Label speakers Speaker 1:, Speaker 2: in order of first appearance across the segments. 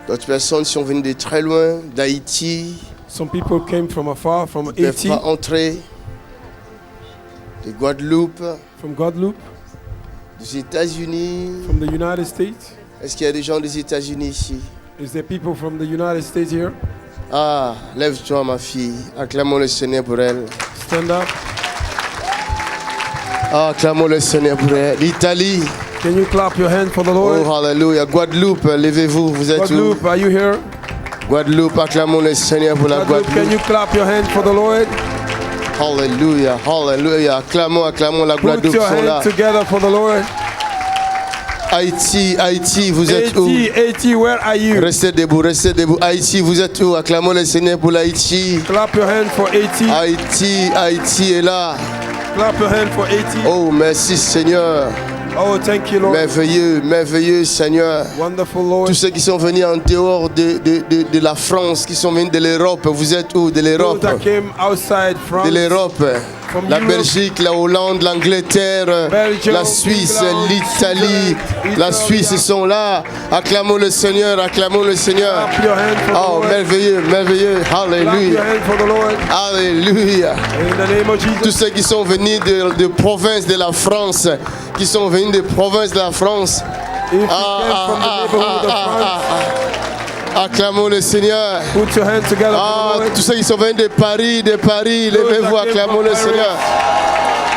Speaker 1: D'autres personnes sont venues de très loin, d'Haïti.
Speaker 2: Some people came from afar, from
Speaker 1: Ils ne peuvent
Speaker 2: Haiti,
Speaker 1: pas entrer. De Guadeloupe,
Speaker 2: from Guadeloupe,
Speaker 1: des États-Unis.
Speaker 2: from the United States.
Speaker 1: Est-ce qu'il y a des gens des États-Unis ici?
Speaker 2: Is there people from the United States here?
Speaker 1: Ah, lève-toi ma fille. Acclamons le Seigneur pour elle.
Speaker 2: Stand up.
Speaker 1: Ah, acclamons le Seigneur pour elle. L'Italie.
Speaker 2: Can you clap your hand for the Lord?
Speaker 1: Oh, hallelujah. Guadeloupe, levez-vous. Vous êtes où?
Speaker 2: Guadeloupe, are you here?
Speaker 1: Guadeloupe, acclamons le Seigneur pour la
Speaker 2: Guadeloupe, can
Speaker 1: Guadeloupe.
Speaker 2: you clap your hand for the Lord?
Speaker 1: Hallelujah, hallelujah. Acclamons la
Speaker 2: Put
Speaker 1: Guadeloupe.
Speaker 2: your
Speaker 1: Sont là.
Speaker 2: hands together for the Lord.
Speaker 1: Haïti, vous êtes où?
Speaker 2: Haiti, where are you?
Speaker 1: Restez debout, restez debout. Haïti, vous êtes où? Acclamons le Seigneur pour l'Haïti.
Speaker 2: Clap your hand for Haiti.
Speaker 1: Haïti est là.
Speaker 2: Clap your hand for Haiti.
Speaker 1: Oh, merci Seigneur.
Speaker 2: Oh, thank you, Lord.
Speaker 1: Merveilleux, merveilleux Seigneur.
Speaker 2: Wonderful, Lord.
Speaker 1: Tous ceux qui sont venus en dehors de la France, qui sont venus de l'Europe, vous êtes où? De
Speaker 2: Those
Speaker 1: l'Europe.
Speaker 2: that came outside
Speaker 1: De
Speaker 2: from
Speaker 1: l'Europe.
Speaker 2: From
Speaker 1: La
Speaker 2: Europe.
Speaker 1: Belgique, la Hollande, l'Angleterre,
Speaker 2: Belgium,
Speaker 1: la Suisse,
Speaker 2: England,
Speaker 1: l'Italie,
Speaker 2: Switzerland,
Speaker 1: la
Speaker 2: Italy.
Speaker 1: Suisse sont là. Acclamons le Seigneur, acclamons le Seigneur.
Speaker 2: Clap your hand for the
Speaker 1: Oh,
Speaker 2: Lord.
Speaker 1: merveilleux, merveilleux.
Speaker 2: Clap your
Speaker 1: Alléluia.
Speaker 2: hand for the Lord.
Speaker 1: Alléluia.
Speaker 2: In the name of
Speaker 1: Tous
Speaker 2: Jesus.
Speaker 1: ceux qui sont venus de province de la France, qui sont venus de province de la France.
Speaker 2: If you came from the neighborhood of France,
Speaker 1: Acclamons le Seigneur.
Speaker 2: put your hands together
Speaker 1: Ah,
Speaker 2: for the Lord.
Speaker 1: tous ceux qui sont venus de Paris, levez-vous,
Speaker 2: that came
Speaker 1: acclamons
Speaker 2: from
Speaker 1: le
Speaker 2: Paris.
Speaker 1: Seigneur.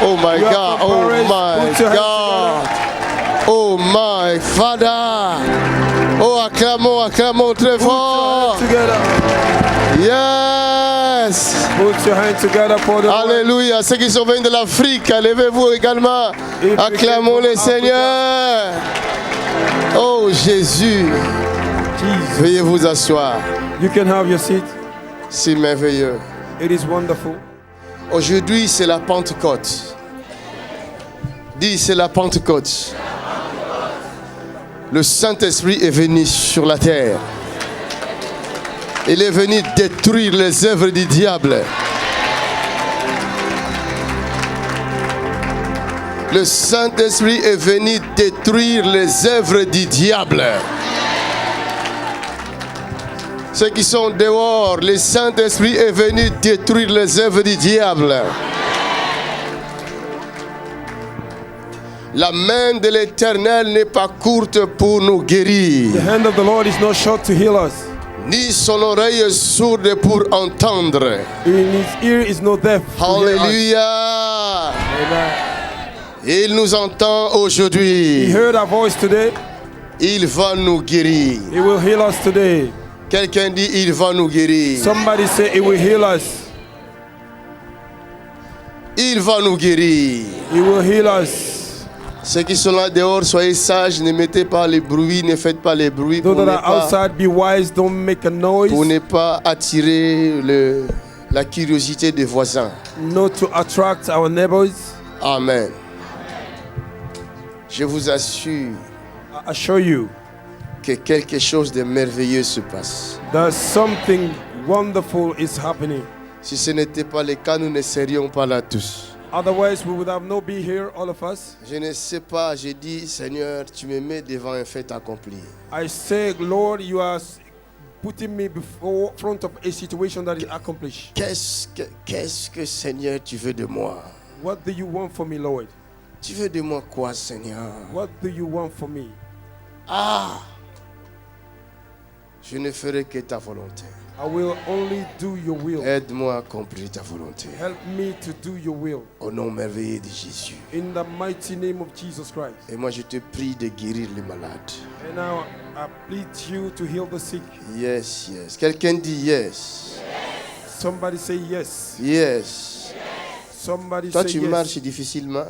Speaker 1: Oh my
Speaker 2: You are
Speaker 1: God,
Speaker 2: from
Speaker 1: oh
Speaker 2: Paris,
Speaker 1: my
Speaker 2: put your hands
Speaker 1: God, oh my Father. Oh, acclamons très fort.
Speaker 2: Put your hands together.
Speaker 1: Yes.
Speaker 2: Put your hands together for the Lord.
Speaker 1: Alléluia. Ceux qui sont venus de l'Afrique, levez-vous également.
Speaker 2: If
Speaker 1: Acclamons
Speaker 2: you
Speaker 1: le
Speaker 2: came from
Speaker 1: Seigneur. Oh Jésus.
Speaker 2: Jesus.
Speaker 1: Veuillez vous asseoir.
Speaker 2: You can have your seat.
Speaker 1: C'est merveilleux.
Speaker 2: It is wonderful.
Speaker 1: Aujourd'hui, c'est la Pentecôte. Dis, c'est la Pentecôte. Le Saint-Esprit est venu sur la terre. Il est venu détruire les œuvres du diable. Le Saint-Esprit est venu détruire les œuvres du diable. Ceux qui sont dehors, le Saint-Esprit est venu détruire les œuvres du diable. La main de l'Éternel n'est pas courte pour nous guérir,
Speaker 2: The hand of the Lord is not short to heal us.
Speaker 1: ni son oreille sourde pour entendre.
Speaker 2: In his ear is no deaf to hear us.
Speaker 1: Alléluia.
Speaker 2: Amen.
Speaker 1: Il nous entend
Speaker 2: He
Speaker 1: aujourd'hui.
Speaker 2: heard our voice today.
Speaker 1: Il va nous guérir.
Speaker 2: He will heal us today.
Speaker 1: Quelqu'un dit, il va nous guérir.
Speaker 2: Somebody say he will heal us.
Speaker 1: Il va nous guérir.
Speaker 2: He will heal us.
Speaker 1: Ceux qui sont là dehors, soyez sages, ne mettez pas les bruits, ne faites pas les bruits
Speaker 2: Those
Speaker 1: pour
Speaker 2: that
Speaker 1: ne
Speaker 2: are
Speaker 1: pas,
Speaker 2: outside, be wise. Don't make a noise.
Speaker 1: pour ne pas attirer la curiosité des voisins.
Speaker 2: Not to attract our neighbors.
Speaker 1: Amen. Je vous assure
Speaker 2: I assure you
Speaker 1: que quelque chose de merveilleux se passe.
Speaker 2: that something wonderful is happening.
Speaker 1: Si ce n'était pas le cas, nous ne serions pas là tous.
Speaker 2: Otherwise, we would have not been here, all of us.
Speaker 1: Je ne sais pas, j'ai dit, Seigneur, tu me mets devant un fait accompli.
Speaker 2: I say, Lord, you are putting me before front of a situation that is accomplished.
Speaker 1: Qu'est-ce que, Seigneur, tu veux de moi?
Speaker 2: What do you want for me, Lord?
Speaker 1: Tu veux de moi quoi, Seigneur?
Speaker 2: What do you want for me?
Speaker 1: Ah! Je ne ferai que ta volonté.
Speaker 2: I will only do your will.
Speaker 1: Aide-moi à accomplir ta volonté.
Speaker 2: Help me to do your will.
Speaker 1: Au nom merveilleux de Jésus.
Speaker 2: In the mighty name of Jesus Christ.
Speaker 1: Et moi, je te prie de guérir les malades.
Speaker 2: And now I plead you to heal the sick.
Speaker 1: Yes, yes. Quelqu'un dit yes.
Speaker 2: Somebody say yes.
Speaker 1: Yes.
Speaker 2: Somebody
Speaker 1: Toi,
Speaker 2: say
Speaker 1: tu
Speaker 2: yes.
Speaker 1: marches difficilement.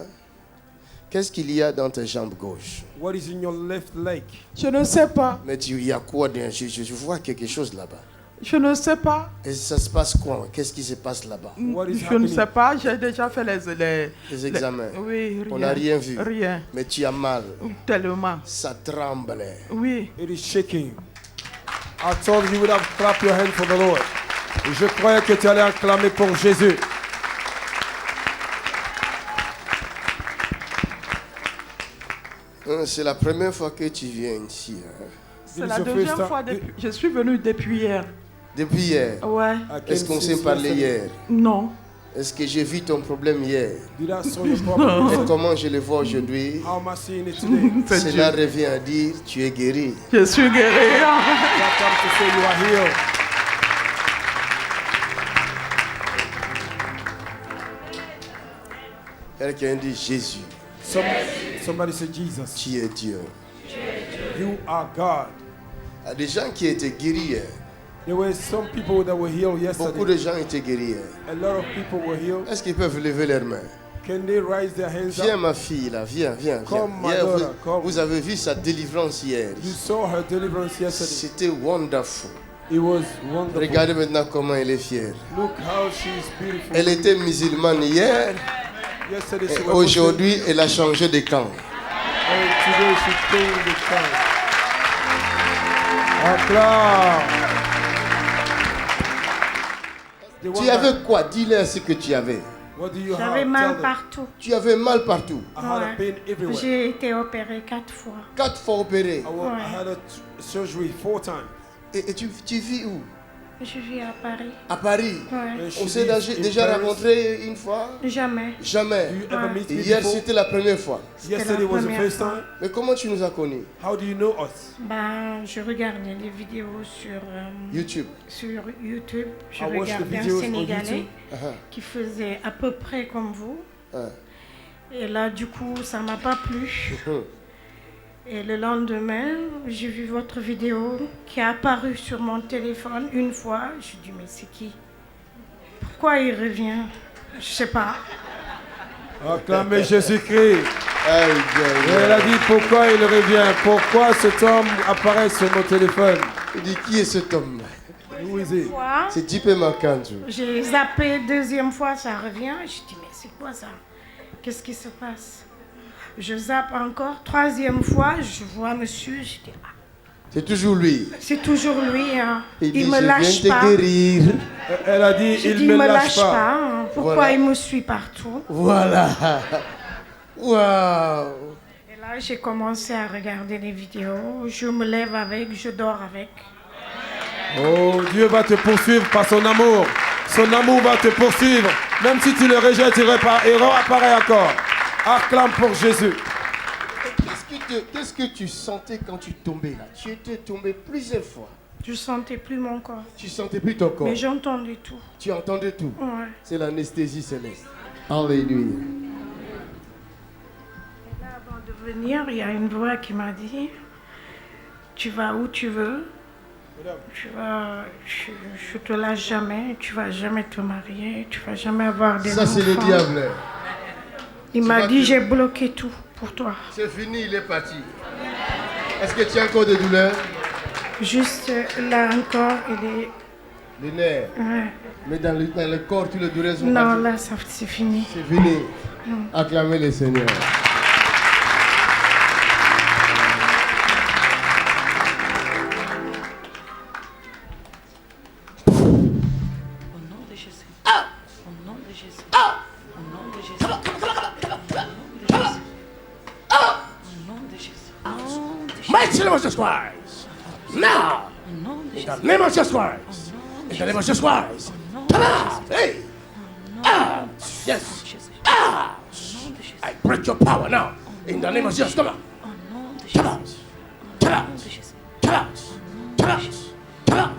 Speaker 1: Qu'est-ce qu'il y a dans ta jambe gauche?
Speaker 2: What is in your left leg?
Speaker 3: Je ne sais pas.
Speaker 1: Mais il y a quoi dans... je vois quelque chose là-bas.
Speaker 3: Je ne sais pas.
Speaker 1: Et ça se passe quoi? Qu'est-ce qui se passe là-bas?
Speaker 2: What is
Speaker 3: Je ne
Speaker 2: happening?
Speaker 3: sais pas. J'ai déjà fait
Speaker 1: Les examens.
Speaker 3: Oui, rien.
Speaker 1: On n'a rien vu.
Speaker 3: Rien.
Speaker 1: Mais tu as mal.
Speaker 3: Tellement.
Speaker 1: Ça tremble.
Speaker 3: Oui.
Speaker 2: It is shaking. I told you would have clapped your hand for the Lord. Je croyais que tu allais acclamer pour Jésus.
Speaker 1: C'est la première fois que tu viens ici. Hein?
Speaker 3: C'est la deuxième fois depuis. Je suis venue depuis hier.
Speaker 1: Depuis hier.
Speaker 3: Ouais.
Speaker 1: Est-ce qu'on s'est parlé hier?
Speaker 3: Non.
Speaker 1: Est-ce que j'ai vu ton problème hier?
Speaker 2: Did I saw your problem?
Speaker 1: Et comment je le vois aujourd'hui?
Speaker 2: How am I seeing it today?
Speaker 3: C'est
Speaker 1: Cela
Speaker 3: Dieu.
Speaker 1: revient à dire, tu es guéri.
Speaker 3: Je suis guérie.
Speaker 2: That comes to say you are healed.
Speaker 1: Quelqu'un dit Jésus,
Speaker 2: Somebody say Jesus.
Speaker 1: tu es Dieu.
Speaker 2: You are God.
Speaker 1: Il y a des gens qui étaient guéris hier.
Speaker 2: There were some people that were healed
Speaker 1: Beaucoup
Speaker 2: yesterday.
Speaker 1: de gens étaient guéris hier.
Speaker 2: A lot of people were healed.
Speaker 1: Est-ce qu'ils peuvent lever leurs mains?
Speaker 2: Can they raise their hands
Speaker 1: Viens
Speaker 2: up?
Speaker 1: ma fille là, viens.
Speaker 2: Come, my
Speaker 1: Hier,
Speaker 2: daughter, come.
Speaker 1: vous avez vu sa délivrance hier.
Speaker 2: You saw her deliverance yesterday.
Speaker 1: C'était wonderful.
Speaker 2: It was wonderful.
Speaker 1: Regardez maintenant comment elle est fière.
Speaker 2: Look how she's beautiful.
Speaker 1: Elle était musulmane hier.
Speaker 2: Yesterday she
Speaker 1: Et
Speaker 2: was
Speaker 1: aujourd'hui, elle a changé de camp.
Speaker 2: Muslim, and today she changed the time. Applaud. The one
Speaker 1: Tu
Speaker 2: that-
Speaker 1: avais quoi? Dis-leur ce que tu avais.
Speaker 2: What do you
Speaker 4: J'avais
Speaker 2: have?
Speaker 4: mal
Speaker 2: Tell them.
Speaker 4: partout.
Speaker 1: Tu avais mal partout.
Speaker 2: I had a
Speaker 4: Ouais.
Speaker 2: pain everywhere.
Speaker 4: J'ai été opérée 4 fois.
Speaker 1: 4 fois opéré.
Speaker 2: I had a surgery 4 times.
Speaker 1: Et tu vis où?
Speaker 4: Je vis à Paris.
Speaker 1: À Paris.
Speaker 4: Ouais.
Speaker 2: And she
Speaker 1: On s'est
Speaker 2: lives in
Speaker 1: déjà
Speaker 2: Paris.
Speaker 1: rencontré une fois?
Speaker 4: Jamais.
Speaker 1: Jamais.
Speaker 2: Do you ever meet
Speaker 1: Et
Speaker 2: me
Speaker 1: hier,
Speaker 2: before?
Speaker 1: c'était la première fois.
Speaker 2: Yesterday
Speaker 4: la
Speaker 2: was the
Speaker 4: première
Speaker 2: first
Speaker 4: fois.
Speaker 2: time.
Speaker 1: Mais comment tu nous as connus?
Speaker 2: How do you know us?
Speaker 4: Ben, je regardais les vidéos sur
Speaker 1: YouTube.
Speaker 4: YouTube. Je
Speaker 2: I watched the
Speaker 4: regardais un
Speaker 2: videos on
Speaker 4: Sénégalais
Speaker 2: YouTube.
Speaker 1: Ah,
Speaker 4: qui faisait à peu près comme vous.
Speaker 1: ah.
Speaker 4: Et là, du coup, ça m'a pas plu.
Speaker 1: Hum.
Speaker 4: Et le lendemain, j'ai vu votre vidéo qui est apparue sur mon téléphone une fois. Je dis, mais c'est qui? Pourquoi il revient? Je sais pas.
Speaker 2: Acclamez Jésus-Christ.
Speaker 1: Aïe, aïe,
Speaker 2: Et
Speaker 1: aïe.
Speaker 2: elle a dit pourquoi il revient, pourquoi cet homme apparaît sur mon téléphone.
Speaker 1: Il dit, qui est cet homme?
Speaker 2: Who is it?
Speaker 4: Fois,
Speaker 1: C'est Dipé Makanju.
Speaker 4: j'ai zappé, deuxième fois, ça revient. Je dis, mais c'est quoi ça? Qu'est-ce qui se passe? Je zappe encore, troisième fois, je vois monsieur, je dis, ah,
Speaker 1: C'est toujours lui.
Speaker 4: c'est toujours lui, hein.
Speaker 1: Il dit,
Speaker 4: Il me
Speaker 1: je
Speaker 4: lâche
Speaker 1: viens
Speaker 4: pas.
Speaker 1: te guérir.
Speaker 2: Elle a dit,
Speaker 4: Je dis,
Speaker 2: il me lâche pas.
Speaker 4: hein. Pourquoi
Speaker 1: Voilà.
Speaker 4: il me suit partout?
Speaker 1: Voilà. Waouh.
Speaker 4: Et là, j'ai commencé à regarder les vidéos. Je me lève avec, je dors avec.
Speaker 2: Oh, Dieu va te poursuivre par son amour. Son amour va te poursuivre. Même si tu le rejettes, il réapparaît encore. Acclame pour Jésus.
Speaker 1: Qu'est-ce que tu sentais quand tu tombais là? Tu étais tombé plusieurs fois.
Speaker 4: Je sentais plus mon corps.
Speaker 1: Tu sentais plus ton corps.
Speaker 4: Mais j'entendais tout.
Speaker 1: Tu entendais tout.
Speaker 4: Ouais.
Speaker 1: C'est l'anesthésie céleste. Alléluia.
Speaker 4: Et là, avant de venir, il y a une voix qui m'a dit, tu vas où tu veux. Je te lâche jamais, tu vas jamais te marier, tu vas jamais avoir des
Speaker 1: Ça,
Speaker 4: enfants.
Speaker 1: c'est le diable.
Speaker 4: Il
Speaker 1: Tu
Speaker 4: m'a
Speaker 1: vas
Speaker 4: dit,
Speaker 1: te-
Speaker 4: j'ai bloqué tout pour toi.
Speaker 1: C'est fini, il est parti. Est-ce que tu as encore des douleurs?
Speaker 4: Juste là encore, il est...
Speaker 1: Les nerfs.
Speaker 4: Ouais.
Speaker 1: Mais dans le corps, tous les douleurs sont
Speaker 4: Non,
Speaker 1: partis.
Speaker 4: là, c'est fini.
Speaker 1: C'est fini. Acclamez le Seigneur.
Speaker 5: Au nom de Jésus. Au nom de Jésus. Au nom de Jésus. Au nom de Jésus. Au nom de Jésus.
Speaker 6: Mighty name of Jesus Christ. Now,
Speaker 5: Au nom de
Speaker 6: in
Speaker 5: Jésus.
Speaker 6: the name of Jesus Christ. In the name of Jesus Christ. Come out. Hey. Ah. Yes.
Speaker 5: Jésus.
Speaker 6: Ah.
Speaker 5: Au nom de Jésus.
Speaker 6: I break your power now. In the name of Jesus. Come out.
Speaker 5: Au nom de
Speaker 6: Come
Speaker 5: Jésus.
Speaker 6: out. Come
Speaker 5: Au
Speaker 6: out.
Speaker 5: nom de Jésus.
Speaker 6: Come out. Come out. Come out.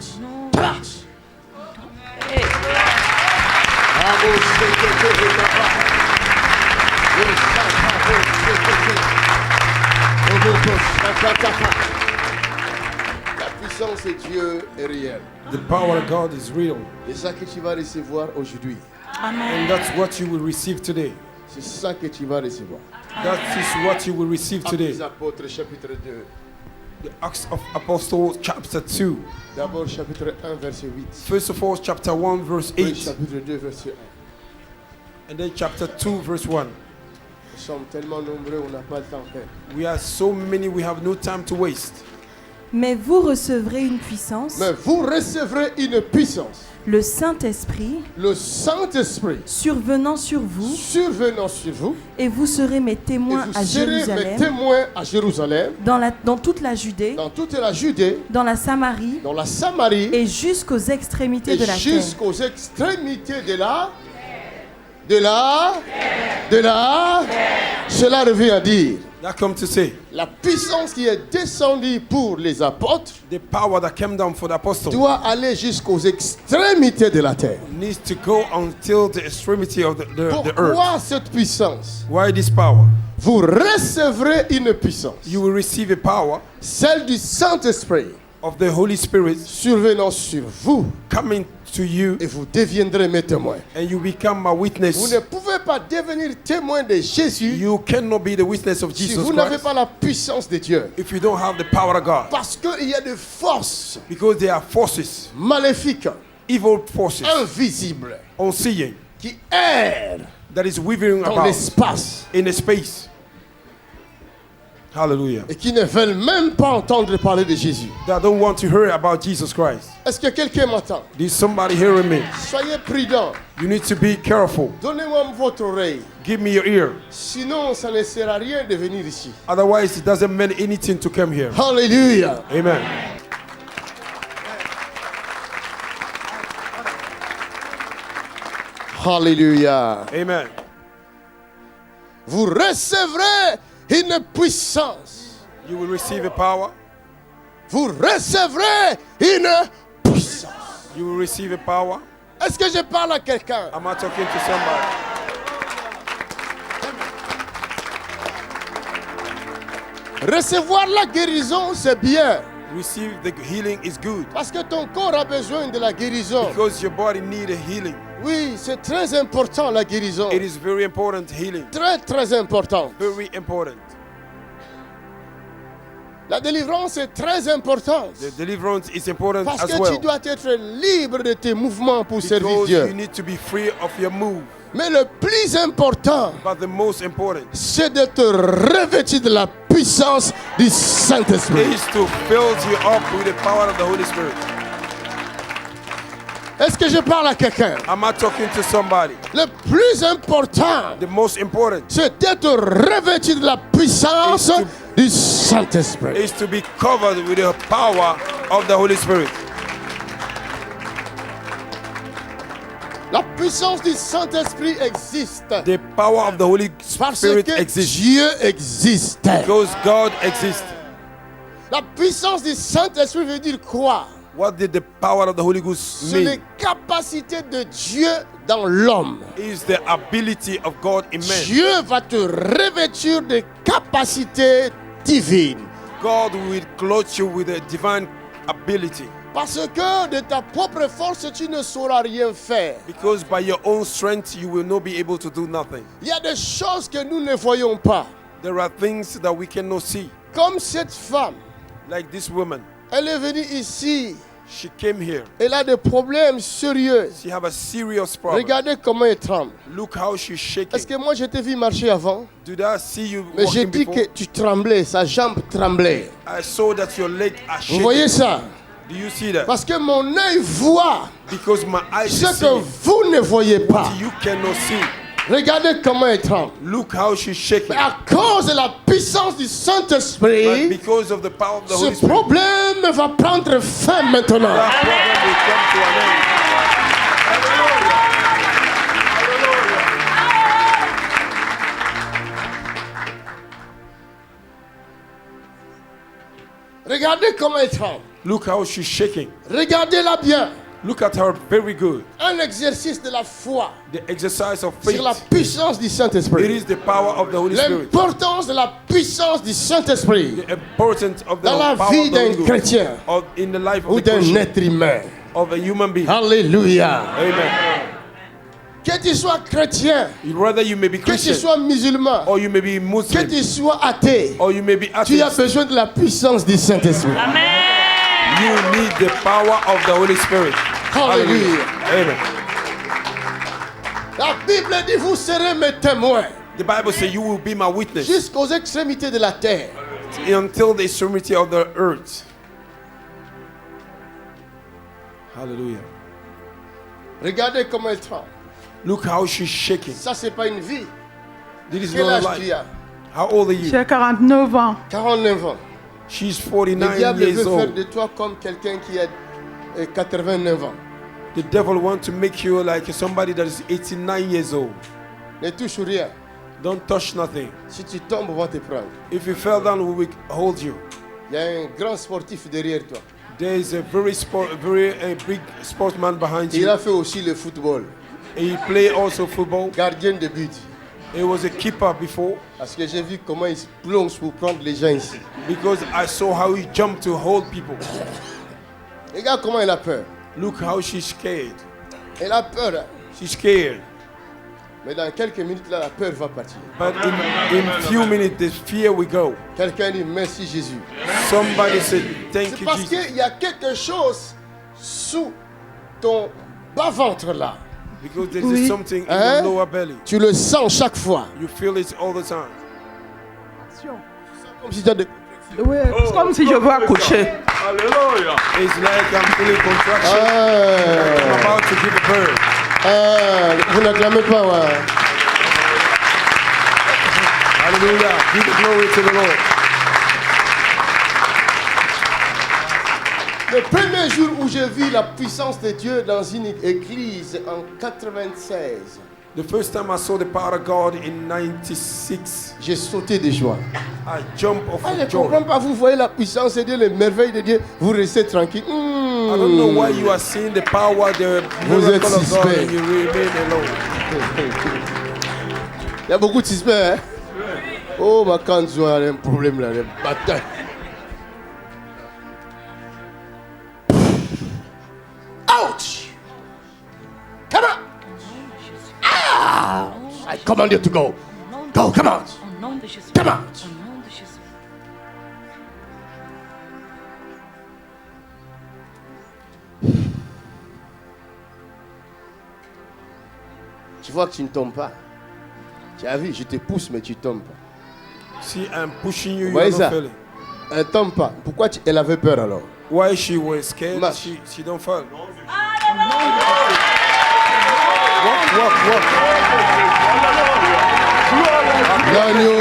Speaker 6: Come out.
Speaker 1: La puissance de Dieu est réelle.
Speaker 2: The power of God is real.
Speaker 1: C'est ça que tu vas recevoir aujourd'hui.
Speaker 2: And that's what you will receive today.
Speaker 1: C'est ça que tu vas recevoir.
Speaker 2: That is what you will receive
Speaker 1: Actes
Speaker 2: today.
Speaker 1: des Apôtres, chapitre 2.
Speaker 2: The Acts of Apostles, chapter 2.
Speaker 1: D'abord, chapitre 1, verset 8.
Speaker 2: First of all, chapter 1, verse
Speaker 1: Puis,
Speaker 2: 8.
Speaker 1: chapitre 2, verset 1.
Speaker 2: And then chapter 2, verse 1.
Speaker 1: Nous sommes tellement nombreux, on n'a pas le temps de faire.
Speaker 2: We are so many, we have no time to waste.
Speaker 7: Mais vous recevrez une puissance,
Speaker 1: Mais vous recevrez une puissance.
Speaker 7: le Saint-Esprit,
Speaker 1: Le Saint-Esprit
Speaker 7: survenant sur vous,
Speaker 1: survenant sur vous.
Speaker 7: et vous serez mes
Speaker 1: Et
Speaker 7: témoins à
Speaker 1: vous serez mes
Speaker 7: Jérusalem,
Speaker 1: témoins à Jérusalem,
Speaker 7: dans toute la Judée,
Speaker 1: dans toute la Judée,
Speaker 7: dans la Samarie
Speaker 1: dans la Samarie
Speaker 7: et jusqu'aux extrémités
Speaker 1: et
Speaker 7: de la terre.
Speaker 1: jusqu'aux extrémités de la... Cela revient à dire,
Speaker 2: That come to say,
Speaker 1: la puissance qui est descendue pour les apôtres
Speaker 2: the power that came down for the apostle
Speaker 1: doit aller jusqu'aux extrémités de la terre.
Speaker 2: needs to go until the extremity of the earth.
Speaker 1: Pourquoi cette puissance?
Speaker 2: Why this power?
Speaker 1: Vous recevrez une puissance,
Speaker 2: You will receive a power
Speaker 1: celle du Saint-Esprit,
Speaker 2: of the Holy Spirit
Speaker 1: survenant sur vous,
Speaker 2: coming to you,
Speaker 1: et vous deviendrez mes témoins.
Speaker 2: and you become my
Speaker 1: Vous
Speaker 2: witness.
Speaker 1: ne pouvez pas devenir témoin de Jésus
Speaker 2: You cannot be the witness of
Speaker 1: si
Speaker 2: Jesus
Speaker 1: vous n'avez
Speaker 2: Christ
Speaker 1: pas la puissance de Dieu.
Speaker 2: if you don't have the power of God.
Speaker 1: Parce qu'il y a des forces
Speaker 2: Because there are forces,
Speaker 1: maléfiques,
Speaker 2: evil forces,
Speaker 1: invisibles,
Speaker 2: unseeing,
Speaker 1: qui errent
Speaker 2: that is weaving
Speaker 1: dans
Speaker 2: about
Speaker 1: l'espace
Speaker 2: in a space. Hallelujah.
Speaker 1: et qui ne veulent même pas entendre parler de Jésus.
Speaker 2: That don't want to hear about Jesus Christ.
Speaker 1: Est-ce que quelqu'un m'entend?
Speaker 2: Is somebody hearing me?
Speaker 1: Soyez prudents.
Speaker 2: You need to be careful.
Speaker 1: Donnez-moi votre oreille.
Speaker 2: Give me your ear.
Speaker 1: Sinon, ça ne sert à rien de venir ici.
Speaker 2: Otherwise, it doesn't mean anything to come here.
Speaker 1: Alléluia.
Speaker 2: Amen.
Speaker 1: Alléluia.
Speaker 2: Amen.
Speaker 1: Vous recevrez une puissance.
Speaker 2: You will receive a power.
Speaker 1: Vous recevrez une puissance.
Speaker 2: You will receive a power.
Speaker 1: Est-ce que je parle à quelqu'un?
Speaker 2: Am I talking to somebody?
Speaker 1: Recevoir la guérison, c'est bien.
Speaker 2: Receive the healing is good.
Speaker 1: Parce que ton corps a besoin de la guérison.
Speaker 2: Because your body need a healing.
Speaker 1: Oui, c'est très important la guérison.
Speaker 2: It is very important healing.
Speaker 1: Très, très important.
Speaker 2: Very important.
Speaker 1: La délivrance est très importante.
Speaker 2: The deliverance is important
Speaker 1: Parce
Speaker 2: as
Speaker 1: que
Speaker 2: well.
Speaker 1: tu dois être libre de tes mouvements pour servir
Speaker 2: Because you
Speaker 1: Dieu.
Speaker 2: need to be free of your move.
Speaker 1: Mais le plus important,
Speaker 2: But the most important
Speaker 1: c'est de te revêtir de la puissance du Saint-Esprit.
Speaker 2: is to fill you up with the power of the Holy Spirit.
Speaker 1: Est-ce que je parle à quelqu'un?
Speaker 2: Am I talking to somebody?
Speaker 1: Le plus important,
Speaker 2: The most important
Speaker 1: c'est d'être revêtu de la puissance
Speaker 2: Is
Speaker 1: du Saint-Esprit.
Speaker 2: is to be covered with the power of the Holy Spirit.
Speaker 1: La puissance du Saint-Esprit existe
Speaker 2: The power of the Holy
Speaker 1: parce
Speaker 2: Spirit
Speaker 1: que
Speaker 2: exists.
Speaker 1: Dieu existe.
Speaker 2: Because God exists.
Speaker 1: La puissance du Saint-Esprit veut dire quoi?
Speaker 2: What did the power of the Holy Ghost
Speaker 1: C'est les
Speaker 2: mean?
Speaker 1: capacités de Dieu dans l'homme.
Speaker 2: Is the ability of God in man.
Speaker 1: Dieu va te revêtir de capacités divines.
Speaker 2: God will clothe you with a divine ability.
Speaker 1: Parce que de ta propre force, tu ne sauras rien faire.
Speaker 2: Because by your own strength, you will not be able to do nothing.
Speaker 1: Il y a des choses que nous ne voyons pas.
Speaker 2: There are things that we cannot see.
Speaker 1: Comme cette femme,
Speaker 2: Like this woman,
Speaker 1: elle est venue ici.
Speaker 2: she came here.
Speaker 1: Elle a des problèmes sérieux.
Speaker 2: She have a serious problem.
Speaker 1: Regardez comment elle tremble.
Speaker 2: Look how she's shaking.
Speaker 1: Est-ce que moi je t'ai vu marcher avant?
Speaker 2: Did I see you
Speaker 1: Mais j'ai
Speaker 2: walking
Speaker 1: dit
Speaker 2: before?
Speaker 1: que tu tremblais, sa jambe tremblait.
Speaker 2: I saw that your legs are
Speaker 1: Vous
Speaker 2: shaking.
Speaker 1: voyez ça?
Speaker 2: Do you see that?
Speaker 1: Parce que mon œil voit
Speaker 2: Because my eyes
Speaker 1: ce
Speaker 2: see
Speaker 1: que vous ne voyez pas.
Speaker 2: what you cannot see.
Speaker 1: Regardez comment elle tremble.
Speaker 2: Look how she's shaking.
Speaker 1: Mais à cause de la puissance du
Speaker 2: But
Speaker 1: Saint-Esprit,
Speaker 2: because of the power of the Holy
Speaker 1: ce
Speaker 2: Spirit,
Speaker 1: problème va prendre fin maintenant.
Speaker 2: that problem will come to an end.
Speaker 1: Regardez comment elle tremble.
Speaker 2: Look how she's shaking.
Speaker 1: Regardez-la bien.
Speaker 2: Look at her, very good.
Speaker 1: Un exercice de la foi
Speaker 2: The exercise of faith.
Speaker 1: sur la puissance du
Speaker 2: It
Speaker 1: Saint-Esprit.
Speaker 2: is the power of the Holy Spirit.
Speaker 1: L'importance de la puissance du Saint-Esprit
Speaker 2: The importance of the
Speaker 1: dans la
Speaker 2: power
Speaker 1: vie
Speaker 2: of the
Speaker 1: d'un
Speaker 2: Holy Ghost
Speaker 1: chrétien
Speaker 2: in the life
Speaker 1: ou
Speaker 2: of the
Speaker 1: d'un
Speaker 2: Christian,
Speaker 1: être humain.
Speaker 2: of a human being.
Speaker 1: Alléluia.
Speaker 2: Amen.
Speaker 1: Que tu sois chrétien,
Speaker 2: Rather you may be
Speaker 1: que tu
Speaker 2: Christian,
Speaker 1: sois musulman,
Speaker 2: or you may be
Speaker 1: que
Speaker 2: Muslim,
Speaker 1: tu sois athée,
Speaker 2: or you may be
Speaker 1: tu as
Speaker 2: atheist.
Speaker 1: besoin de la puissance du Saint-Esprit.
Speaker 2: You need the power of the Holy Spirit.
Speaker 1: Hallelujah.
Speaker 2: Amen.
Speaker 1: La Bible dit, vous serez mes témoins
Speaker 2: The Bible says you will be my witness
Speaker 1: jusqu'aux extrémités de la terre.
Speaker 2: until the extremity of the earth. Hallelujah.
Speaker 1: Regardez comment elle tremble.
Speaker 2: Look how she's shaking.
Speaker 1: Ça, c'est pas une vie.
Speaker 2: This is
Speaker 1: Quel
Speaker 2: not a
Speaker 1: âge tu
Speaker 2: life.
Speaker 1: as?
Speaker 2: How old are you?
Speaker 3: J'ai 49 ans.
Speaker 1: 49 ans.
Speaker 2: She's
Speaker 1: Le
Speaker 2: 49
Speaker 1: diable
Speaker 2: years
Speaker 1: veut faire
Speaker 2: old.
Speaker 1: de toi comme quelqu'un qui a 89 ans.
Speaker 2: The devil wants to make you like somebody that is 89 years old.
Speaker 1: Ne touche rien.
Speaker 2: Don't touch nothing.
Speaker 1: Si tu tombes, on va te prendre.
Speaker 2: If you fell down, we will hold you.
Speaker 1: Il y a un grand sportif derrière toi.
Speaker 2: There is a very big sportsman behind
Speaker 1: Il
Speaker 2: you.
Speaker 1: a fait aussi le football.
Speaker 2: He played also football.
Speaker 1: Gardien de but.
Speaker 2: He was a keeper before
Speaker 1: Parce que j'ai vu comment il se plonge pour prendre les gens ici.
Speaker 2: because I saw how he jumped to hold people.
Speaker 1: Regarde comment il a peur.
Speaker 2: Look how she's scared.
Speaker 1: Elle a peur. Hein.
Speaker 2: She's scared.
Speaker 1: Mais dans quelques minutes, là, la peur va partir.
Speaker 2: But in few minutes, the fear will go.
Speaker 1: Quelqu'un dit merci Jésus.
Speaker 2: Somebody said, thank
Speaker 1: C'est
Speaker 2: you,
Speaker 1: parce
Speaker 2: Jesus.
Speaker 1: qu'il y a quelque chose sous ton bas-ventre là.
Speaker 2: Because there
Speaker 3: Oui.
Speaker 2: is something in
Speaker 1: Hein?
Speaker 2: your lower belly.
Speaker 1: Tu le sens chaque fois.
Speaker 2: You feel it all the time.
Speaker 1: Comme si tu as des...
Speaker 3: Oui, c'est comme si je veux accoucher.
Speaker 2: It's like I'm feeling contraction. I'm
Speaker 1: Ah,
Speaker 2: about to give a birth.
Speaker 1: ah, vous n'acclamez pas, ouais.
Speaker 2: Hallelujah. Give the glory to the Lord.
Speaker 1: Le premier jour où j'ai vu la puissance de Dieu dans une église en 96,
Speaker 2: The first time I saw the power of God in 96,
Speaker 1: j'ai sauté de joie.
Speaker 2: I jumped off
Speaker 1: Ah, je ne
Speaker 2: of joy.
Speaker 1: comprends pas, vous voyez la puissance de Dieu, les merveilles de Dieu, vous restez tranquille.
Speaker 2: I don't know why you are seeing the power, the
Speaker 1: Vous êtes
Speaker 2: miracle of God,
Speaker 1: suspect.
Speaker 2: and you remain alone.
Speaker 1: Il y a beaucoup de suspects, hein? Oh, ma Kanzo a un problème là, les batailles. Ouch! Come on! Ah! I command you to go. Go, come on!
Speaker 5: Au nom de Jésus.
Speaker 1: Come on!
Speaker 5: Au nom de Jésus.
Speaker 1: Tu vois que tu ne tombes pas. Tu as vu, je te pousse, mais tu tombes pas.
Speaker 2: See, I'm pushing you,
Speaker 1: Why
Speaker 2: you're
Speaker 1: is
Speaker 2: not
Speaker 1: that?
Speaker 2: feeling.
Speaker 1: Elle tombe pas. Pourquoi elle avait peur alors?
Speaker 2: Why she was scared,
Speaker 1: Marche.
Speaker 2: she don't fall.
Speaker 1: L'agneau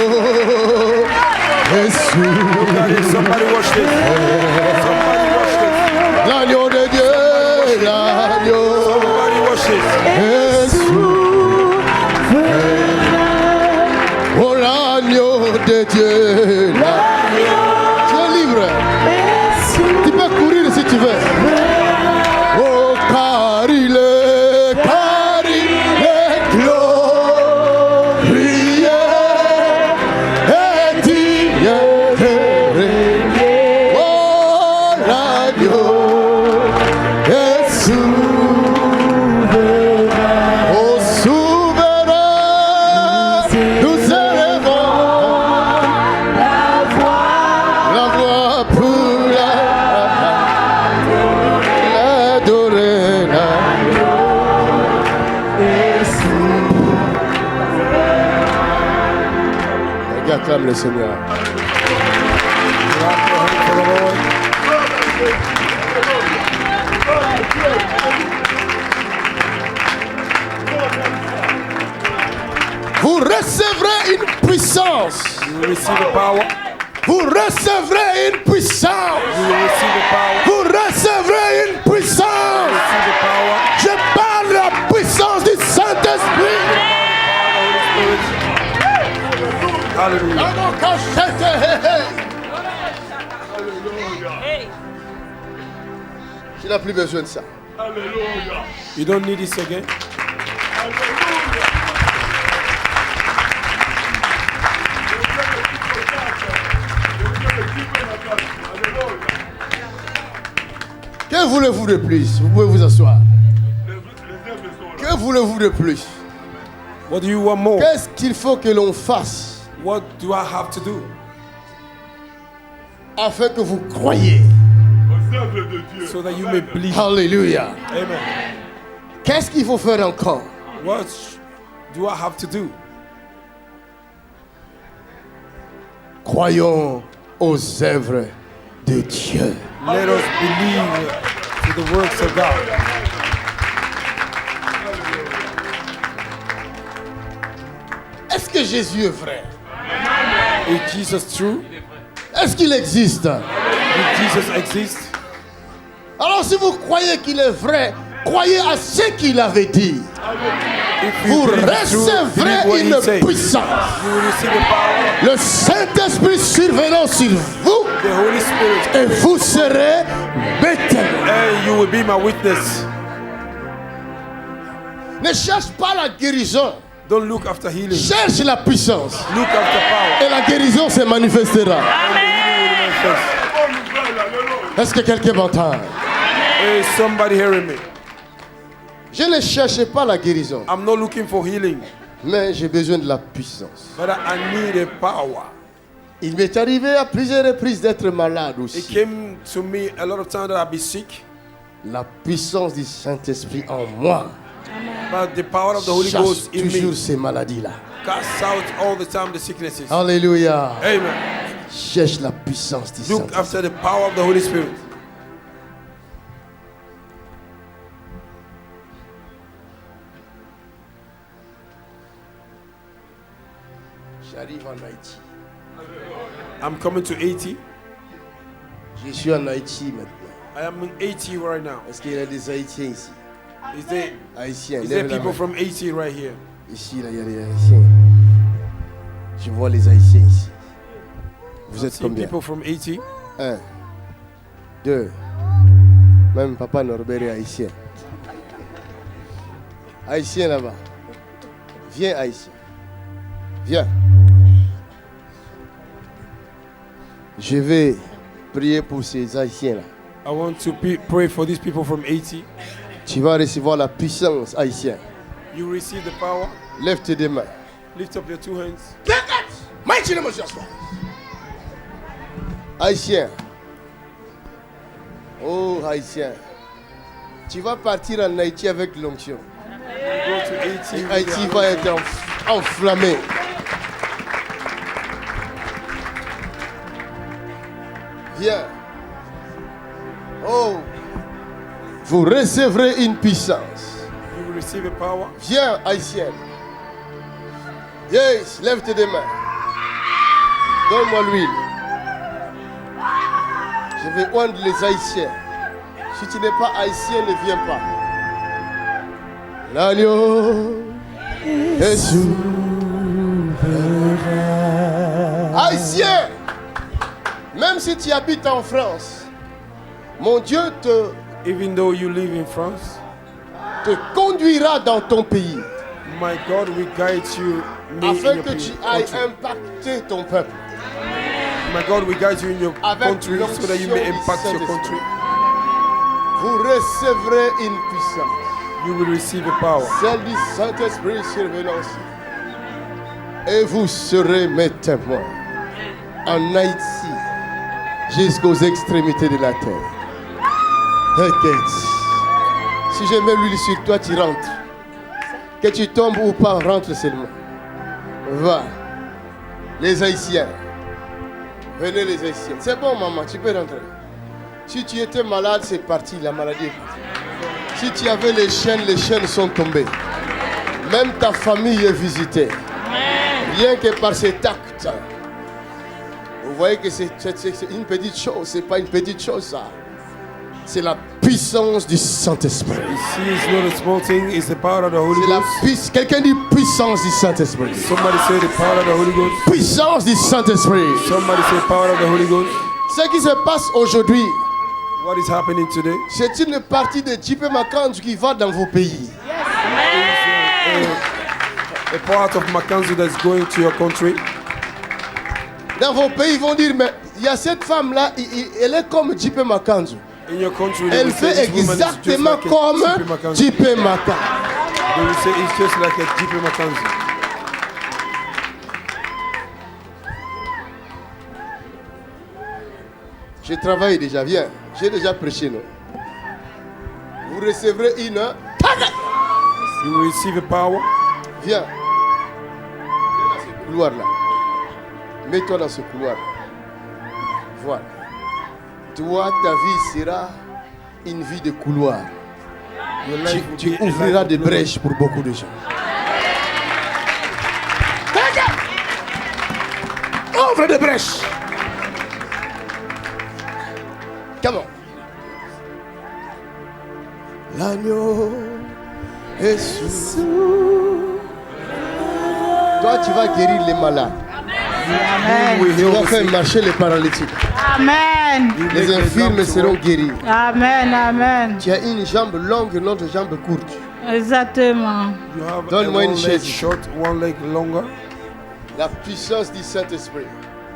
Speaker 1: Jésus,
Speaker 2: Somebody watch this. Somebody watch this.
Speaker 1: l'agneau de Dieu, l'agneau
Speaker 2: Somebody watch this.
Speaker 1: Jésus. Oh l'agneau de Dieu, l'agneau. Tu es libre. Tu peux courir si tu veux. Oh car il est glorieux et digne de régner. Oh l'agneau est souverain. Oh souverain, nous élevons la voix pour l'adorer. Regarde, acclame le Seigneur.
Speaker 2: Clap your hands for the Lord.
Speaker 1: Vous recevrez une puissance.
Speaker 2: You will receive the power.
Speaker 1: Vous recevrez une puissance.
Speaker 2: You will receive the power.
Speaker 1: Vous recevrez une puissance.
Speaker 2: Receive the power.
Speaker 1: Je parle de la puissance du Saint-Esprit.
Speaker 2: Hallelujah.
Speaker 1: Dans nos cachettes, Tu n'as plus besoin de ça.
Speaker 2: You don't need this again.
Speaker 1: Que voulez-vous de plus? Vous pouvez vous asseoir. Que voulez-vous de plus?
Speaker 2: What do you want more?
Speaker 1: Qu'est-ce qu'il faut que l'on fasse
Speaker 2: What do I have to do
Speaker 1: afin que vous croyiez?
Speaker 2: so that you may believe?
Speaker 1: Alléluia.
Speaker 2: Amen.
Speaker 1: Qu'est-ce qu'il faut faire encore?
Speaker 2: What do I have to do?
Speaker 1: Croyons aux œuvres de Dieu.
Speaker 2: Let us believe to the works of God.
Speaker 1: Est-ce que Jésus est vrai?
Speaker 2: Is Jesus true?
Speaker 1: Est-ce qu'il existe?
Speaker 2: Did Jesus exist?
Speaker 1: Alors si vous croyez qu'il est vrai, croyez à ce qu'il avait dit.
Speaker 2: If
Speaker 1: Vous
Speaker 2: you believe it's true, believe
Speaker 1: recevrez
Speaker 2: what he
Speaker 1: une
Speaker 2: said.
Speaker 1: puissance.
Speaker 2: You will receive the power.
Speaker 1: Le Saint-Esprit survenant sur vous
Speaker 2: The Holy Spirit.
Speaker 1: et vous serez mes témoins.
Speaker 2: And you will be my witness.
Speaker 1: Ne cherche pas la guérison,
Speaker 2: Don't look after healing.
Speaker 1: cherche la puissance.
Speaker 2: Look after power.
Speaker 1: Et la guérison se manifestera.
Speaker 2: And the healing will manifest.
Speaker 1: Est-ce que quelqu'un m'entend?
Speaker 2: Hey, somebody hearing me?
Speaker 1: Je ne cherche pas la guérison,
Speaker 2: I'm not looking for healing,
Speaker 1: mais j'ai besoin de la puissance.
Speaker 2: but I need a power.
Speaker 1: Il m'est arrivé à plusieurs reprises d'être malade
Speaker 2: It
Speaker 1: aussi.
Speaker 2: came to me a lot of times that I'd be sick,
Speaker 1: La puissance du Saint-Esprit en moi
Speaker 2: but the power of the Holy
Speaker 1: chasse
Speaker 2: Ghost in
Speaker 1: toujours
Speaker 2: me
Speaker 1: ces maladies-là.
Speaker 2: casts out all the time the sicknesses.
Speaker 1: Alléluia.
Speaker 2: Amen.
Speaker 1: Cherche la puissance du
Speaker 2: Look
Speaker 1: Saint-Esprit.
Speaker 2: after the power of the Holy Spirit.
Speaker 1: J'arrive en Haïti.
Speaker 2: I'm coming to 80.
Speaker 1: Je suis en Haïti maintenant.
Speaker 2: I am in 80 right now.
Speaker 1: Est-ce qu'il y a des Haïtiens ici?
Speaker 2: Is there,
Speaker 1: Haïtiens,
Speaker 2: is there
Speaker 1: lève la
Speaker 2: people
Speaker 1: main.
Speaker 2: from 80 right here?
Speaker 1: Ici, là, il y a des Haïtiens. Je vois les Haïtiens ici. Vous êtes
Speaker 2: See
Speaker 1: combien?
Speaker 2: people from 80?
Speaker 1: 1, 2. Même papa Norbert est haïtien. Haïtien là-bas. Viens, Haïtien. Viens. Je vais prier pour ces Haïtiens-là.
Speaker 2: I want to pray for these people from 80.
Speaker 1: Tu vas recevoir la puissance haïtienne.
Speaker 2: You receive the power.
Speaker 1: Lève tes deux mains.
Speaker 2: Lift up your two hands.
Speaker 1: Mighty name of Jesus. Haïtien. Oh, Haïtien. Tu vas partir en Haïti avec l'onction.
Speaker 2: Go to 80.
Speaker 1: Et Haïti va être enflammé. Viens. Oh. Vous recevrez une puissance.
Speaker 2: You will receive a power.
Speaker 1: Viens, Haïtienne. Yes, lève tes deux mains. Donne-moi l'huile. Je vais oindre les Haïtiens. Si tu n'es pas Haïtien, ne viens pas. L'agneau est souverain. Haïtien, même si tu habites en France, mon Dieu
Speaker 2: Even though you live in France,
Speaker 1: te conduira dans ton pays
Speaker 2: my God will guide you me in
Speaker 1: afin
Speaker 2: your
Speaker 1: que tu ailles
Speaker 2: country.
Speaker 1: impacter ton peuple.
Speaker 2: My God will guide you in your
Speaker 1: Avec
Speaker 2: country so that you may
Speaker 1: l'onction du
Speaker 2: impact your
Speaker 1: Saint-Esprit.
Speaker 2: country.
Speaker 1: Vous recevrez une puissance.
Speaker 2: You will receive a power.
Speaker 1: Celle du Saint-Esprit survenant. Et vous serez mes témoins en Haïti jusqu'aux extrémités de la terre. T'inquiète. Si je mets l'huile sur toi, tu rentres. Que tu tombes ou pas, rentre seulement. Va. Les Haïtiens. Venez les Haïtiens. C'est bon, maman, tu peux rentrer. Si tu étais malade, c'est parti, la maladie est partie. Si tu avais les chaînes sont tombées. Même ta famille est visitée. Rien que par cet acte. Vous voyez que c'est une petite chose, c'est pas une petite chose ça. C'est la puissance du Saint-Esprit.
Speaker 2: See, it's not a small thing, it's the power of the Holy
Speaker 1: C'est la
Speaker 2: Ghost.
Speaker 1: puissance. Quelqu'un dit puissance du Saint-Esprit.
Speaker 2: Somebody say the power of the Holy Ghost.
Speaker 1: Puissance du Saint-Esprit.
Speaker 2: Somebody say power of the Holy Ghost.
Speaker 1: Ce qui se passe aujourd'hui,
Speaker 2: What is happening today?
Speaker 1: c'est une partie de JP Makandu qui va dans vos pays.
Speaker 2: A part of Makanzu that's going to your country.
Speaker 1: Dans vos pays, ils vont dire, mais il y a cette femme-là, elle est comme JP Makandu.
Speaker 2: In your country, they
Speaker 1: Elle
Speaker 2: will say
Speaker 1: fait
Speaker 2: this woman is just
Speaker 1: exactement
Speaker 2: like a
Speaker 1: comme
Speaker 2: JP Makanzu.
Speaker 1: JP Makandu.
Speaker 2: They will say it's just like a JP Makanzu.
Speaker 1: Je travaille déjà, viens. J'ai déjà prêché, non? Vous recevrez une.
Speaker 2: You will receive a power.
Speaker 1: Viens. Viens dans ce couloir-là. Mets-toi dans ce couloir. Voilà. Toi, ta vie sera une vie de couloir.
Speaker 2: Your life will
Speaker 1: Tu
Speaker 2: be a life
Speaker 1: ouvriras
Speaker 2: of
Speaker 1: des
Speaker 2: glory.
Speaker 1: brèches pour beaucoup de gens. Ouvre des brèches. Come on. L'agneau est sous. Toi, tu vas guérir les malades.
Speaker 2: You will
Speaker 1: Tu
Speaker 2: heal
Speaker 1: vas
Speaker 2: the
Speaker 1: faire
Speaker 2: sick.
Speaker 1: marcher les paralytiques.
Speaker 4: Amen.
Speaker 2: You
Speaker 1: Les
Speaker 2: make the
Speaker 1: infirmes
Speaker 2: dumb to
Speaker 1: seront
Speaker 2: walk.
Speaker 1: guéris.
Speaker 4: Amen. Amen.
Speaker 1: Tu as une jambe longue et l'autre jambe courte.
Speaker 4: Exactement.
Speaker 2: You have
Speaker 1: Donne-moi une
Speaker 2: one leg
Speaker 1: chaise.
Speaker 2: short, one leg longer.
Speaker 1: La puissance du Saint-Esprit.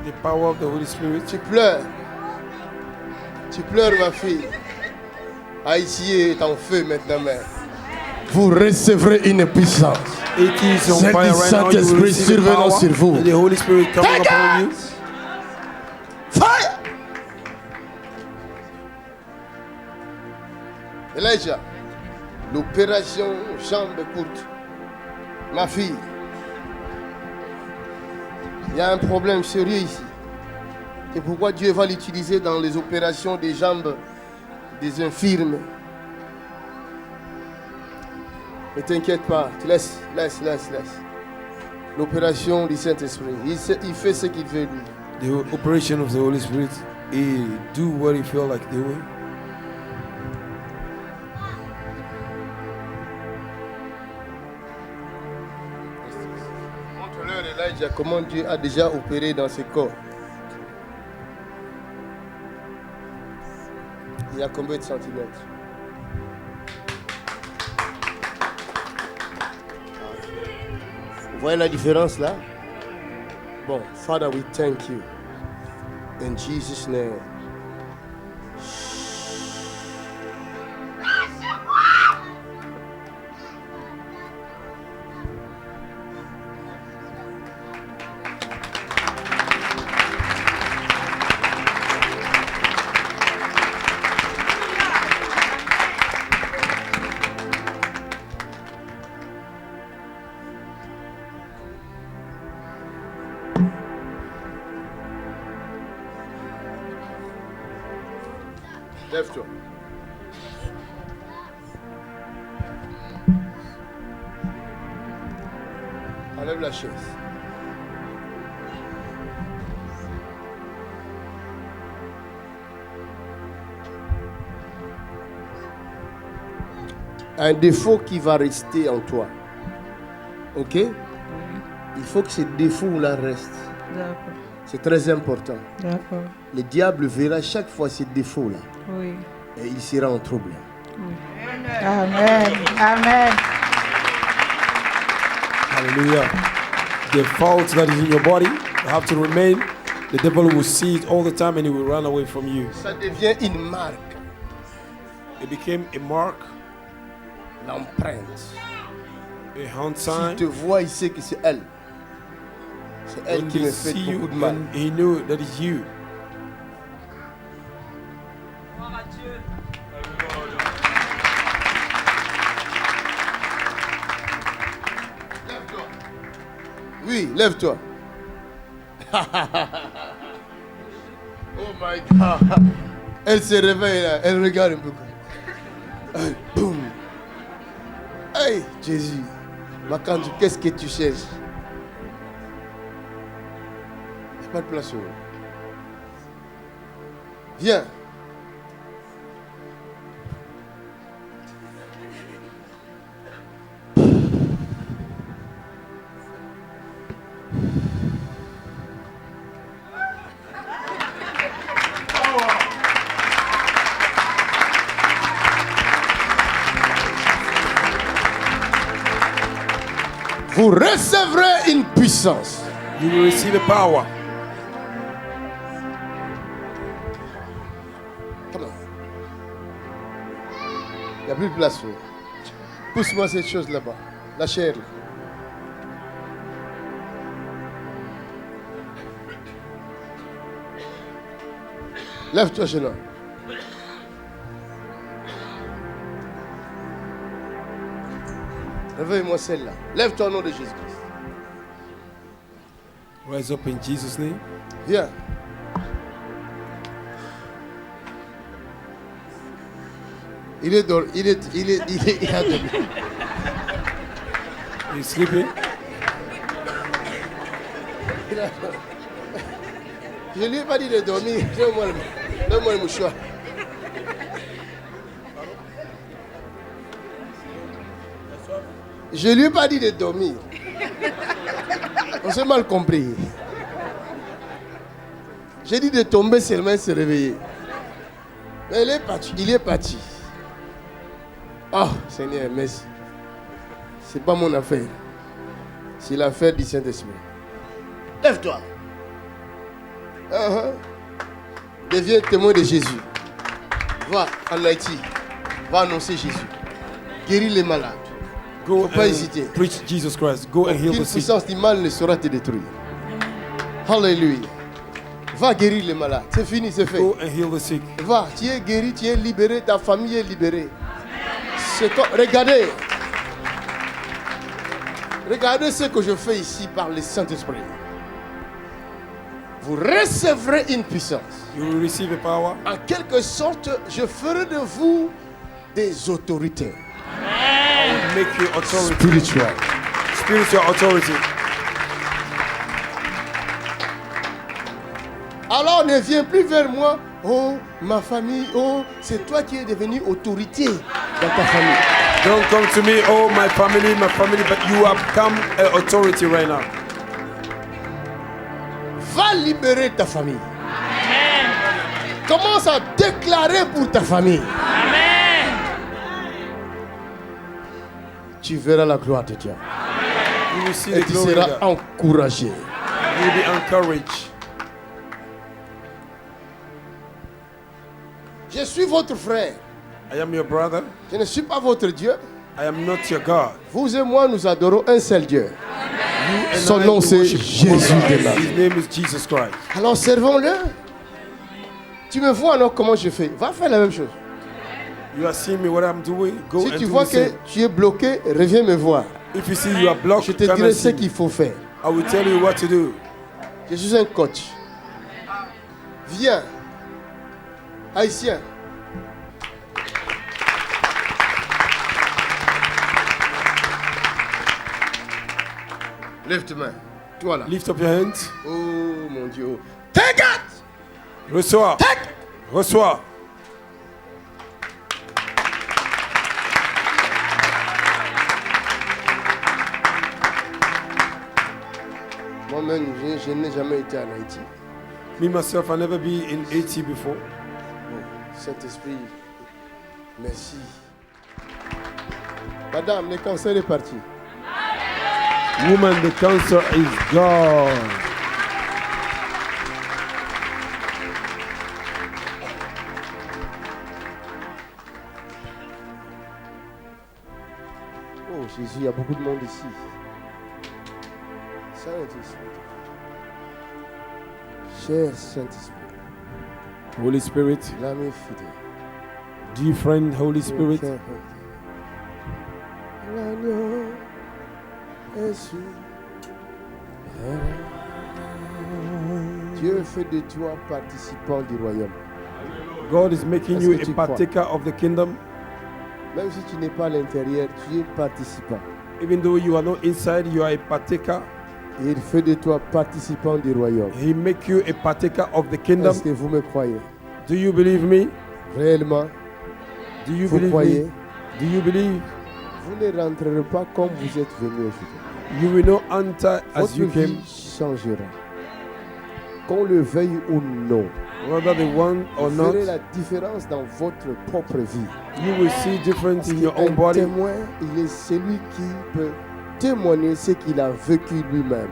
Speaker 2: The power of the Holy Spirit.
Speaker 1: Tu pleures. Tu pleures, ma fille. Haïti est en feu maintenant, mère. Vous recevrez une puissance.
Speaker 2: It is on
Speaker 1: C'est
Speaker 2: fire
Speaker 1: du
Speaker 2: right now. You
Speaker 1: Saint-Esprit
Speaker 2: will receive the
Speaker 1: survenant
Speaker 2: power.
Speaker 1: sur vous.
Speaker 2: And the Holy Spirit coming upon you.
Speaker 1: Fire! Elijah, l'opération jambe courte. Ma fille, il y a un problème sérieux ici. C'est pourquoi Dieu va l'utiliser dans les opérations des jambes des infirmes. Ne t'inquiète pas, tu laisse. L'opération du Saint-Esprit, il fait ce qu'il veut lui.
Speaker 2: The operation of the Holy Spirit. He do what he feel like doing.
Speaker 1: Montre-leur, Elijah, comment Dieu a déjà opéré dans ce corps. Il y a combien de centimètres? Vous voyez la différence là? Bon, Father, we thank you. In Jesus' name. Lève-toi. Enlève la chaise. Un défaut qui va rester en toi. Ok? Il faut que ce défaut-là reste.
Speaker 4: D'accord.
Speaker 1: C'est très important.
Speaker 4: D'accord.
Speaker 1: Le diable verra chaque fois ces défauts-là
Speaker 4: Oui.
Speaker 1: et il sera en trouble.
Speaker 4: Amen. Amen.
Speaker 2: Hallelujah. The fault that is in your body have to remain. The devil will see it all the time and he will run away from you.
Speaker 1: Ça devient une marque,
Speaker 2: It became a mark,
Speaker 1: l'empreinte.
Speaker 2: a hand
Speaker 1: S'il
Speaker 2: sign.
Speaker 1: te voit, il sait que c'est elle. C'est elle
Speaker 2: When
Speaker 1: qui
Speaker 2: he
Speaker 1: me fait
Speaker 2: see you,
Speaker 1: beaucoup de mal.
Speaker 2: and he knew that it's you.
Speaker 1: Oui, lève-toi. Oh my God. Elle se réveille là, elle regarde un peu comme. Hey, boum. Hey, Jésus. Makandu, qu'est-ce que tu cherches? Il n'y a pas de place. Viens. Vous recevrez une puissance.
Speaker 2: You will receive a power.
Speaker 1: Come on. Il n'y a plus de place. Pousse-moi cette chose là-bas. La chair. Lève-toi, jeune homme. Réveille-moi celle-là. Lève-toi au nom de Jésus-Christ.
Speaker 2: Rise up in Jesus' name.
Speaker 1: Viens. Il a dormi.
Speaker 2: He's sleeping.
Speaker 1: Je lui ai pas dit de dormir. Donne-moi le mouchoir. Je lui ai pas dit de dormir. On s'est mal compris. J'ai dit de tomber seulement et se réveiller. Mais il est parti. Oh Seigneur, merci. C'est pas mon affaire. C'est l'affaire du Saint-Esprit. Lève-toi. Deviens témoin de Jésus. Va en Haïti. Va annoncer Jésus. Guéris les malades.
Speaker 2: Go
Speaker 1: Faut pas
Speaker 2: and
Speaker 1: hésiter.
Speaker 2: preach Jesus Christ. Go and heal
Speaker 1: Aucune
Speaker 2: the sick.
Speaker 1: puissance du mal ne saura te détruire. Alléluia. Va guérir les malades. C'est fini, c'est fait.
Speaker 2: Go and heal the sick.
Speaker 1: Va, tu es guéri, tu es libéré, ta famille est libérée. Regardez. Regardez ce que je fais ici par le Saint-Esprit. Vous recevrez une puissance.
Speaker 2: You will receive a power.
Speaker 1: En quelque sorte, je ferai de vous des autorités
Speaker 2: Make you authority.
Speaker 1: spirituelles.
Speaker 2: Spiritual authority.
Speaker 1: Alors ne viens plus vers moi. Oh, ma famille. Oh, c'est toi qui es devenu autorité dans ta famille.
Speaker 2: Don't come to me, oh my family, but you have become an authority right now.
Speaker 1: Va libérer ta famille. Commence à déclarer pour ta famille. Tu verras la gloire de Dieu.
Speaker 2: You will see
Speaker 1: Et
Speaker 2: the
Speaker 1: tu
Speaker 2: glory of
Speaker 1: seras
Speaker 2: God.
Speaker 1: encouragé.
Speaker 2: You will be encouraged.
Speaker 1: Je suis votre frère.
Speaker 2: I am your brother.
Speaker 1: Je ne suis pas votre Dieu.
Speaker 2: I am not your God.
Speaker 1: Vous et moi, nous adorons un seul Dieu.
Speaker 2: And
Speaker 1: Son
Speaker 2: I
Speaker 1: nom,
Speaker 2: will
Speaker 1: c'est
Speaker 2: worship
Speaker 1: Jésus
Speaker 2: one God.
Speaker 1: de Nazareth.
Speaker 2: His name is Jesus Christ.
Speaker 1: Alors servons-le. Tu me vois alors comment je fais. Va faire la même chose.
Speaker 2: You are seeing me what I'm doing. Go
Speaker 1: Si
Speaker 2: and
Speaker 1: tu
Speaker 2: do
Speaker 1: vois
Speaker 2: the
Speaker 1: que
Speaker 2: same.
Speaker 1: tu es bloqué, reviens me voir.
Speaker 2: If you see you are blocked,
Speaker 1: Je te
Speaker 2: come
Speaker 1: dirai
Speaker 2: and
Speaker 1: ce
Speaker 2: see
Speaker 1: qu'il
Speaker 2: me.
Speaker 1: faut faire.
Speaker 2: I will tell you what to do.
Speaker 1: Je suis un coach. Viens. Haïtien. Lève tes mains. Toi là.
Speaker 2: Lift up your hands.
Speaker 1: Oh mon Dieu. Take it!
Speaker 2: Reçois. Reçois.
Speaker 1: Moi-même, je n'ai jamais été en Haïti.
Speaker 2: Me myself, I never been in Haiti before.
Speaker 1: Saint-Esprit, merci. Madame, le cancer est parti.
Speaker 2: Woman, the cancer is gone.
Speaker 1: Oh Jésus, il y a beaucoup de monde ici. Saint-Esprit. Cher Saint-Esprit,
Speaker 2: Holy Spirit,
Speaker 1: l'ami fidèle.
Speaker 2: dear friend, Holy Spirit,
Speaker 1: L'agneau est sur Dieu fait de toi participant du royaume.
Speaker 2: God is making
Speaker 1: Est-ce
Speaker 2: you
Speaker 1: que
Speaker 2: a
Speaker 1: tu crois?
Speaker 2: partaker of the kingdom.
Speaker 1: Même si tu n'es pas à l'intérieur, tu es participant.
Speaker 2: Even though you are not inside, you are a partaker.
Speaker 1: Et il fait de toi participant du royaume.
Speaker 2: He make you a partaker of the kingdom.
Speaker 1: Est-ce que vous me croyez?
Speaker 2: Do you believe me?
Speaker 1: Réellement,
Speaker 2: Do you
Speaker 1: vous
Speaker 2: believe
Speaker 1: croyez?
Speaker 2: me? Do you believe?
Speaker 1: Vous ne rentrerez pas comme vous êtes venu aujourd'hui.
Speaker 2: You will not enter as
Speaker 1: Votre
Speaker 2: you came,
Speaker 1: vie changera. Qu'on le veuille ou non.
Speaker 2: whether they want or
Speaker 1: Vous
Speaker 2: not.
Speaker 1: verrez la différence dans votre propre vie.
Speaker 2: You will see difference
Speaker 1: Parce
Speaker 2: in your
Speaker 1: qu'un
Speaker 2: own body.
Speaker 1: témoin, il est celui qui peut témoigner ce qu'il a vécu lui-même.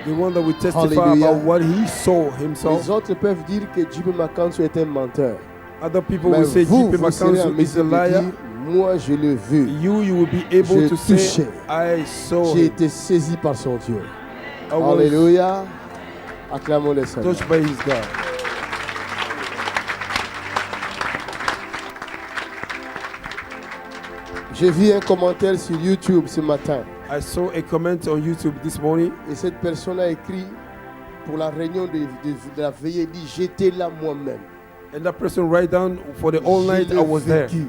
Speaker 2: The one that will testify
Speaker 1: Hallelujah.
Speaker 2: about what he saw
Speaker 1: Les
Speaker 2: himself.
Speaker 1: autres peuvent dire que J.P. Makanso est un menteur.
Speaker 2: Other people
Speaker 1: Mais
Speaker 2: will say
Speaker 1: vous,
Speaker 2: J.P.
Speaker 1: vous serez en
Speaker 2: Makanso is a
Speaker 1: mesure de
Speaker 2: liar.
Speaker 1: dire, moi je l'ai vu.
Speaker 2: You will be able
Speaker 1: J'ai
Speaker 2: to say,
Speaker 1: touché.
Speaker 2: I saw
Speaker 1: J'ai
Speaker 2: him.
Speaker 1: été saisi par son Dieu.
Speaker 2: I was
Speaker 1: Alléluia. Acclamons le Seigneur.
Speaker 2: touched by his God.
Speaker 1: J'ai vu un commentaire sur YouTube ce matin.
Speaker 2: I saw a comment on YouTube this morning,
Speaker 1: Et cette personne a écrit pour la réunion de la veillée, il dit, j'étais là moi-même.
Speaker 2: and that person write down for the all
Speaker 1: Je
Speaker 2: night
Speaker 1: l'ai
Speaker 2: I was there.
Speaker 1: vécu.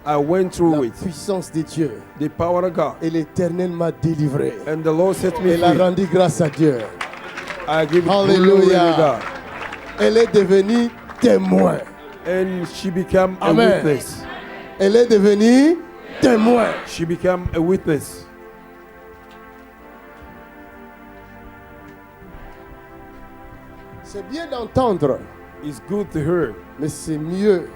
Speaker 2: I went through
Speaker 1: La
Speaker 2: it.
Speaker 1: puissance de Dieu.
Speaker 2: The power of God.
Speaker 1: Et l'Éternel m'a délivré.
Speaker 2: And the Lord set me
Speaker 1: Elle a
Speaker 2: free.
Speaker 1: rendu grâce à Dieu.
Speaker 2: I give glory to
Speaker 1: Alléluia.
Speaker 2: God.
Speaker 1: Elle est devenue témoin.
Speaker 2: And she became a
Speaker 1: Amen.
Speaker 2: witness.
Speaker 1: Elle est devenue témoin.
Speaker 2: She became a witness.
Speaker 1: C'est bien d'entendre,
Speaker 2: It's good to hear.
Speaker 1: mais c'est mieux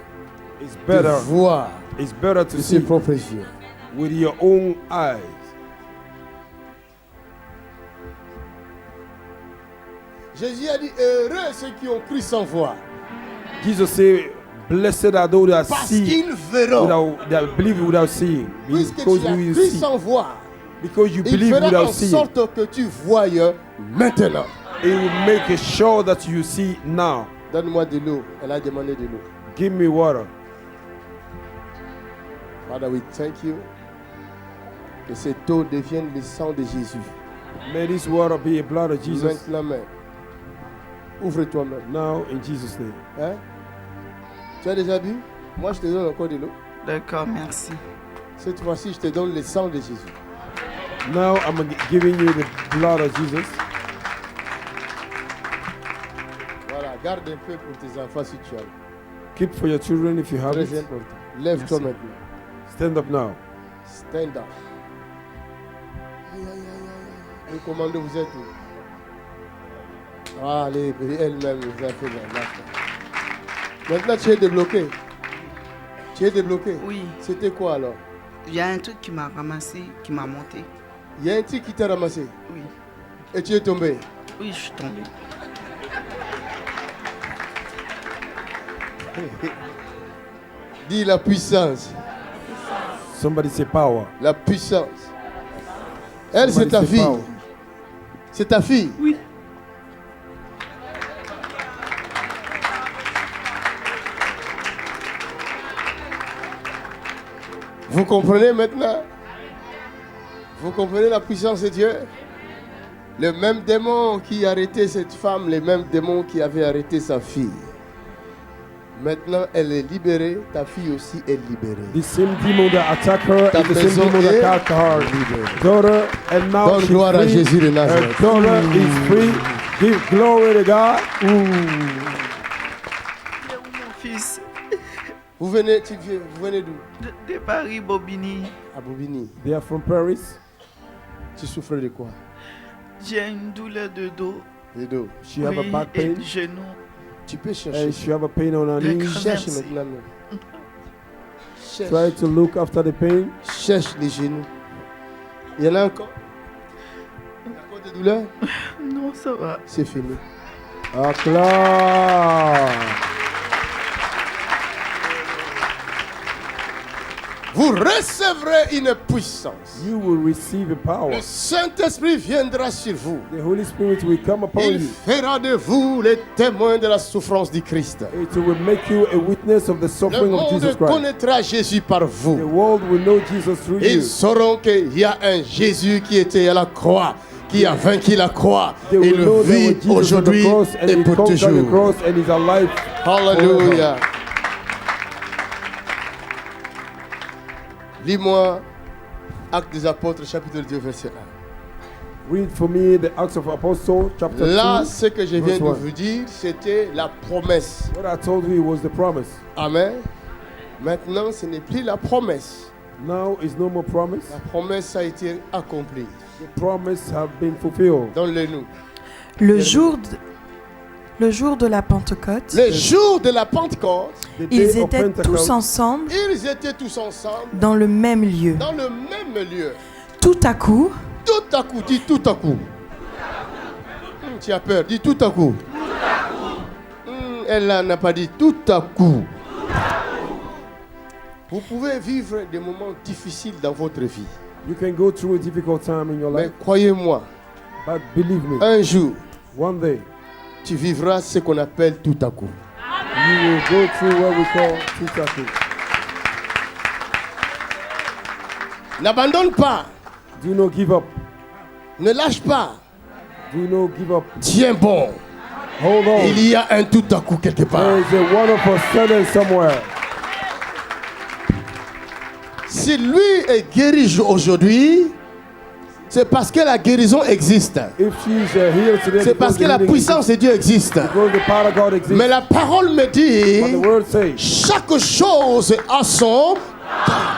Speaker 2: It's
Speaker 1: de
Speaker 2: better.
Speaker 1: voir
Speaker 2: It's better to
Speaker 1: de ses
Speaker 2: see
Speaker 1: propres yeux.
Speaker 2: with your own eyes.
Speaker 1: Jésus a dit, heureux ceux qui ont cru sans voir,
Speaker 2: Jesus said, "Blessed are those that
Speaker 1: parce
Speaker 2: see
Speaker 1: qu'ils verront.
Speaker 2: that believe without seeing,
Speaker 1: Puisque
Speaker 2: because
Speaker 1: tu as
Speaker 2: you
Speaker 1: cru
Speaker 2: see,
Speaker 1: sans voir,
Speaker 2: because you
Speaker 1: il
Speaker 2: believe
Speaker 1: fera
Speaker 2: without
Speaker 1: en
Speaker 2: seeing.
Speaker 1: sorte que tu voyes maintenant.
Speaker 2: It will make it sure that you see now.
Speaker 1: Donne-moi de l'eau. Elle a demandé de l'eau.
Speaker 2: Give me water.
Speaker 1: Father, we thank you. Que cette eau devienne le sang de Jésus.
Speaker 2: May this water be a blood of Jesus.
Speaker 1: Maintenant même. Ouvre-toi même.
Speaker 2: Now in Jesus' name.
Speaker 1: Hein? Tu as déjà bu? Moi, je te donne encore de l'eau.
Speaker 3: D'accord, merci.
Speaker 1: Cette fois-ci, je te donne le sang de Jésus.
Speaker 2: Now I'm giving you the blood of Jesus.
Speaker 1: Voilà, garde un peu pour tes enfants si tu as.
Speaker 2: Keep for your children if you have
Speaker 1: Très
Speaker 2: it.
Speaker 1: important. Lève-toi
Speaker 2: Merci.
Speaker 1: maintenant.
Speaker 2: Stand up now.
Speaker 1: Stand up. Aïe, aïe, aïe, aïe, aïe. Et comment vous êtes où? Ah, allez, elle-même vous a fait la lâche. Maintenant, tu es débloqué. Tu es débloqué?
Speaker 3: Oui,
Speaker 1: C'était quoi alors?
Speaker 3: il y a un truc qui m'a ramassé, qui m'a monté.
Speaker 1: Il y a un truc qui t'a ramassé
Speaker 3: Oui,
Speaker 1: et tu es tombé.
Speaker 3: oui, je suis tombée.
Speaker 1: Dis la puissance.
Speaker 2: Somebody say power.
Speaker 1: La puissance. Elle, c'est
Speaker 2: Somebody
Speaker 1: ta
Speaker 2: say
Speaker 1: fille.
Speaker 2: power.
Speaker 1: C'est ta fille.
Speaker 3: Oui.
Speaker 1: Vous comprenez maintenant? Vous comprenez la puissance de Dieu? Le même démon qui a arrêté cette femme, le même démon qui avait arrêté sa fille. Maintenant, elle est libérée. Ta fille aussi est libérée.
Speaker 2: The same demon that attacked her
Speaker 1: Ta
Speaker 2: is the same
Speaker 1: maison
Speaker 2: demon
Speaker 1: est
Speaker 2: that attacked her
Speaker 1: libérée.
Speaker 2: daughter, and now
Speaker 1: Donne
Speaker 2: she's
Speaker 1: gloire à
Speaker 2: free.
Speaker 1: Jésus de
Speaker 2: Her
Speaker 1: Nazareth.
Speaker 2: daughter is free. Give glory to God.
Speaker 3: Il est où mon fils?
Speaker 1: Vous venez d'où?
Speaker 3: De Paris, Bobigny.
Speaker 1: À Bobigny.
Speaker 2: They are from Paris.
Speaker 1: Tu souffres de quoi?
Speaker 3: J'ai une douleur de dos.
Speaker 1: De dos.
Speaker 2: She have a
Speaker 3: Oui,
Speaker 2: back
Speaker 3: et
Speaker 2: pain,
Speaker 3: de genou.
Speaker 1: Tu peux chercher.
Speaker 2: and she have a pain on her
Speaker 3: D'accord.
Speaker 2: knees.
Speaker 1: Cherche
Speaker 3: Merci.
Speaker 1: maintenant. même. Cherche.
Speaker 2: Try to look after the pain.
Speaker 1: Cherche les genoux. Il y en a encore? Il y a encore des douleurs?
Speaker 3: Non, ça va.
Speaker 1: C'est fini.
Speaker 2: Acclame.
Speaker 1: Vous recevrez une puissance.
Speaker 2: You will receive a power.
Speaker 1: Le Saint-Esprit viendra sur vous.
Speaker 2: The Holy Spirit will come upon
Speaker 1: Il
Speaker 2: you.
Speaker 1: fera de vous les témoins de la souffrance du Christ.
Speaker 2: It will make you a witness of the
Speaker 1: Le
Speaker 2: suffering of
Speaker 1: monde
Speaker 2: Jesus Christ.
Speaker 1: connaîtra Jésus par
Speaker 2: The
Speaker 1: vous.
Speaker 2: world will know Jesus through
Speaker 1: Ils
Speaker 2: you.
Speaker 1: sauront qu'il y a un Jésus qui était à la croix, qui a vaincu la croix.
Speaker 2: They
Speaker 1: Et
Speaker 2: will
Speaker 1: le
Speaker 2: know there
Speaker 1: vit
Speaker 2: was Jesus on the
Speaker 1: aujourd'hui
Speaker 2: cross and
Speaker 1: et
Speaker 2: he
Speaker 1: pour
Speaker 2: conquered the
Speaker 1: toujours.
Speaker 2: cross and is alive.
Speaker 1: Alléluia. Lis-moi Actes des Apôtres, chapitre 2, verset 1.
Speaker 2: Read for me the Acts of Apostles, chapter
Speaker 1: Là,
Speaker 2: 2.
Speaker 1: ce que je viens
Speaker 2: verse
Speaker 1: de
Speaker 2: 1.
Speaker 1: vous dire, c'était la promesse.
Speaker 2: What I told you was the promise.
Speaker 1: Amen. Maintenant, ce n'est plus la promesse.
Speaker 2: Now is no more promise.
Speaker 1: La promesse a été accomplie.
Speaker 2: The promise have been fulfilled.
Speaker 1: Donne-le-nous.
Speaker 7: Le jour de la Pentecôte,
Speaker 1: Le jour de la Pentecôte,
Speaker 2: The
Speaker 7: ils
Speaker 2: day of
Speaker 7: étaient
Speaker 2: Pentecost,
Speaker 7: tous ensemble
Speaker 1: ils étaient tous ensemble
Speaker 7: dans le même lieu.
Speaker 1: dans le même lieu.
Speaker 7: Tout à coup,
Speaker 1: Tout à coup, dis tout à coup. Tu as peur, dis tout à coup. Elle n'a pas dit tout à coup. Vous pouvez vivre des moments difficiles dans votre vie.
Speaker 2: you can go through a difficult time in your
Speaker 1: Mais
Speaker 2: life,
Speaker 1: croyez-moi,
Speaker 2: but believe me,
Speaker 1: un jour,
Speaker 2: one day
Speaker 1: tu vivras ce qu'on appelle tout à coup.
Speaker 2: you will go through what we call Tutaku.
Speaker 1: N'abandonne pas,
Speaker 2: Do not give up.
Speaker 1: ne lâche pas.
Speaker 2: Do not give up.
Speaker 1: Tiens bon.
Speaker 2: Hold on.
Speaker 1: Il y a un tout à coup quelque part.
Speaker 2: There is a wonderful sudden somewhere.
Speaker 1: Si lui est guéri aujourd'hui, c'est parce que la guérison existe.
Speaker 2: If she's healed today,
Speaker 1: C'est parce que la puissance de Dieu existe.
Speaker 2: because the power of God exists.
Speaker 1: Mais la parole me
Speaker 2: But the
Speaker 1: dit,
Speaker 2: word says,
Speaker 1: chaque chose a son.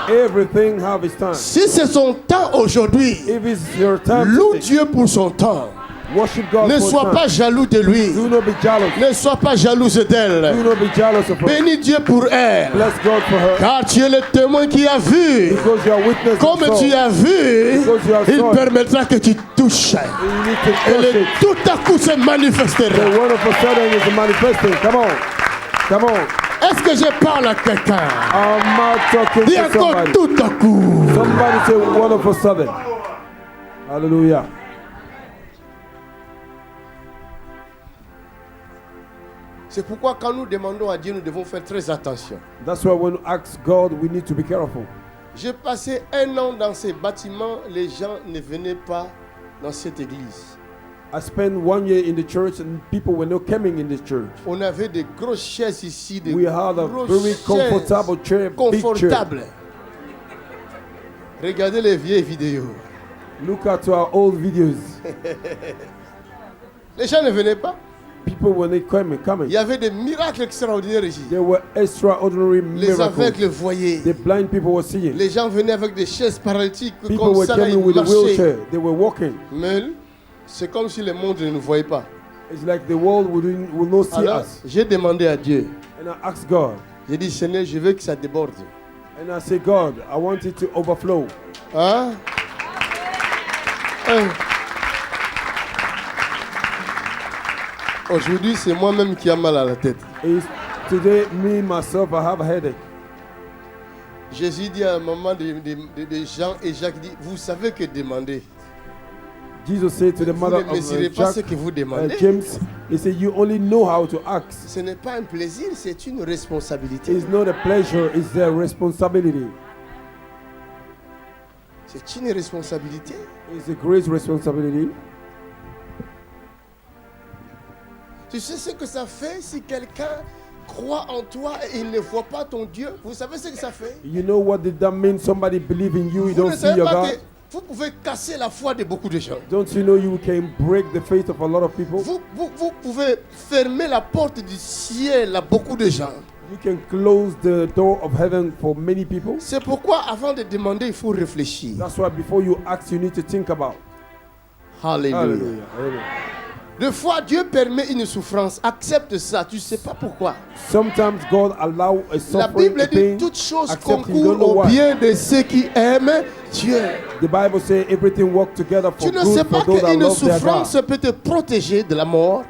Speaker 2: everything have its time.
Speaker 1: Si c'est son temps aujourd'hui,
Speaker 2: If it's your time,
Speaker 1: loue
Speaker 2: to
Speaker 1: Dieu pour son temps.
Speaker 2: worship God
Speaker 1: Ne
Speaker 2: for
Speaker 1: sois
Speaker 2: time.
Speaker 1: pas jaloux de lui.
Speaker 2: Do not be jealous.
Speaker 1: Ne sois pas jalouse
Speaker 2: Do
Speaker 1: d'elle.
Speaker 2: not be jealous of her.
Speaker 1: Bénis Dieu pour elle.
Speaker 2: Bless God for her.
Speaker 1: Car tu es le témoin qui a vu.
Speaker 2: Because you are witness.
Speaker 1: Comme
Speaker 2: and
Speaker 1: tu
Speaker 2: saw.
Speaker 1: as vu,
Speaker 2: Because you have
Speaker 1: il
Speaker 2: saw.
Speaker 1: permettra que tu touches.
Speaker 2: You need to
Speaker 1: Et
Speaker 2: touch it.
Speaker 1: tout à coup se
Speaker 2: The
Speaker 1: manifestera.
Speaker 2: word of a sudden is manifesting. Come on. Come on.
Speaker 1: Est-ce que je parle à quelqu'un?
Speaker 2: I'm not talking
Speaker 1: Dis
Speaker 2: to
Speaker 1: encore
Speaker 2: somebody.
Speaker 1: tout à coup.
Speaker 2: Somebody say word of a sudden. Hallelujah.
Speaker 1: C'est pourquoi quand nous demandons à Dieu, nous devons faire très attention.
Speaker 2: That's why when we ask God, we need to be careful.
Speaker 1: J'ai passé 1 an dans ces bâtiments, les gens ne venaient pas dans cette église.
Speaker 2: I spent 1 year in the church and people were not coming in the church.
Speaker 1: On avait des grosses chaises ici, des
Speaker 2: We had a
Speaker 1: grosses
Speaker 2: very
Speaker 1: chaises
Speaker 2: comfortable chair, big chair.
Speaker 1: confortables. Regardez les vieilles vidéos.
Speaker 2: Look at our old videos.
Speaker 1: Les gens ne venaient pas.
Speaker 2: People were not
Speaker 1: Il
Speaker 2: coming.
Speaker 1: y avait des miracles extraordinaires ici.
Speaker 2: There were extraordinary
Speaker 1: Les aveugles
Speaker 2: miracles.
Speaker 1: voyaient.
Speaker 2: The blind people were seeing.
Speaker 1: Les gens venaient avec des chaises paralytiques
Speaker 2: People
Speaker 1: comme
Speaker 2: were
Speaker 1: ça, là, ils
Speaker 2: coming with a
Speaker 1: marchaient.
Speaker 2: wheelchair. They were walking.
Speaker 1: Mais c'est comme si le monde ne nous voyait pas.
Speaker 2: It's like the world will not see
Speaker 1: Alors,
Speaker 2: us.
Speaker 1: j'ai demandé à Dieu.
Speaker 2: And I asked God.
Speaker 1: J'ai dit, Seigneur, je veux que ça déborde.
Speaker 2: And I said, God, I want it to overflow.
Speaker 1: Hein? Hein? Aujourd'hui, c'est moi-même qui a mal à la tête.
Speaker 2: It's today, me, myself, I have a headache.
Speaker 1: Jésus dit à un moment de Jean et Jacques, dit, vous savez que demander.
Speaker 2: Jesus said to the
Speaker 1: Vous
Speaker 2: mother
Speaker 1: ne
Speaker 2: of
Speaker 1: mesurez pas ce
Speaker 2: Jack,
Speaker 1: que vous demandez.
Speaker 2: James, he said, you only know how to ask.
Speaker 1: Ce n'est pas un plaisir, c'est une responsabilité.
Speaker 2: It's not a pleasure, it's a responsibility.
Speaker 1: C'est une responsabilité.
Speaker 2: It's a great responsibility.
Speaker 1: Tu sais ce que ça fait si quelqu'un croit en toi et il ne voit pas ton Dieu? Vous savez ce que ça fait?
Speaker 2: You know what did that mean? Somebody believe in you, you
Speaker 1: Vous
Speaker 2: don't
Speaker 1: ne
Speaker 2: see
Speaker 1: savez
Speaker 2: your
Speaker 1: pas
Speaker 2: God.
Speaker 1: que vous pouvez casser la foi de beaucoup de gens.
Speaker 2: Don't you know you can break the faith of a lot of people?
Speaker 1: Vous pouvez fermer la porte du ciel à beaucoup de gens.
Speaker 2: You can close the door of heaven for many people.
Speaker 1: C'est pourquoi avant de demander, il faut réfléchir.
Speaker 2: That's why before you ask, you need to think about.
Speaker 1: Alléluia.
Speaker 2: Hallelujah. Amen.
Speaker 1: Des fois, Dieu permet une souffrance. Accepte ça. Tu ne sais pas pourquoi.
Speaker 2: Sometimes God allow a
Speaker 1: La
Speaker 2: suffering,
Speaker 1: Bible
Speaker 2: a
Speaker 1: dit
Speaker 2: pain.
Speaker 1: toutes choses
Speaker 2: Accept it, you don't
Speaker 1: concourent
Speaker 2: know
Speaker 1: au
Speaker 2: why.
Speaker 1: bien de ceux qui aiment Dieu.
Speaker 2: The Bible says everything works together for
Speaker 1: Tu ne sais
Speaker 2: good
Speaker 1: pas
Speaker 2: for those that
Speaker 1: qu'une
Speaker 2: love their
Speaker 1: souffrance
Speaker 2: God.
Speaker 1: peut te protéger de la mort.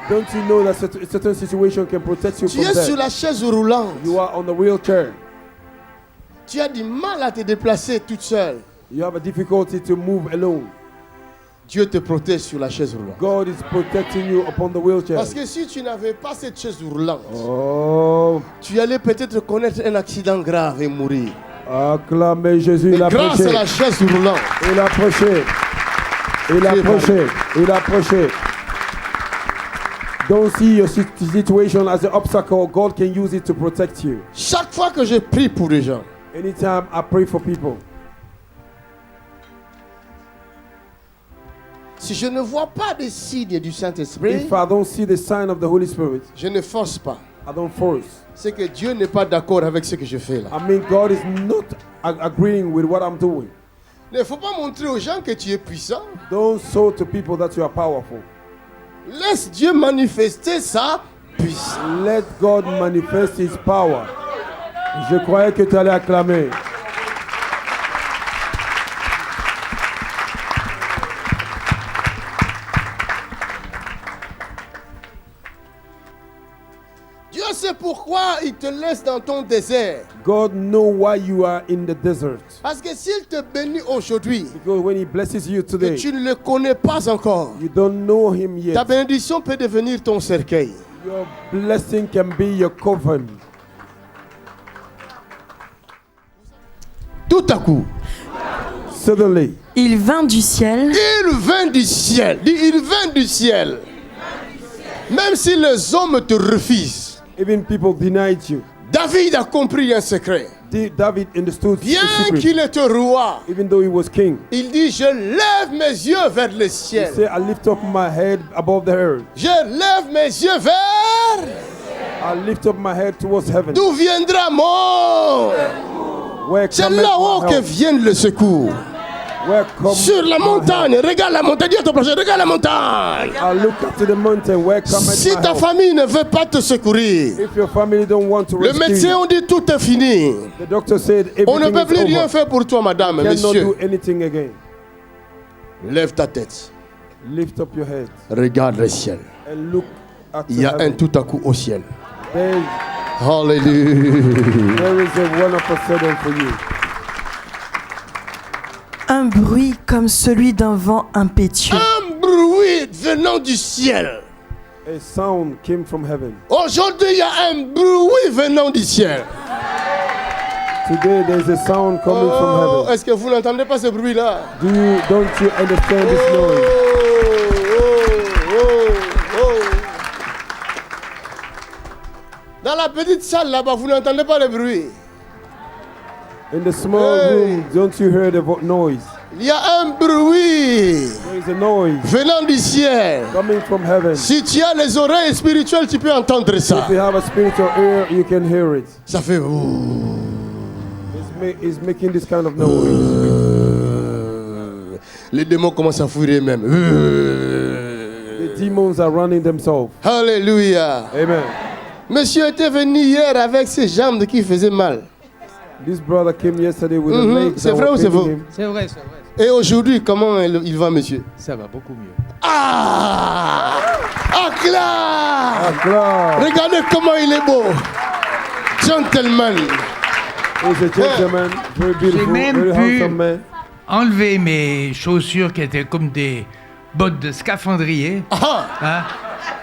Speaker 2: Don't you know that certain situation can protect you
Speaker 1: Tu
Speaker 2: from
Speaker 1: es sur
Speaker 2: death?
Speaker 1: la chaise roulante.
Speaker 2: You are on the wheelchair.
Speaker 1: Tu as du mal à te déplacer toute seule.
Speaker 2: You have a difficulty to move alone.
Speaker 1: Dieu te protège sur la chaise roulante.
Speaker 2: God is protecting you upon the wheelchair.
Speaker 1: Parce que si tu n'avais pas cette chaise roulante,
Speaker 2: Oh,
Speaker 1: tu allais peut-être connaître un accident grave et mourir.
Speaker 2: acclamez Jésus, il
Speaker 1: Mais
Speaker 2: a
Speaker 1: grâce
Speaker 2: prêché.
Speaker 1: à la chaise roulante,
Speaker 2: Il a prêché. Il a
Speaker 1: Dieu
Speaker 2: prêché. Il a prêché. Don't see your situation as an obstacle. God can use it to protect you.
Speaker 1: chaque fois que je prie pour les gens,
Speaker 2: Anytime I pray for people,
Speaker 1: si je ne vois pas de signes du Saint-Esprit,
Speaker 2: if I don't see the sign of the Holy Spirit,
Speaker 1: je ne force pas.
Speaker 2: I don't force.
Speaker 1: C'est que Dieu n'est pas d'accord avec ce que je fais là.
Speaker 2: I mean, God is not agreeing with what I'm doing.
Speaker 1: Il ne faut pas montrer aux gens que tu es puissant.
Speaker 2: Don't show to people that you are powerful.
Speaker 1: Laisse Dieu manifester sa puissance.
Speaker 2: Let God manifest His power. Je croyais que tu allais acclamer.
Speaker 1: Dieu sait pourquoi il te laisse dans ton désert.
Speaker 2: God know why you are in the desert.
Speaker 1: Parce que s'il te bénit aujourd'hui,
Speaker 2: Because when He blesses you
Speaker 1: que
Speaker 2: today,
Speaker 1: tu ne le connais pas encore,
Speaker 2: you don't know Him
Speaker 1: ta
Speaker 2: yet.
Speaker 1: bénédiction peut devenir ton cercueil.
Speaker 2: Your blessing can be your coven.
Speaker 1: Tout à coup,
Speaker 2: Suddenly,
Speaker 7: Il vint du ciel
Speaker 1: il vint du ciel. Dis, il vint du ciel. Même si les hommes te refusent,
Speaker 2: even people denied you.
Speaker 1: David a compris un secret.
Speaker 6: David understood the
Speaker 1: Bien
Speaker 6: secret.
Speaker 1: qu'il était roi,
Speaker 6: Even though he was king,
Speaker 1: il dit, je lève mes yeux vers le
Speaker 6: he
Speaker 1: ciel.
Speaker 6: said, I lift up my head above the earth.
Speaker 1: Je lève mes yeux vers...
Speaker 6: I lift up my head towards heaven.
Speaker 1: D'où viendra mon...
Speaker 6: Where
Speaker 1: C'est
Speaker 6: cometh
Speaker 1: là-haut
Speaker 6: my
Speaker 1: que
Speaker 6: help?
Speaker 1: vient le secours.
Speaker 6: Where comes
Speaker 1: Sur la
Speaker 6: my
Speaker 1: montagne, regarde la montagne. Dis à ton prochain, regarde la montagne.
Speaker 6: help? I look up to the mountain. Where cometh
Speaker 1: Si
Speaker 6: my
Speaker 1: ta
Speaker 6: help?
Speaker 1: famille ne veut pas te secourir,
Speaker 6: If your family don't want to
Speaker 1: le
Speaker 6: rescue
Speaker 1: médecin
Speaker 6: you,
Speaker 1: on dit tout est fini.
Speaker 6: the doctor said
Speaker 1: On ne
Speaker 6: everything
Speaker 1: peut plus
Speaker 6: is
Speaker 1: rien
Speaker 6: over.
Speaker 1: faire pour toi, madame,
Speaker 6: Cannot
Speaker 1: monsieur.
Speaker 6: do anything again.
Speaker 1: Lève ta tête.
Speaker 6: Lift up your head
Speaker 1: Regarde le ciel.
Speaker 6: and look at
Speaker 1: Il y a un
Speaker 6: heaven.
Speaker 1: tout à coup au ciel.
Speaker 6: There,
Speaker 1: Alléluia.
Speaker 6: there is a one of a sudden for you.
Speaker 7: Un bruit comme celui d'un vent impétueux.
Speaker 1: Un bruit venant du ciel.
Speaker 6: A sound came from heaven.
Speaker 1: Aujourd'hui, il y a un bruit venant du ciel.
Speaker 6: Today there's a sound coming from
Speaker 1: Oh,
Speaker 6: heaven.
Speaker 1: est-ce que vous n'entendez pas ce bruit-là?
Speaker 6: Don't you understand this
Speaker 1: Oh,
Speaker 6: noise?
Speaker 1: oh, oh. Dans la petite salle là-bas, vous n'entendez pas le bruit.
Speaker 6: In the small
Speaker 1: Hey.
Speaker 6: room, don't you hear the noise?
Speaker 1: Il y a un bruit
Speaker 6: There is a noise
Speaker 1: venant du ciel.
Speaker 6: coming from heaven.
Speaker 1: Si tu as les oreilles spirituelles, tu peux entendre ça.
Speaker 6: If you have a spiritual ear, you can hear it.
Speaker 1: Ça fait... ouh.
Speaker 6: It's making this kind of noise.
Speaker 1: Les démons commencent à fuir eux-mêmes.
Speaker 6: The demons are running themselves.
Speaker 1: Alléluia.
Speaker 6: Amen.
Speaker 1: Monsieur était venu hier avec ses jambes qui faisaient mal.
Speaker 6: This brother came yesterday with a leg.
Speaker 1: C'est vrai ou c'est faux?
Speaker 8: C'est vrai, c'est vrai.
Speaker 1: Et aujourd'hui, comment il va, monsieur?
Speaker 8: Ça va beaucoup mieux.
Speaker 1: Ah! Acclame!
Speaker 6: God
Speaker 1: Regardez comment il est beau. Gentleman.
Speaker 8: Oh,
Speaker 6: is a gentleman, very beautiful,
Speaker 8: même
Speaker 6: very
Speaker 8: pu-
Speaker 6: handsome man.
Speaker 8: Enlever mes chaussures qui étaient comme des bottes de scaphandrier,
Speaker 1: Ah!
Speaker 8: hein,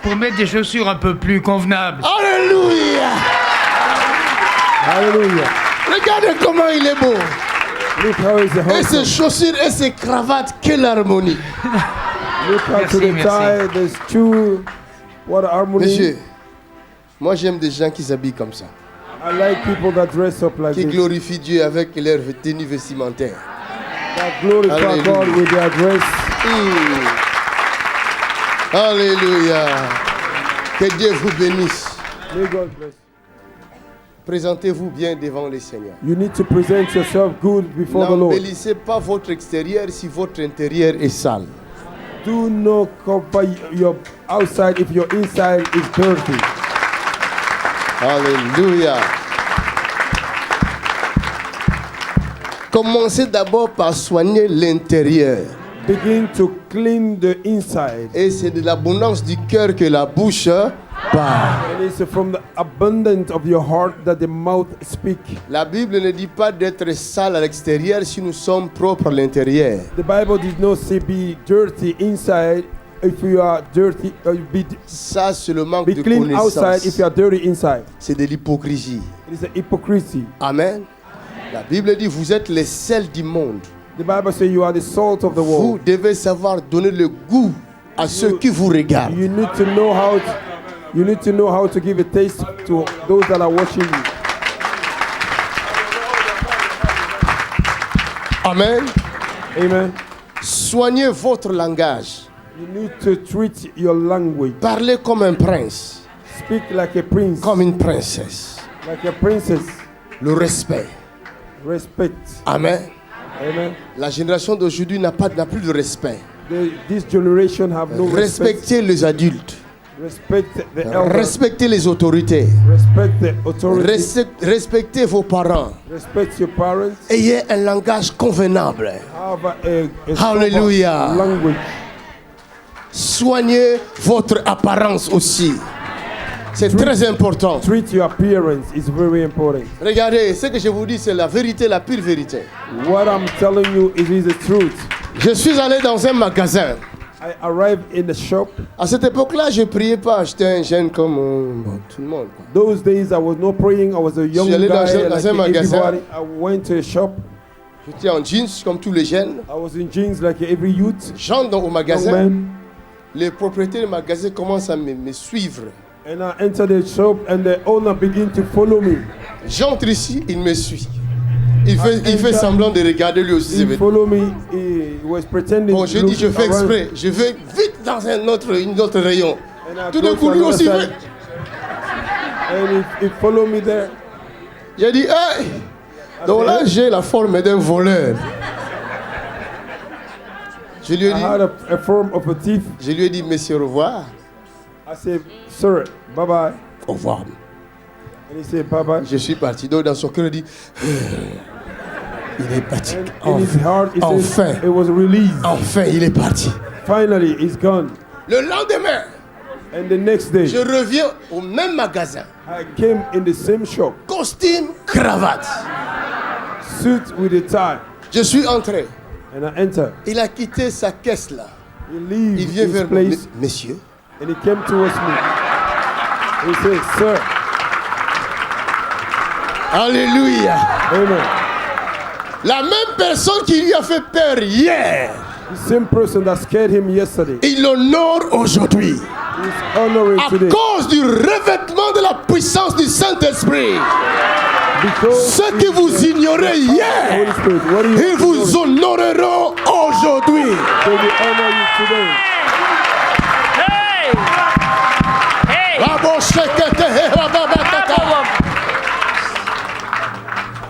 Speaker 8: pour mettre des chaussures un peu plus convenables.
Speaker 1: Alléluia!
Speaker 6: Hallelujah.
Speaker 1: Regardez comment il est beau.
Speaker 6: Look how he's
Speaker 1: Et ses
Speaker 6: handsome.
Speaker 1: chaussures et ses cravates, quelle harmonie.
Speaker 6: Look how to
Speaker 8: Merci,
Speaker 6: the
Speaker 8: merci.
Speaker 6: tie, the shoe. What harmony.
Speaker 1: Monsieur, moi j'aime des gens qui s'habillent comme ça,
Speaker 6: I like people that dress up like
Speaker 1: qui
Speaker 6: this.
Speaker 1: glorifient Dieu avec leur tenue vestimentaire.
Speaker 6: That glorify
Speaker 1: Hallelujah.
Speaker 6: God with their dress.
Speaker 1: Alléluia. Que Dieu vous bénisse.
Speaker 6: May God bless.
Speaker 1: Présentez-vous bien devant le Seigneur.
Speaker 6: You need to present yourself good before the Lord.
Speaker 1: N'embellissez pas votre extérieur si votre intérieur est sale.
Speaker 6: Do not cover your outside if your inside is dirty.
Speaker 1: Alléluia. Commencez d'abord par soigner l'intérieur.
Speaker 6: Begin to clean the inside.
Speaker 1: Et c'est de l'abondance du cœur que la bouche parle.
Speaker 6: And it's from the abundance of your heart that the mouth speak.
Speaker 1: La Bible ne dit pas d'être sale à l'extérieur si nous sommes propres à l'intérieur.
Speaker 6: The Bible did not say be dirty inside if you are dirty.
Speaker 1: Ça, c'est le manque
Speaker 6: Be
Speaker 1: de
Speaker 6: clean outside if
Speaker 1: connaissance.
Speaker 6: you are dirty inside.
Speaker 1: C'est de l'hypocrisie.
Speaker 6: It is a hypocrisy.
Speaker 1: Amen. La Bible dit, vous êtes les sels du monde.
Speaker 6: The Bible says you are the salt of the
Speaker 1: Vous
Speaker 6: world.
Speaker 1: devez savoir donner le goût à ceux qui vous regardent.
Speaker 6: You need to know how to, you need to know how to give a taste to those that are watching you.
Speaker 1: Amen.
Speaker 6: Amen.
Speaker 1: Soignez votre langage.
Speaker 6: You need to treat your language.
Speaker 1: Parlez comme un prince,
Speaker 6: Speak like a prince,
Speaker 1: comme une princesse.
Speaker 6: like a princess.
Speaker 1: Le respect.
Speaker 6: Respect.
Speaker 1: Amen.
Speaker 6: Amen.
Speaker 1: La génération d'aujourd'hui n'a plus de respect.
Speaker 6: This generation have no respect.
Speaker 1: Respectez les adultes.
Speaker 6: Respect the elders.
Speaker 1: Respectez les autorités.
Speaker 6: Respect the authority.
Speaker 1: Respectez vos parents.
Speaker 6: Respect your parents.
Speaker 1: Ayez un langage convenable.
Speaker 6: Have a sober
Speaker 1: Hallelujah.
Speaker 6: language.
Speaker 1: Soignez votre apparence aussi. C'est très important.
Speaker 6: Treat your appearance is very important.
Speaker 1: Regardez, ce que je vous dis, c'est la vérité, la pure vérité.
Speaker 6: What I'm telling you is the truth.
Speaker 1: Je suis allé dans un magasin.
Speaker 6: I arrived in the shop.
Speaker 1: À cette époque-là, je ne priais pas. J'étais un jeune comme tout le monde.
Speaker 6: Those days I was not praying. I was a young
Speaker 1: suis allé
Speaker 6: guy
Speaker 1: dans un
Speaker 6: like
Speaker 1: magasin.
Speaker 6: everybody. I went to a shop.
Speaker 1: J'étais en jeans comme tous les jeunes.
Speaker 6: I was in jeans like every youth.
Speaker 1: J'entre au
Speaker 6: Young
Speaker 1: magasin.
Speaker 6: man.
Speaker 1: Les propriétaires du magasin commencent à me suivre.
Speaker 2: And I enter the shop and the owner begin to follow me.
Speaker 1: J'entre ici, il me suit. Il fait semblant de regarder lui aussi.
Speaker 2: He follow me. He was pretending.
Speaker 1: Bon,
Speaker 2: to
Speaker 1: je dis,
Speaker 2: look
Speaker 1: je fais
Speaker 2: around.
Speaker 1: exprès. Je vais vite dans une autre rayon.
Speaker 2: And I
Speaker 1: Tout
Speaker 2: go
Speaker 1: d'un coup,
Speaker 2: to
Speaker 1: lui
Speaker 2: another
Speaker 1: aussi
Speaker 2: side.
Speaker 1: fait.
Speaker 2: And he follow me there.
Speaker 1: J'ai dit, hey! Donc là, j'ai la forme d'un voleur. Je lui ai
Speaker 2: I
Speaker 1: dit,
Speaker 2: had a form of a thief.
Speaker 1: je lui ai dit, monsieur, au revoir.
Speaker 2: I said, sir, bye bye.
Speaker 1: Au revoir.
Speaker 2: And he said, bye bye.
Speaker 1: Je suis parti. Donc dans son cœur, il dit, il est parti.
Speaker 2: And in his heart, he
Speaker 1: Enfin.
Speaker 2: says, it was released.
Speaker 1: Enfin, il est parti.
Speaker 2: Finally, it's gone.
Speaker 1: Le lendemain,
Speaker 2: And the next day,
Speaker 1: je reviens au même magasin.
Speaker 2: I came in the same shop,
Speaker 1: Costume, cravate.
Speaker 2: suit with a tie,
Speaker 1: Je suis entré.
Speaker 2: and I enter.
Speaker 1: Il a quitté sa caisse là.
Speaker 2: He leaves
Speaker 1: Il vient
Speaker 2: his
Speaker 1: vers moi.
Speaker 2: place,
Speaker 1: Messieurs,
Speaker 2: and he came towards me. He said, sir,
Speaker 1: alléluia.
Speaker 2: amen.
Speaker 1: La même personne qui lui a fait peur hier,
Speaker 2: The same person that scared him yesterday
Speaker 1: il l'honore aujourd'hui.
Speaker 2: is honoring
Speaker 1: À
Speaker 2: today.
Speaker 1: cause du revêtement de la puissance du Saint-Esprit.
Speaker 2: Because
Speaker 1: Ce que vous ignorez hier,
Speaker 2: Holy Spirit, what do you
Speaker 1: ils vous honoreront aujourd'hui.
Speaker 2: They will honor you today.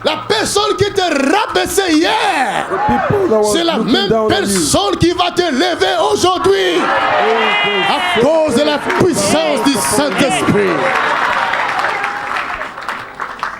Speaker 1: La personne qui te rabaissait hier,
Speaker 2: People that
Speaker 1: c'est
Speaker 2: were
Speaker 1: la
Speaker 2: looking
Speaker 1: même
Speaker 2: down on you.
Speaker 1: personne qui va te lever aujourd'hui à cause de la puissance du Saint-Esprit.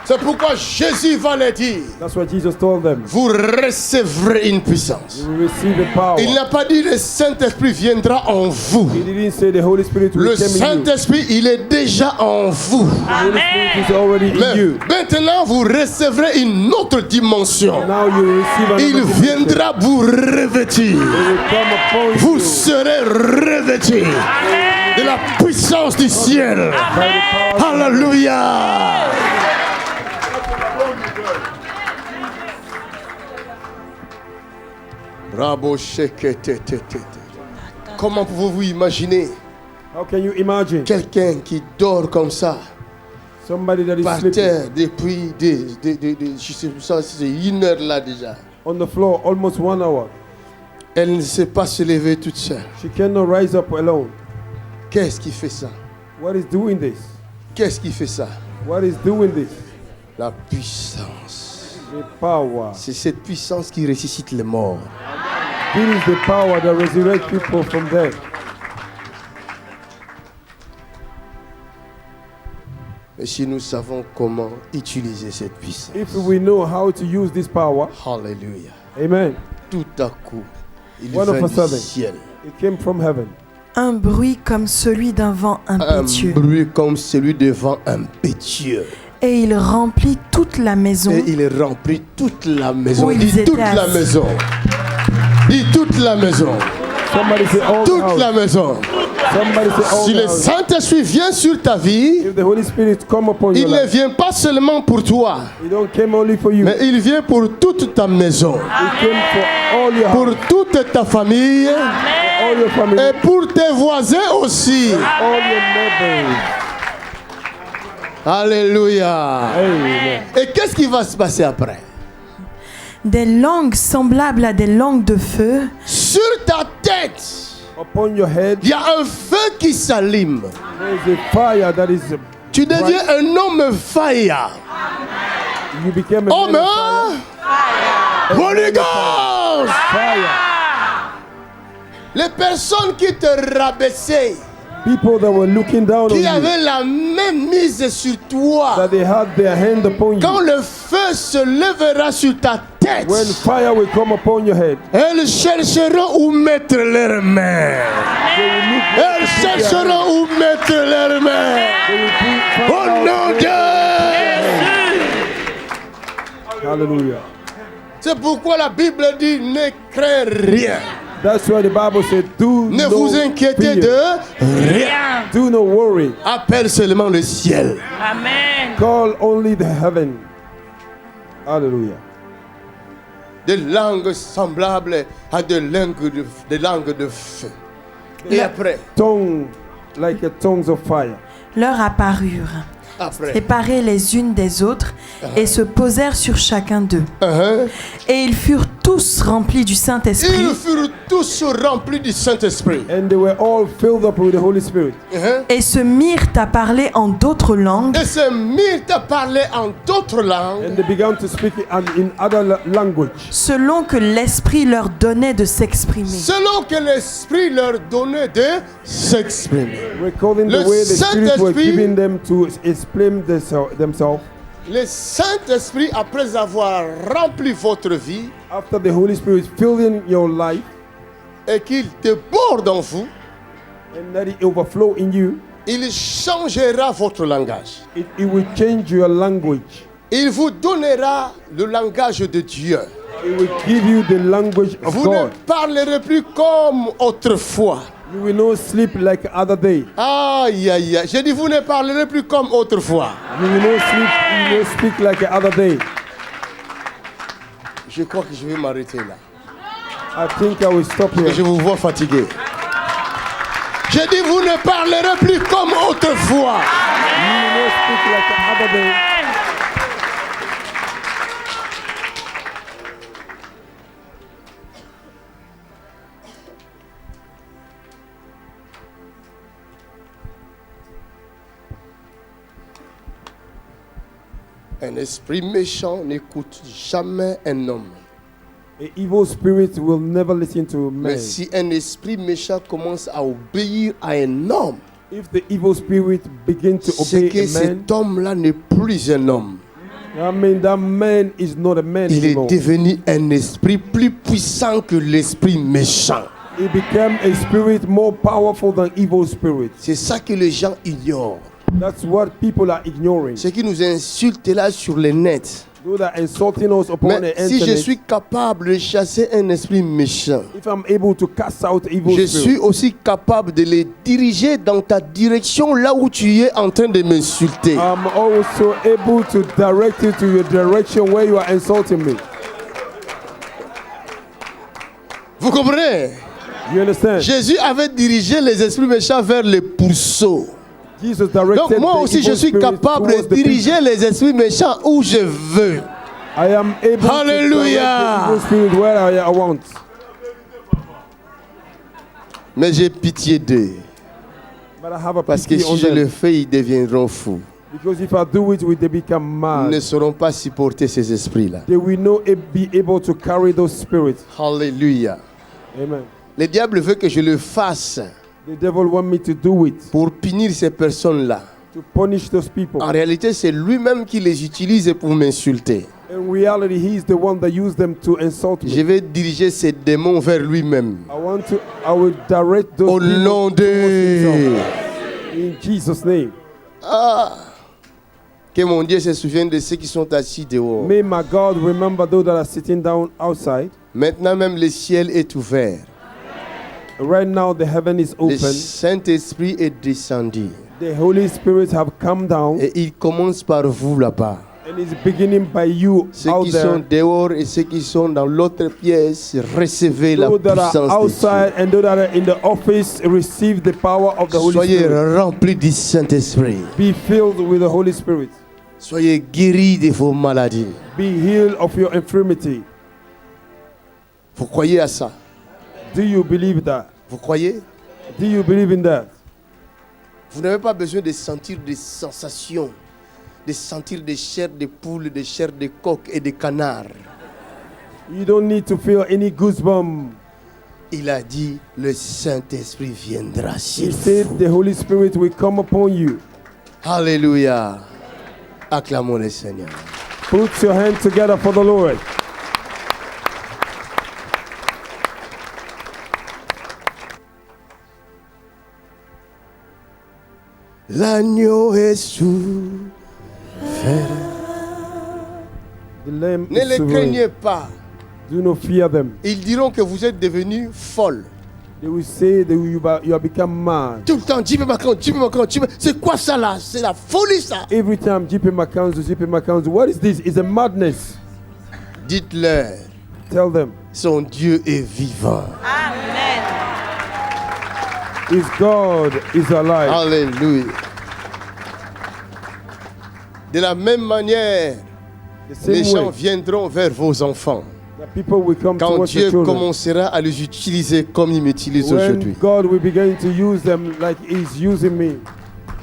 Speaker 1: C'est pourquoi Jésus va le dire.
Speaker 2: That's what Jesus told them.
Speaker 1: Vous recevrez une puissance.
Speaker 2: You will receive the power.
Speaker 1: Il n'a pas dit le Saint-Esprit viendra en vous.
Speaker 2: He didn't say the Holy Spirit will
Speaker 1: Le
Speaker 2: come in you.
Speaker 1: Saint-Esprit, il est déjà en vous.
Speaker 2: The Holy Spirit is already in
Speaker 1: Mais
Speaker 2: you.
Speaker 1: maintenant, vous recevrez une autre dimension.
Speaker 2: Now you will receive another
Speaker 1: Il
Speaker 2: dimension.
Speaker 1: viendra vous revêtir.
Speaker 2: It will come upon
Speaker 1: Vous
Speaker 2: you
Speaker 1: serez revêtis de la puissance du ciel.
Speaker 2: by the power.
Speaker 1: Alléluia. Bravo, comment pouvez-vous imaginer
Speaker 2: How can you imagine
Speaker 1: quelqu'un qui dort comme ça,
Speaker 2: somebody that is
Speaker 1: par
Speaker 2: sleeping
Speaker 1: terre depuis je sais pas, c'est 1 heure là déjà.
Speaker 2: on the floor almost 1 hour?
Speaker 1: Elle ne sait pas se lever toute seule.
Speaker 2: She cannot rise up alone.
Speaker 1: Qu'est-ce qui fait ça?
Speaker 2: What is doing this?
Speaker 1: Qu'est-ce qui fait ça?
Speaker 2: What is doing this?
Speaker 1: La puissance.
Speaker 2: The power.
Speaker 1: C'est cette puissance qui ressuscite les morts.
Speaker 2: This is the power that resurrects people from death.
Speaker 1: Mais si nous savons comment utiliser cette puissance,
Speaker 2: If we know how to use this power,
Speaker 1: Alléluia.
Speaker 2: amen,
Speaker 1: Tout à coup, il
Speaker 2: One of
Speaker 1: vient
Speaker 2: a
Speaker 1: du
Speaker 2: sudden.
Speaker 1: ciel.
Speaker 2: it came from heaven.
Speaker 7: Un bruit comme celui d'un vent
Speaker 1: Un
Speaker 7: impétueux.
Speaker 1: bruit comme celui de vent impétueux.
Speaker 7: Et il remplit toute la maison.
Speaker 1: Et il remplit toute la maison.
Speaker 7: Où ils
Speaker 1: Dis toute
Speaker 7: étaient
Speaker 1: la
Speaker 7: assis.
Speaker 1: maison. Dis toute la maison.
Speaker 2: Somebody say all
Speaker 1: Toute
Speaker 2: house.
Speaker 1: la maison.
Speaker 2: Somebody say all
Speaker 1: Si le
Speaker 2: house.
Speaker 1: Saint-Esprit vient sur ta vie,
Speaker 2: If the Holy Spirit come upon
Speaker 1: il
Speaker 2: your
Speaker 1: ne
Speaker 2: life,
Speaker 1: vient pas seulement pour toi,
Speaker 2: He don't come only for you.
Speaker 1: mais il vient pour toute ta maison,
Speaker 2: He came for all your
Speaker 1: pour
Speaker 2: house,
Speaker 1: toute ta famille
Speaker 2: for all your family,
Speaker 1: et pour tes voisins aussi.
Speaker 2: all your neighbors.
Speaker 1: Alléluia.
Speaker 2: Amen.
Speaker 1: Et qu'est-ce qui va se passer après?
Speaker 7: Des langues semblables à des langues de feu
Speaker 1: Sur ta tête,
Speaker 2: Upon your head,
Speaker 1: il y a un feu qui s'allume.
Speaker 2: there is a fire that is.
Speaker 1: Tu deviens un homme faillant.
Speaker 2: You became a
Speaker 1: Homme,
Speaker 2: man of fire.
Speaker 1: Holy Ghost.
Speaker 2: Fire.
Speaker 1: Les personnes qui te rabaissaient,
Speaker 2: People that were looking down on
Speaker 1: qui
Speaker 2: you,
Speaker 1: avaient la même mise sur toi,
Speaker 2: that they had their hand upon
Speaker 1: quand
Speaker 2: you.
Speaker 1: le feu se lèvera sur ta tête,
Speaker 2: When fire will come upon your head,
Speaker 1: elles chercheront où mettre leurs mains.
Speaker 2: they will look.
Speaker 1: Elles chercheront où mettre leurs mains.
Speaker 2: They will put
Speaker 1: Au
Speaker 2: fire
Speaker 1: nom
Speaker 2: out.
Speaker 1: de...
Speaker 2: Hallelujah.
Speaker 1: C'est pourquoi la Bible dit ne crains rien.
Speaker 2: That's why the Bible said, "Do
Speaker 1: Ne
Speaker 2: no
Speaker 1: vous inquiétez
Speaker 2: fear.
Speaker 1: de rien.
Speaker 2: Do not worry.
Speaker 1: Appelle seulement le ciel.
Speaker 5: Amen.
Speaker 2: Call only the heaven." Hallelujah.
Speaker 1: Des langues semblables à des langues de feu. Et après,
Speaker 2: Tongue like a tongues of fire.
Speaker 7: leur apparurent,
Speaker 1: Après.
Speaker 7: séparées les unes des autres, et se posèrent sur chacun d'eux.
Speaker 1: Uh-huh.
Speaker 7: Et ils furent tous remplis du Saint-Esprit.
Speaker 1: Ils furent tous remplis du Saint-Esprit.
Speaker 2: And they were all filled up with the Holy Spirit.
Speaker 1: Uh-huh.
Speaker 7: Et se mirent à parler en d'autres langues,
Speaker 1: Et se mirent à parler en d'autres langues,
Speaker 2: And they began to speak in other language.
Speaker 7: selon que l'Esprit leur donnait de s'exprimer.
Speaker 1: selon que l'Esprit leur donnait de s'exprimer.
Speaker 2: Recalling
Speaker 1: Le
Speaker 2: the way the Spirit was
Speaker 1: Saint-Esprit-
Speaker 2: giving them to explain themselves.
Speaker 1: Le Saint-Esprit, après avoir rempli votre vie
Speaker 2: After the Holy Spirit filling your life
Speaker 1: et qu'il déborde en vous,
Speaker 2: and that it overflow in you,
Speaker 1: il changera votre langage.
Speaker 2: it will change your language.
Speaker 1: Il vous donnera le langage de Dieu.
Speaker 2: It will give you the language of
Speaker 1: Vous ne
Speaker 2: God.
Speaker 1: parlerez plus comme autrefois.
Speaker 2: You will not sleep like other day.
Speaker 1: Aïe, aïe, aïe. J'ai dit, vous ne parlerez plus comme autrefois.
Speaker 2: You will not sleep. You will not speak like other day.
Speaker 1: Je crois que je vais m'arrêter là.
Speaker 2: I think I will stop
Speaker 1: Je
Speaker 2: here.
Speaker 1: vous vois fatigué. J'ai dit, vous ne parlerez plus comme autrefois.
Speaker 2: You will not speak like other day.
Speaker 1: Un esprit méchant n'écoute jamais un homme.
Speaker 2: An evil spirit will never listen to man.
Speaker 1: Mais si un esprit méchant commence à obéir à un homme,
Speaker 2: If the evil spirit begin to
Speaker 1: c'est
Speaker 2: obey
Speaker 1: que
Speaker 2: a man,
Speaker 1: cet homme-là n'est plus un homme.
Speaker 2: I mean that man is not a man
Speaker 1: Il est
Speaker 2: anymore.
Speaker 1: devenu un esprit plus puissant que l'esprit méchant.
Speaker 2: He became a spirit more powerful than evil spirit.
Speaker 1: C'est ça que les gens ignorent.
Speaker 2: That's what people are ignoring.
Speaker 1: Ceux qui nous insultent là sur le net.
Speaker 2: Those that are insulting us upon
Speaker 1: Mais
Speaker 2: the
Speaker 1: si je
Speaker 2: internet.
Speaker 1: suis capable de chasser un esprit méchant,
Speaker 2: If I'm able to cast out evil
Speaker 1: je
Speaker 2: spirit,
Speaker 1: suis aussi capable de les diriger dans ta direction là où tu es en train de m'insulter.
Speaker 2: I'm also able to direct you to your direction where you are insulting me.
Speaker 1: Vous comprenez?
Speaker 2: You understand?
Speaker 1: Jésus avait dirigé les esprits méchants vers les pourceaux.
Speaker 2: Jesus directed
Speaker 1: Donc moi
Speaker 2: the
Speaker 1: aussi je
Speaker 2: evil
Speaker 1: suis
Speaker 2: spirit
Speaker 1: capable de
Speaker 2: towards the
Speaker 1: diriger les esprits méchants où je veux.
Speaker 2: people. I am able
Speaker 1: Hallelujah.
Speaker 2: to direct the evil spirit where I want.
Speaker 1: Mais j'ai pitié d'eux.
Speaker 2: But I have a
Speaker 1: Parce que
Speaker 2: pity on
Speaker 1: si je
Speaker 2: them.
Speaker 1: le fais, ils deviendront fous.
Speaker 2: Because if I do it, they become
Speaker 1: Ils
Speaker 2: mad.
Speaker 1: ne sauront pas supporter ces esprits-là.
Speaker 2: They will not be able to carry those spirits.
Speaker 1: Alléluia.
Speaker 2: Amen.
Speaker 1: Le diable veut que je le fasse
Speaker 2: The devil want me to do it
Speaker 1: pour punir ces personnes-là.
Speaker 2: to punish those people.
Speaker 1: En réalité, c'est lui-même qui les utilise pour m'insulter.
Speaker 2: In reality, he's the one that used them to insult
Speaker 1: Je
Speaker 2: me.
Speaker 1: vais diriger ces démons vers lui-même.
Speaker 2: I will direct those
Speaker 1: Au
Speaker 2: people
Speaker 1: nom
Speaker 2: towards
Speaker 1: de...
Speaker 2: himself. In Jesus' name.
Speaker 1: Que mon Dieu se souvienne de ceux qui sont assis dehors.
Speaker 2: May my God remember those that are sitting down outside.
Speaker 1: Maintenant même le ciel est ouvert.
Speaker 2: Right now, the heaven is
Speaker 1: Le
Speaker 2: open.
Speaker 1: Saint-Esprit est descendu.
Speaker 2: The Holy Spirit have come down,
Speaker 1: Et il commence par vous là-bas.
Speaker 2: and it's beginning by you
Speaker 1: Ceux
Speaker 2: out
Speaker 1: qui sont
Speaker 2: there.
Speaker 1: dehors et ceux qui sont dans l'autre pièce, recevez la
Speaker 2: Those that are
Speaker 1: puissance de
Speaker 2: outside and those that are in the office receive the power of the
Speaker 1: Dieu.
Speaker 2: Holy
Speaker 1: Soyez
Speaker 2: Spirit.
Speaker 1: remplis du Saint-Esprit.
Speaker 2: Be filled with the Holy Spirit.
Speaker 1: Soyez guéris de vos maladies.
Speaker 2: Be healed of your infirmity.
Speaker 1: Vous croyez à ça?
Speaker 2: Do you believe that?
Speaker 1: Vous croyez?
Speaker 2: Do you believe in that?
Speaker 1: Vous n'avez pas besoin de sentir des sensations, de sentir des chairs de poules, des chairs de coq et de canard.
Speaker 2: You don't need to feel any goosebumps.
Speaker 1: Il a dit, le Saint-Esprit viendra sur
Speaker 2: He said
Speaker 1: vous.
Speaker 2: the Holy Spirit will come upon you.
Speaker 1: Alléluia. Acclamons le Seigneur.
Speaker 2: Put your hands together for the Lord.
Speaker 1: L'agneau est souffert.
Speaker 2: The Lamb
Speaker 1: Ne
Speaker 2: is
Speaker 1: les
Speaker 2: sovereign.
Speaker 1: craignez pas.
Speaker 2: Do not fear them.
Speaker 1: Ils diront que vous êtes devenus folles.
Speaker 2: They will say that you have become mad.
Speaker 1: Tout le temps, JP Macron, JP Macron, JP. C'est quoi ça là? C'est la folie ça.
Speaker 2: Every time JP McCown, what is this? It's a madness.
Speaker 1: Dites-leur,
Speaker 2: Tell them,
Speaker 1: son Dieu est vivant.
Speaker 2: His God is alive.
Speaker 1: Alléluia. De la même manière,
Speaker 6: The same
Speaker 1: les gens
Speaker 6: way,
Speaker 1: viendront vers vos enfants.
Speaker 6: the people will come
Speaker 1: Quand
Speaker 6: towards
Speaker 1: Dieu
Speaker 6: the children.
Speaker 1: commencera à les utiliser comme il m'utilise
Speaker 6: When
Speaker 1: aujourd'hui.
Speaker 6: God will begin to use them like He's using me.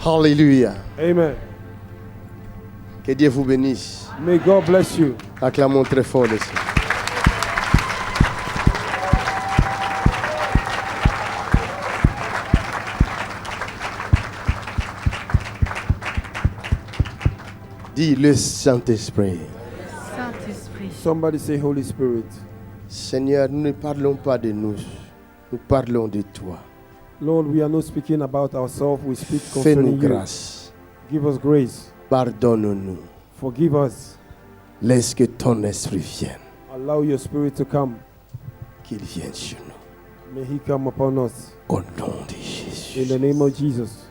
Speaker 1: Alléluia.
Speaker 6: Amen.
Speaker 1: Que Dieu vous bénisse.
Speaker 6: May God bless you.
Speaker 1: Acclamons très fort le Seigneur. Dis le Saint-Esprit.
Speaker 6: Somebody say Holy Spirit.
Speaker 1: Seigneur, nous ne parlons pas de nous. Nous parlons de toi.
Speaker 6: Lord, we are not speaking about ourselves. We speak
Speaker 1: Fais-nous
Speaker 6: concerning you.
Speaker 1: grâce.
Speaker 6: Give us grace.
Speaker 1: Pardonne-nous.
Speaker 6: Forgive us.
Speaker 1: Laisse que ton esprit vienne.
Speaker 6: Allow your spirit to come.
Speaker 1: Qu'il vienne sur nous.
Speaker 6: May He come upon us.
Speaker 1: Au nom de Jésus.
Speaker 6: In the name of Jesus.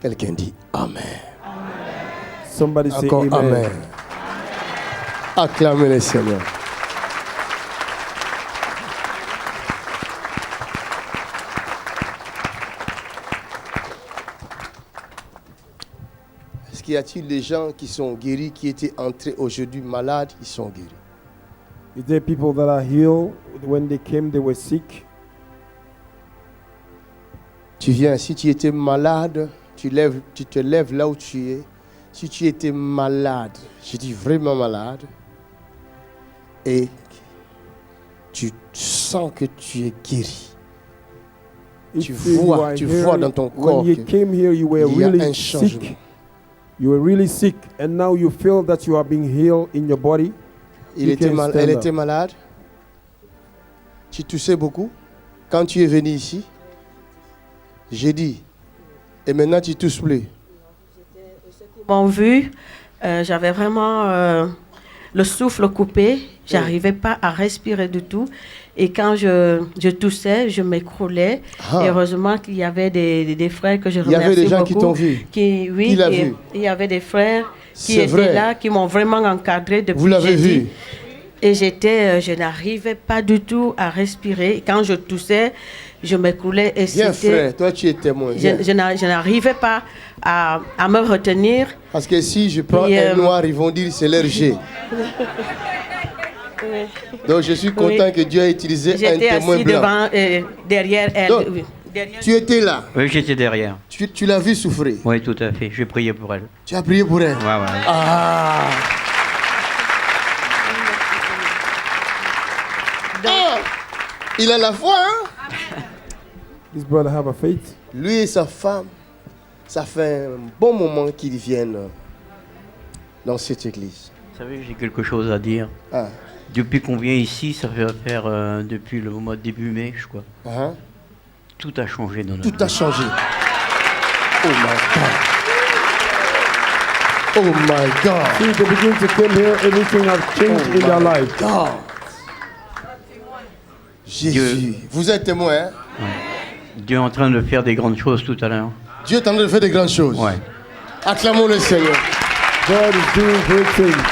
Speaker 1: Quelqu'un dit Amen.
Speaker 6: Somebody say
Speaker 1: Encore
Speaker 6: Amen.
Speaker 1: Amen. Acclamez le Seigneur. Est-ce qu'il y a-t-il des gens qui sont guéris, qui étaient entrés aujourd'hui malades, ils sont guéris?
Speaker 6: Is there people that are healed? When they came, they were sick.
Speaker 1: Tu viens, si tu étais malade, tu te lèves là où tu es. Si tu étais malade, je dis vraiment malade, et tu sens que tu es guéri. Tu vois dans ton corps
Speaker 6: when you came here, you were
Speaker 1: qu'il y a un
Speaker 6: really
Speaker 1: changement.
Speaker 6: sick. You were really sick, and now you feel that you are being healed in your body.
Speaker 1: Elle était malade. Tu toussais beaucoup. Quand tu es venu ici, j'ai dit, et maintenant tu tousses plus.
Speaker 9: M'ont vu, j'avais vraiment le souffle coupé, j'arrivais pas à respirer du tout. Et quand je toussais, je m'écroulais.
Speaker 1: Ah.
Speaker 9: Et heureusement qu'il y avait des frères que je
Speaker 1: Il y
Speaker 9: remercie
Speaker 1: avait des gens
Speaker 9: beaucoup.
Speaker 1: qui t'ont vu.
Speaker 9: Oui,
Speaker 1: Qui l'a
Speaker 9: et
Speaker 1: vu?
Speaker 9: il y avait des frères qui
Speaker 1: C'est
Speaker 9: étaient
Speaker 1: vrai.
Speaker 9: là, qui m'ont vraiment encadré depuis
Speaker 1: Vous l'avez
Speaker 9: jeudi.
Speaker 1: vu?
Speaker 9: Et je n'arrivais pas du tout à respirer. Et quand je toussais, je m'écroulais. Et
Speaker 1: Viens
Speaker 9: c'était-
Speaker 1: frère, toi tu es témoin. Viens.
Speaker 9: je n'arrivais pas à me retenir.
Speaker 1: Parce que si je prends
Speaker 9: Et,
Speaker 1: un noir, ils vont dire c'est l'RG. Donc je suis content que Dieu ait utilisé un
Speaker 9: J'étais
Speaker 1: témoin
Speaker 9: assis
Speaker 1: blanc.
Speaker 9: devant, derrière elle.
Speaker 1: Donc,
Speaker 9: oui. Derrière-
Speaker 1: Tu étais là,
Speaker 10: Oui, j'étais derrière.
Speaker 1: tu l'as vu souffrir.
Speaker 10: Oui, tout à fait. J'ai prié pour elle.
Speaker 1: Tu as prié pour elle.
Speaker 10: Ouais, ouais.
Speaker 1: Ah. Il a la foi, hein?
Speaker 6: This brother have a faith.
Speaker 1: Lui et sa femme, ça fait un bon moment qu'ils viennent dans cette église.
Speaker 10: Vous savez, j'ai quelque chose à dire.
Speaker 1: Ah.
Speaker 10: Depuis qu'on vient ici, ça fait faire depuis le mois de début mai, je crois.
Speaker 1: Ah.
Speaker 10: Tout a changé dans notre
Speaker 1: Tout a changé. Oh my God. Oh my God.
Speaker 6: Since they begin to come here, everything has changed in their life.
Speaker 1: God. Jésus. Vous êtes témoin, hein?
Speaker 10: Dieu est en train de faire des grandes choses tout à l'heure.
Speaker 1: Dieu est en train de faire des grandes choses.
Speaker 10: Ouais.
Speaker 1: Acclamons le Seigneur.
Speaker 6: God is doing great things.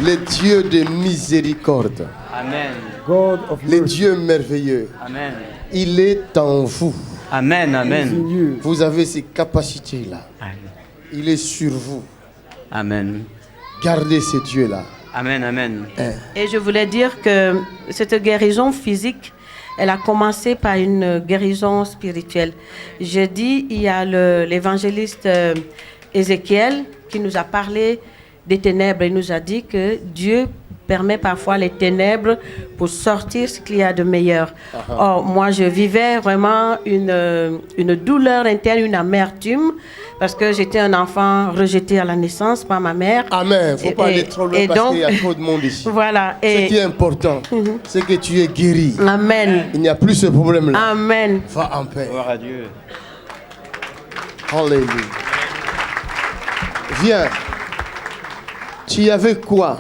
Speaker 1: Le Dieu de miséricorde.
Speaker 10: Amen.
Speaker 6: God of
Speaker 1: Le
Speaker 6: mercy
Speaker 1: Dieu merveilleux.
Speaker 10: Amen.
Speaker 1: Il est en vous.
Speaker 10: Amen,
Speaker 6: is in
Speaker 10: amen.
Speaker 6: you.
Speaker 1: Vous avez ces capacités-là.
Speaker 10: Amen.
Speaker 1: Il est sur vous.
Speaker 10: Amen.
Speaker 1: Gardez ce Dieu-là.
Speaker 10: Amen, amen.
Speaker 9: Et je voulais dire que cette guérison physique, elle a commencé par une guérison spirituelle. Jeudi, il y a l'évangéliste Ézéchiel qui nous a parlé des ténèbres. Il nous a dit que Dieu permet parfois les ténèbres pour sortir ce qu'il y a de meilleur. Or, moi, je vivais vraiment une douleur interne, une amertume, parce que j'étais un enfant rejeté à la naissance par ma mère.
Speaker 1: Amen. Il ne faut pas aller trop loin parce qu'il y a trop de monde ici.
Speaker 9: Voilà.
Speaker 1: Ce qui est important, c'est que tu es guéri.
Speaker 9: Amen.
Speaker 1: Il n'y a plus ce problème-là.
Speaker 9: Amen.
Speaker 1: Va en paix.
Speaker 10: Gloire à Dieu.
Speaker 1: Alléluia. Viens. Tu avais quoi?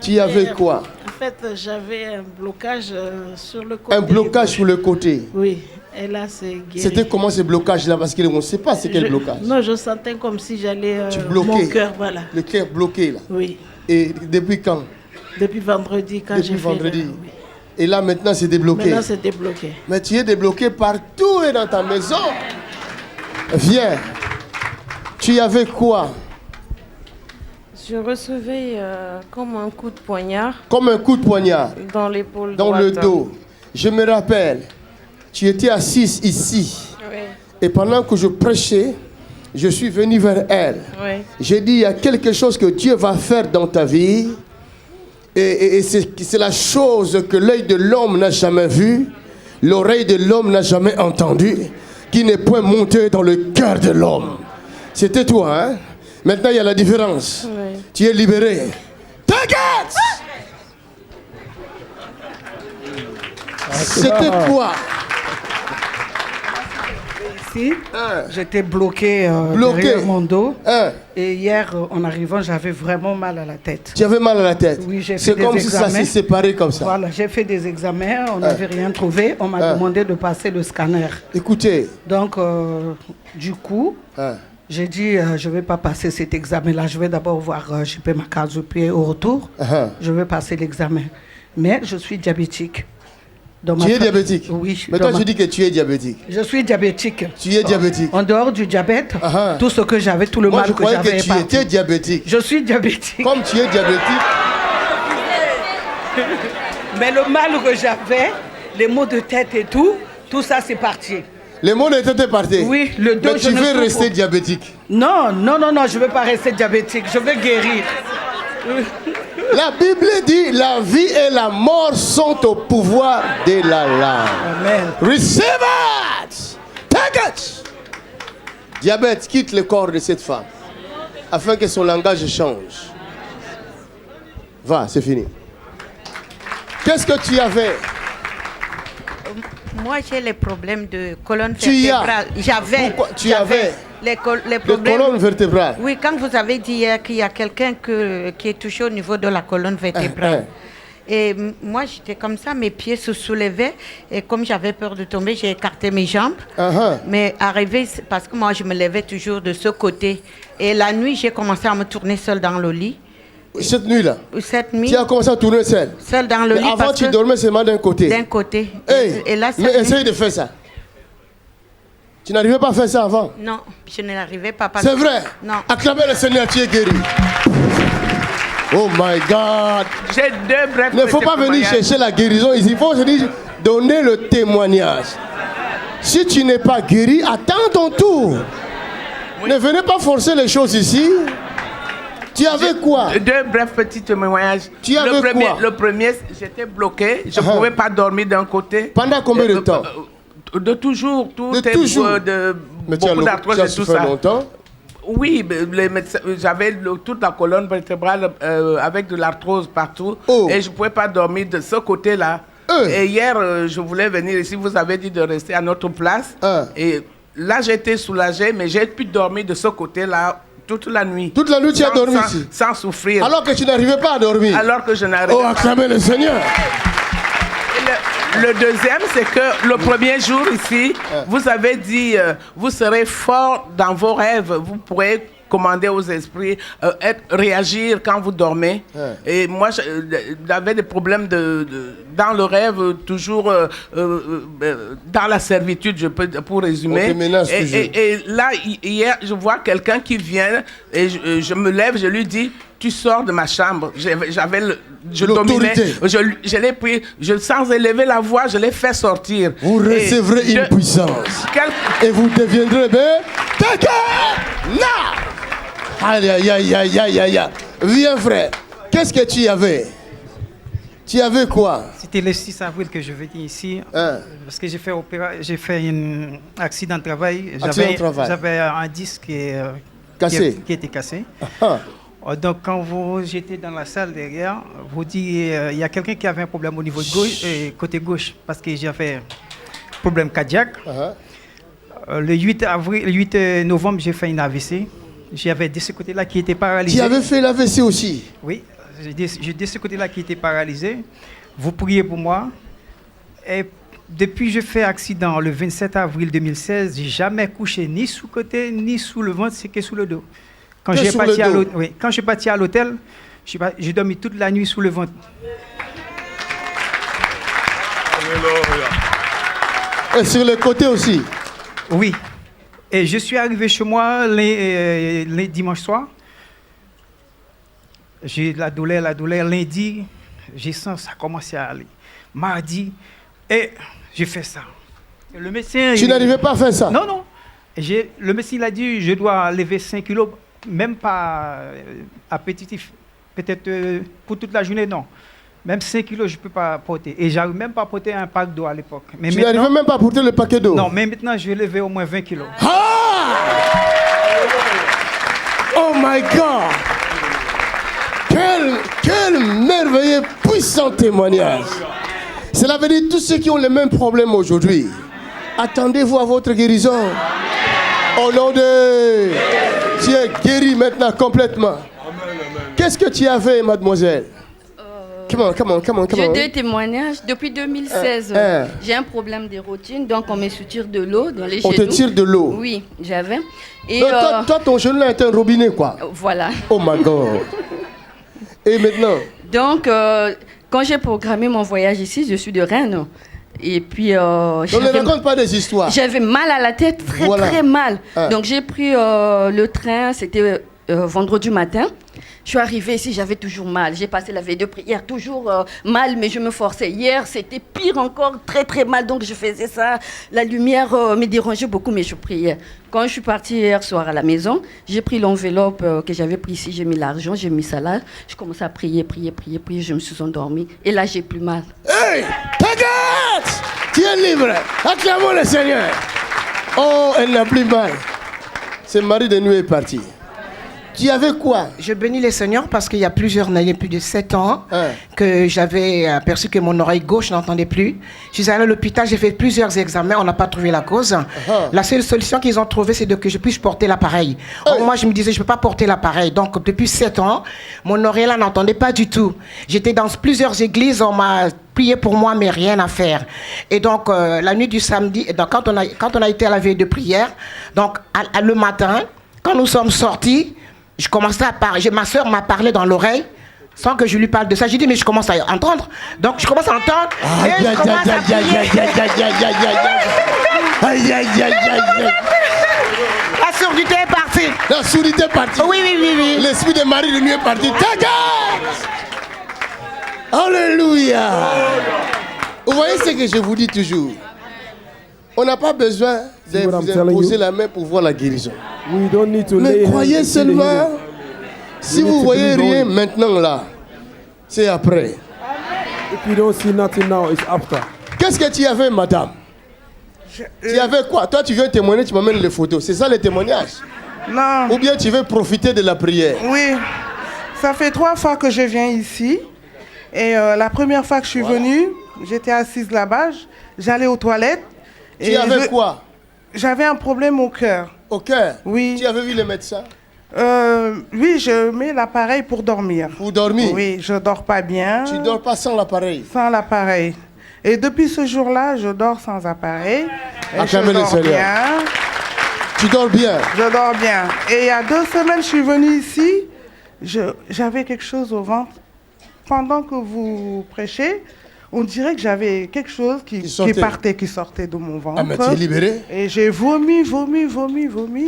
Speaker 1: Tu avais quoi?
Speaker 11: En fait, j'avais un blocage sur le côté.
Speaker 1: Un blocage sur le côté.
Speaker 11: Oui, et là, c'est guéri.
Speaker 1: C'était comment ce blocage-là? Parce qu'on ne sait pas c'est quel blocage.
Speaker 11: Non, je sentais comme si j'allais...
Speaker 1: Tu bloquais.
Speaker 11: Mon cœur, voilà.
Speaker 1: Le cœur bloqué, là.
Speaker 11: Oui.
Speaker 1: Et depuis quand?
Speaker 11: Depuis vendredi, quand j'ai
Speaker 1: Depuis
Speaker 11: fait...
Speaker 1: vendredi.
Speaker 11: oui.
Speaker 1: Et là, maintenant, c'est débloqué.
Speaker 11: Maintenant, c'est débloqué.
Speaker 1: Mais tu es débloqué partout et dans ta maison. Viens. Tu avais quoi?
Speaker 12: Je recevais comme un coup de poignard.
Speaker 1: Comme un coup de poignard.
Speaker 12: Dans l'épaule
Speaker 1: dans
Speaker 12: droite.
Speaker 1: le dos. Je me rappelle, tu étais assise ici.
Speaker 12: Oui.
Speaker 1: Et pendant que je prêchais, je suis venu vers elle.
Speaker 12: Oui.
Speaker 1: J'ai dit, il y a quelque chose que Dieu va faire dans ta vie. Et c'est la chose que l'œil de l'homme n'a jamais vue, l'oreille de l'homme n'a jamais entendue, qui n'est point montée dans le cœur de l'homme. C'était toi, hein? Maintenant, il y a la différence.
Speaker 12: Oui.
Speaker 1: Tu es libéré. T'inquiète! C'était quoi?
Speaker 11: Ici, j'étais bloqué, derrière mon dos. Et hier, en arrivant, j'avais vraiment mal à la tête.
Speaker 1: Tu avais mal à la tête?
Speaker 11: Oui, j'ai fait
Speaker 1: C'est
Speaker 11: des
Speaker 1: comme
Speaker 11: examens.
Speaker 1: si ça s'est séparé comme ça.
Speaker 11: Voilà, j'ai fait des examens, on n'avait rien trouvé. On m'a demandé de passer le scanner.
Speaker 1: Écoutez.
Speaker 11: Donc, du coup, j'ai dit, je ne vais pas passer cet examen-là. Je vais d'abord voir JP Makazu, puis au retour, je vais passer l'examen. Mais je suis diabétique.
Speaker 1: Tu es diabétique?
Speaker 11: Oui.
Speaker 1: Mais toi, tu dis que tu es diabétique.
Speaker 11: Je suis diabétique.
Speaker 1: Tu es diabétique.
Speaker 11: En dehors du diabète, tout ce que j'avais, tout le
Speaker 1: Moi,
Speaker 11: mal que j'avais.
Speaker 1: je croyais que tu étais diabétique.
Speaker 11: Je suis diabétique.
Speaker 1: Comme tu es diabétique.
Speaker 11: Mais le mal que j'avais, les maux de tête et tout ça c'est parti.
Speaker 1: Les maux de tête est parti?
Speaker 11: Oui, le dos.
Speaker 1: Mais tu veux rester diabétique?
Speaker 11: Non, je ne veux pas rester diabétique. Je veux guérir.
Speaker 1: La Bible dit la vie et la mort sont au pouvoir de la langue.
Speaker 11: Amen.
Speaker 1: Receive it! Take it! Diabète, quitte le corps de cette femme afin que son langage change. Va, c'est fini. Qu'est-ce que tu avais?
Speaker 13: Moi, j'ai les problèmes de colonne
Speaker 1: Tu y as?
Speaker 13: vertébrale. J'avais.
Speaker 1: Tu avais
Speaker 13: les
Speaker 1: de
Speaker 13: problèmes.
Speaker 1: colonne vertébrale.
Speaker 13: Oui, quand vous avez dit hier qu'il y a quelqu'un qui est touché au niveau de la colonne vertébrale. Et moi, j'étais comme ça, mes pieds se soulevaient. Et comme j'avais peur de tomber, j'ai écarté mes jambes. Mais arrivé, parce que moi, je me levais toujours de ce côté. Et la nuit, j'ai commencé à me tourner seule dans le lit.
Speaker 1: Cette nuit-là?
Speaker 13: Cette nuit.
Speaker 1: Tu as commencé à tourner seule?
Speaker 13: Seule dans le lit.
Speaker 1: Avant, tu dormais seulement d'un côté?
Speaker 13: D'un côté.
Speaker 1: Hey,
Speaker 13: et là,
Speaker 1: mais essaye de faire ça. Tu n'arrivais pas à faire ça avant?
Speaker 13: Non, je ne l'arrivais pas.
Speaker 1: C'est vrai?
Speaker 13: Non.
Speaker 1: Acclamez le Seigneur, tu es guéri. Oh my God.
Speaker 14: J'ai deux brefs.
Speaker 1: Il ne faut pas venir chercher la guérison ici. Il faut se dire, donner le témoignage. Si tu n'es pas guéri, attends ton tour. Oui. Ne venez pas forcer les choses ici. Tu avais quoi?
Speaker 14: Deux brefs petits témoignages.
Speaker 1: Tu avais quoi?
Speaker 14: Le premier, j'étais bloqué. Je ne pouvais pas dormir d'un côté.
Speaker 1: Pendant combien de temps?
Speaker 14: De toujours.
Speaker 1: Mais
Speaker 14: beaucoup d'arthrose et tout ça.
Speaker 1: Longtemps?
Speaker 14: Oui, les médecins, j'avais toute la colonne vertébrale avec de l'arthrose partout. Et je ne pouvais pas dormir de ce côté-là. Et hier, je voulais venir ici. Vous avez dit de rester à notre place. Et là, j'étais soulagé, mais j'ai pu dormir de ce côté-là toute la nuit.
Speaker 1: Toute la nuit, tu as dormi ici?
Speaker 14: Sans souffrir.
Speaker 1: Alors que tu n'arrivais pas à dormir?
Speaker 14: Alors que je n'arrivais pas.
Speaker 1: Oh, acclamez le Seigneur!
Speaker 14: Le deuxième, c'est que le premier jour ici, vous avez dit, vous serez fort dans vos rêves. Vous pourrez commander aux esprits, réagir quand vous dormez. Et moi, j'avais des problèmes dans le rêve, toujours dans la servitude, pour résumer. Et là, hier, je vois quelqu'un qui vient et je me lève, je lui dis, tu sors de ma chambre. Je dominais, je l'ai pris, sans élever la voix, je l'ai fait sortir.
Speaker 1: Vous recevrez une puissance. Et vous deviendrez Aïe, aïe, aïe, aïe, aïe, aïe. Viens, frère. Qu'est-ce que tu avais? Tu avais quoi?
Speaker 15: C'était le 6 avril que je venais ici. Parce que j'ai fait un accident de travail. J'avais un disque qui était cassé. Donc, quand j'étais dans la salle derrière, vous dites il y a quelqu'un qui avait un problème au niveau de gauche, côté gauche, parce que j'avais un problème cardiaque. Le 8 novembre, j'ai fait une AVC. J'avais de ce côté-là qui était paralysé.
Speaker 1: Tu avais fait l'AVC aussi?
Speaker 15: Oui, j'ai de ce côté-là qui était paralysé. Vous priez pour moi. Et depuis que j'ai fait accident le 27 avril 2016, j'ai jamais couché ni sous côté, ni sous le ventre, c'est que sous le dos. Quand je suis parti à l'hôtel, j'ai dormi toute la nuit sous le ventre.
Speaker 1: Et sur le côté aussi?
Speaker 15: Oui. Et je suis arrivé chez moi les dimanches soirs. J'ai la douleur. Lundi, j'ai senti ça commencer à aller. Mardi, et j'ai fait ça. Et le médecin...
Speaker 1: Tu n'arrivais pas à faire ça?
Speaker 15: Non. Le médecin il a dit je dois lever 5 kilos, même pas appétitif. Peut-être pour toute la journée, non. Même 5 kilos, je ne peux pas porter. Et je n'arrive même pas à porter un pack d'eau à l'époque.
Speaker 1: Tu n'arrivais même pas à porter le paquet d'eau?
Speaker 15: Non, mais maintenant, je vais lever au moins 20 kilos.
Speaker 1: Ah! Oh my God! Quel merveilleux, puissant témoignage! Cela veut dire tous ceux qui ont les mêmes problèmes aujourd'hui, attendez-vous à votre guérison. Au nom de... Tu es guéri maintenant complètement. Qu'est-ce que tu avais, mademoiselle? Comment?
Speaker 16: J'ai deux témoignages. Depuis 2016, j'ai un problème de routine, donc on me soutire de l'eau dans les genoux.
Speaker 1: On te tire de l'eau?
Speaker 16: Oui, j'avais. Et
Speaker 1: donc, toi, ton genou est un robinet, quoi.
Speaker 16: Voilà.
Speaker 1: Oh my God. Et maintenant?
Speaker 16: Donc, quand j'ai programmé mon voyage ici, je suis de Rennes. Et puis,
Speaker 1: ne raconte pas des histoires.
Speaker 16: J'avais mal à la tête, très mal. Donc, j'ai pris le train, c'était vendredi matin. Je suis arrivée ici, j'avais toujours mal. J'ai passé la veille de prière, toujours mal, mais je me forçais. Hier, c'était pire encore, très mal. Donc, je faisais ça. La lumière me dérangeait beaucoup, mais je priais. Quand je suis partie hier soir à la maison, j'ai pris l'enveloppe que j'avais pris ici, j'ai mis l'argent, j'ai mis ça là. Je commençais à prier. Je me suis endormie. Et là, j'ai plus mal.
Speaker 1: Hey! Regarde! Tu es libre. Acclamons le Seigneur. Oh, elle n'a plus mal. Ce mari de nuit est parti. Tu avais quoi?
Speaker 17: Je bénis le Seigneur parce qu'il y a plusieurs années, plus de 7 ans, que j'avais aperçu que mon oreille gauche n'entendait plus. Je suis allée à l'hôpital, j'ai fait plusieurs examens, on n'a pas trouvé la cause. La seule solution qu'ils ont trouvée, c'est que je puisse porter l'appareil. Moi, je me disais, je ne peux pas porter l'appareil. Donc, depuis 7 ans, mon oreille là n'entendait pas du tout. J'étais dans plusieurs églises, on m'a prié pour moi, mais rien à faire. Et donc, la nuit du samedi, donc, quand on a été à la veille de prière, donc, le matin, quand nous sommes sortis, je commençais à parler. Ma soeur m'a parlé dans l'oreille sans que je lui parle de ça. J'ai dit, mais je commence à entendre. Donc, je commence à entendre. Et je commence à prier. La surdité est partie.
Speaker 1: La surdité est partie.
Speaker 17: Oui.
Speaker 1: L'esprit de Marie de nuit est parti. Alléluia. Vous voyez ce que je vous dis toujours. On n'a pas besoin de vous imposer la main pour voir la guérison. Mais croyez seulement, si vous ne voyez rien maintenant là, c'est après. Qu'est-ce que tu avais, madame? Tu avais quoi? Toi, tu viens témoigner, tu m'amènes les photos. C'est ça le témoignage?
Speaker 18: Non.
Speaker 1: Ou bien tu veux profiter de la prière?
Speaker 18: Oui. Ça fait 3 fois que je viens ici. Et la première fois que je suis venue, j'étais assise là-bas, j'allais aux toilettes.
Speaker 1: Tu avais quoi?
Speaker 18: J'avais un problème au cœur.
Speaker 1: Au cœur?
Speaker 18: Oui.
Speaker 1: Tu avais vu le médecin?
Speaker 18: Oui, je mets l'appareil pour dormir.
Speaker 1: Pour dormir?
Speaker 18: Oui, je dors pas bien.
Speaker 1: Tu dors pas sans l'appareil?
Speaker 18: Sans l'appareil. Et depuis ce jour-là, je dors sans appareil. Et je dors bien.
Speaker 1: Tu dors bien?
Speaker 18: Je dors bien. Et il y a 2 semaines, je suis venue ici. J'avais quelque chose au ventre. Pendant que vous prêchez, on dirait que j'avais quelque chose qui sortait de mon ventre.
Speaker 1: Ah, mais tu es libéré?
Speaker 18: Et j'ai vomi.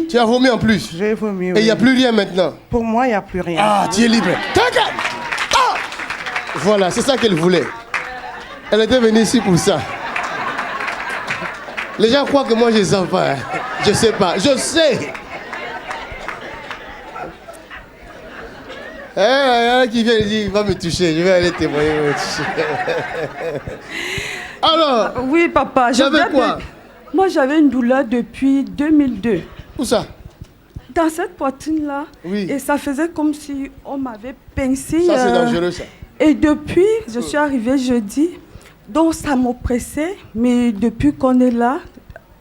Speaker 1: Tu as vomi en plus?
Speaker 18: J'ai vomi, oui.
Speaker 1: Et il n'y a plus rien maintenant?
Speaker 18: Pour moi, il n'y a plus rien.
Speaker 1: Ah, tu es libre. Voilà, c'est ça qu'elle voulait. Elle était venue ici pour ça. Les gens croient que moi, je ne sais pas. Je ne sais pas. Je sais. Il y en a qui vient et dit, il va me toucher, je vais aller témoigner, il va me toucher. Alors,
Speaker 19: oui, papa,
Speaker 1: j'avais quoi?
Speaker 19: Moi, j'avais une douleur depuis 2002.
Speaker 1: Où ça?
Speaker 19: Dans cette poitrine-là.
Speaker 1: Oui.
Speaker 19: Et ça faisait comme si on m'avait pincé.
Speaker 1: Ça, c'est dangereux, ça.
Speaker 19: Et depuis, je suis arrivée jeudi, donc ça m'oppressait, mais depuis qu'on est là,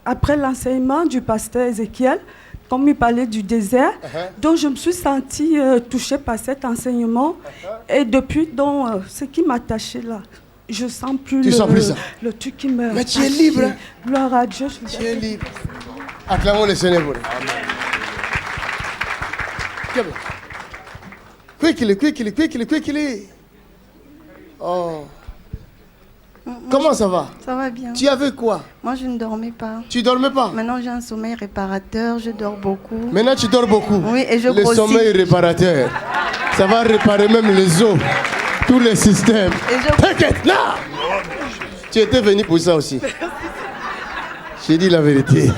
Speaker 19: après l'enseignement du pasteur Ézéchiel, comme il parlait du désert, donc je me suis sentie touchée par cet enseignement. Et depuis, donc, ce qui m'attachait là, je sens plus le truc qui me...
Speaker 1: Mais tu es libre.
Speaker 19: Gloire à Dieu.
Speaker 1: Tu es libre. Acclamons le Seigneur. Quickly. Oh. Comment ça va?
Speaker 20: Ça va bien.
Speaker 1: Tu avais quoi?
Speaker 20: Moi, je ne dormais pas.
Speaker 1: Tu dormais pas?
Speaker 20: Maintenant, j'ai un sommeil réparateur, je dors beaucoup.
Speaker 1: Maintenant, tu dors beaucoup?
Speaker 20: Oui, et je grossis.
Speaker 1: Le sommeil réparateur, ça va réparer même les os, tous les systèmes. T'inquiète, là! Tu étais venu pour ça aussi. J'ai dit la vérité.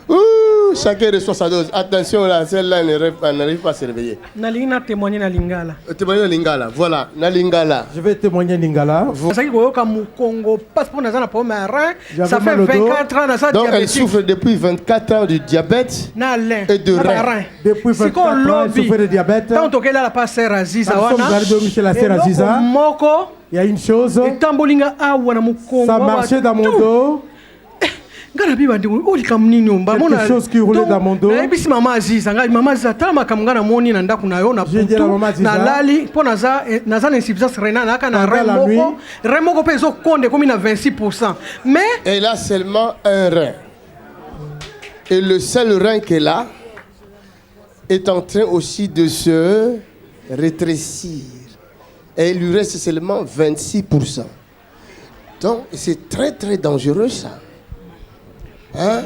Speaker 1: Ouh, chacun reçoit sa dose. Attention là, celle-là n'arrive pas à se réveiller.
Speaker 21: Nalingina témoigner na lingala.
Speaker 1: Témoigner na lingala, voilà, na lingala.
Speaker 21: Je vais témoigner lingala. Ça fait 24 ans ça.
Speaker 1: Donc elle souffre depuis 24 ans du diabète et de rein.
Speaker 21: Depuis 24 ans elle souffre de diabète. Tant que là la passer Aziza wana. Il y a une chose. Ça marchait dans mon dos. Quelque chose qui roulait dans mon dos. J'ai dit à la maman Aziza,
Speaker 1: elle a seulement un rein. Et le seul rein qu'elle a est en train aussi de se rétrécir. Et il lui reste seulement 26%. Donc c'est très très dangereux ça. Hein?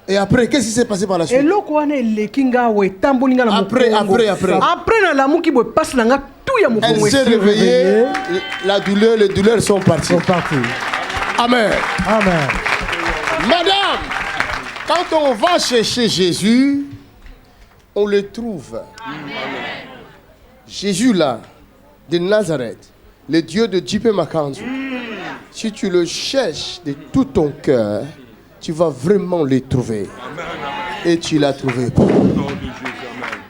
Speaker 1: Et après, qu'est-ce qui s'est passé par la suite? Après. Elle s'est réveillée, les douleurs sont parties. Amen.
Speaker 21: Amen.
Speaker 1: Madame, quand on va chercher Jésus, on le trouve. Amen. Jésus là, de Nazareth, le Dieu de J.P. Makanzu. Si tu le cherches de tout ton cœur, tu vas vraiment le trouver. Et tu l'as trouvé.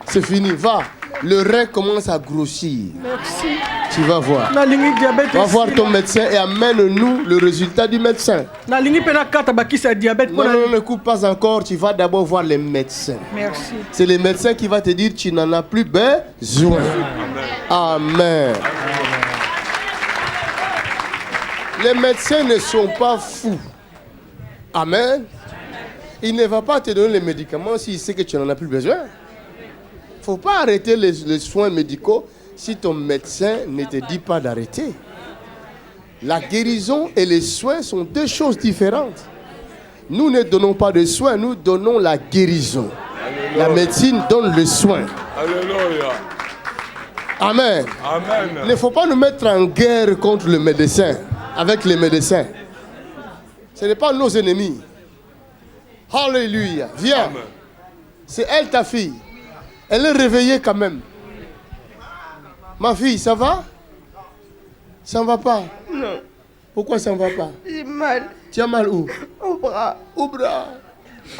Speaker 1: C'est fini, va. Le rein commence à grossir.
Speaker 21: Merci.
Speaker 1: Tu vas voir. Va voir ton médecin et amène-nous le résultat du médecin. Non, ne coupe pas encore. Tu vas d'abord voir les médecins.
Speaker 21: Merci.
Speaker 1: C'est les médecins qui vont te dire tu n'en as plus besoin. Amen. Les médecins ne sont pas fous. Amen. Il ne va pas te donner les médicaments s'il sait que tu n'en as plus besoin. Il ne faut pas arrêter les soins médicaux si ton médecin ne te dit pas d'arrêter. La guérison et les soins sont deux choses différentes. Nous ne donnons pas de soins, nous donnons la guérison. Alléluia. La médecine donne le soin. Alléluia. Amen. Amen. Il ne faut pas nous mettre en guerre contre le médecin, avec les médecins. Ce n'est pas nos ennemis. Alléluia. Viens. Amen. C'est elle ta fille. Elle est réveillée quand même. Ma fille, ça va? Ça ne va pas?
Speaker 20: Non.
Speaker 1: Pourquoi ça ne va pas?
Speaker 20: J'ai mal.
Speaker 1: Tu as mal où?
Speaker 20: Au bras.
Speaker 1: Au bras.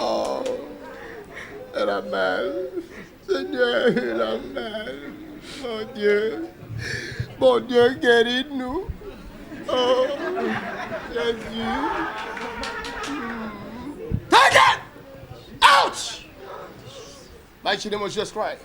Speaker 1: Oh. Elle a mal. Seigneur, elle a mal. Mon Dieu. Mon Dieu, guéris-nous. Oh. Jésus. Take it! Ouch! By the name of Jesus Christ.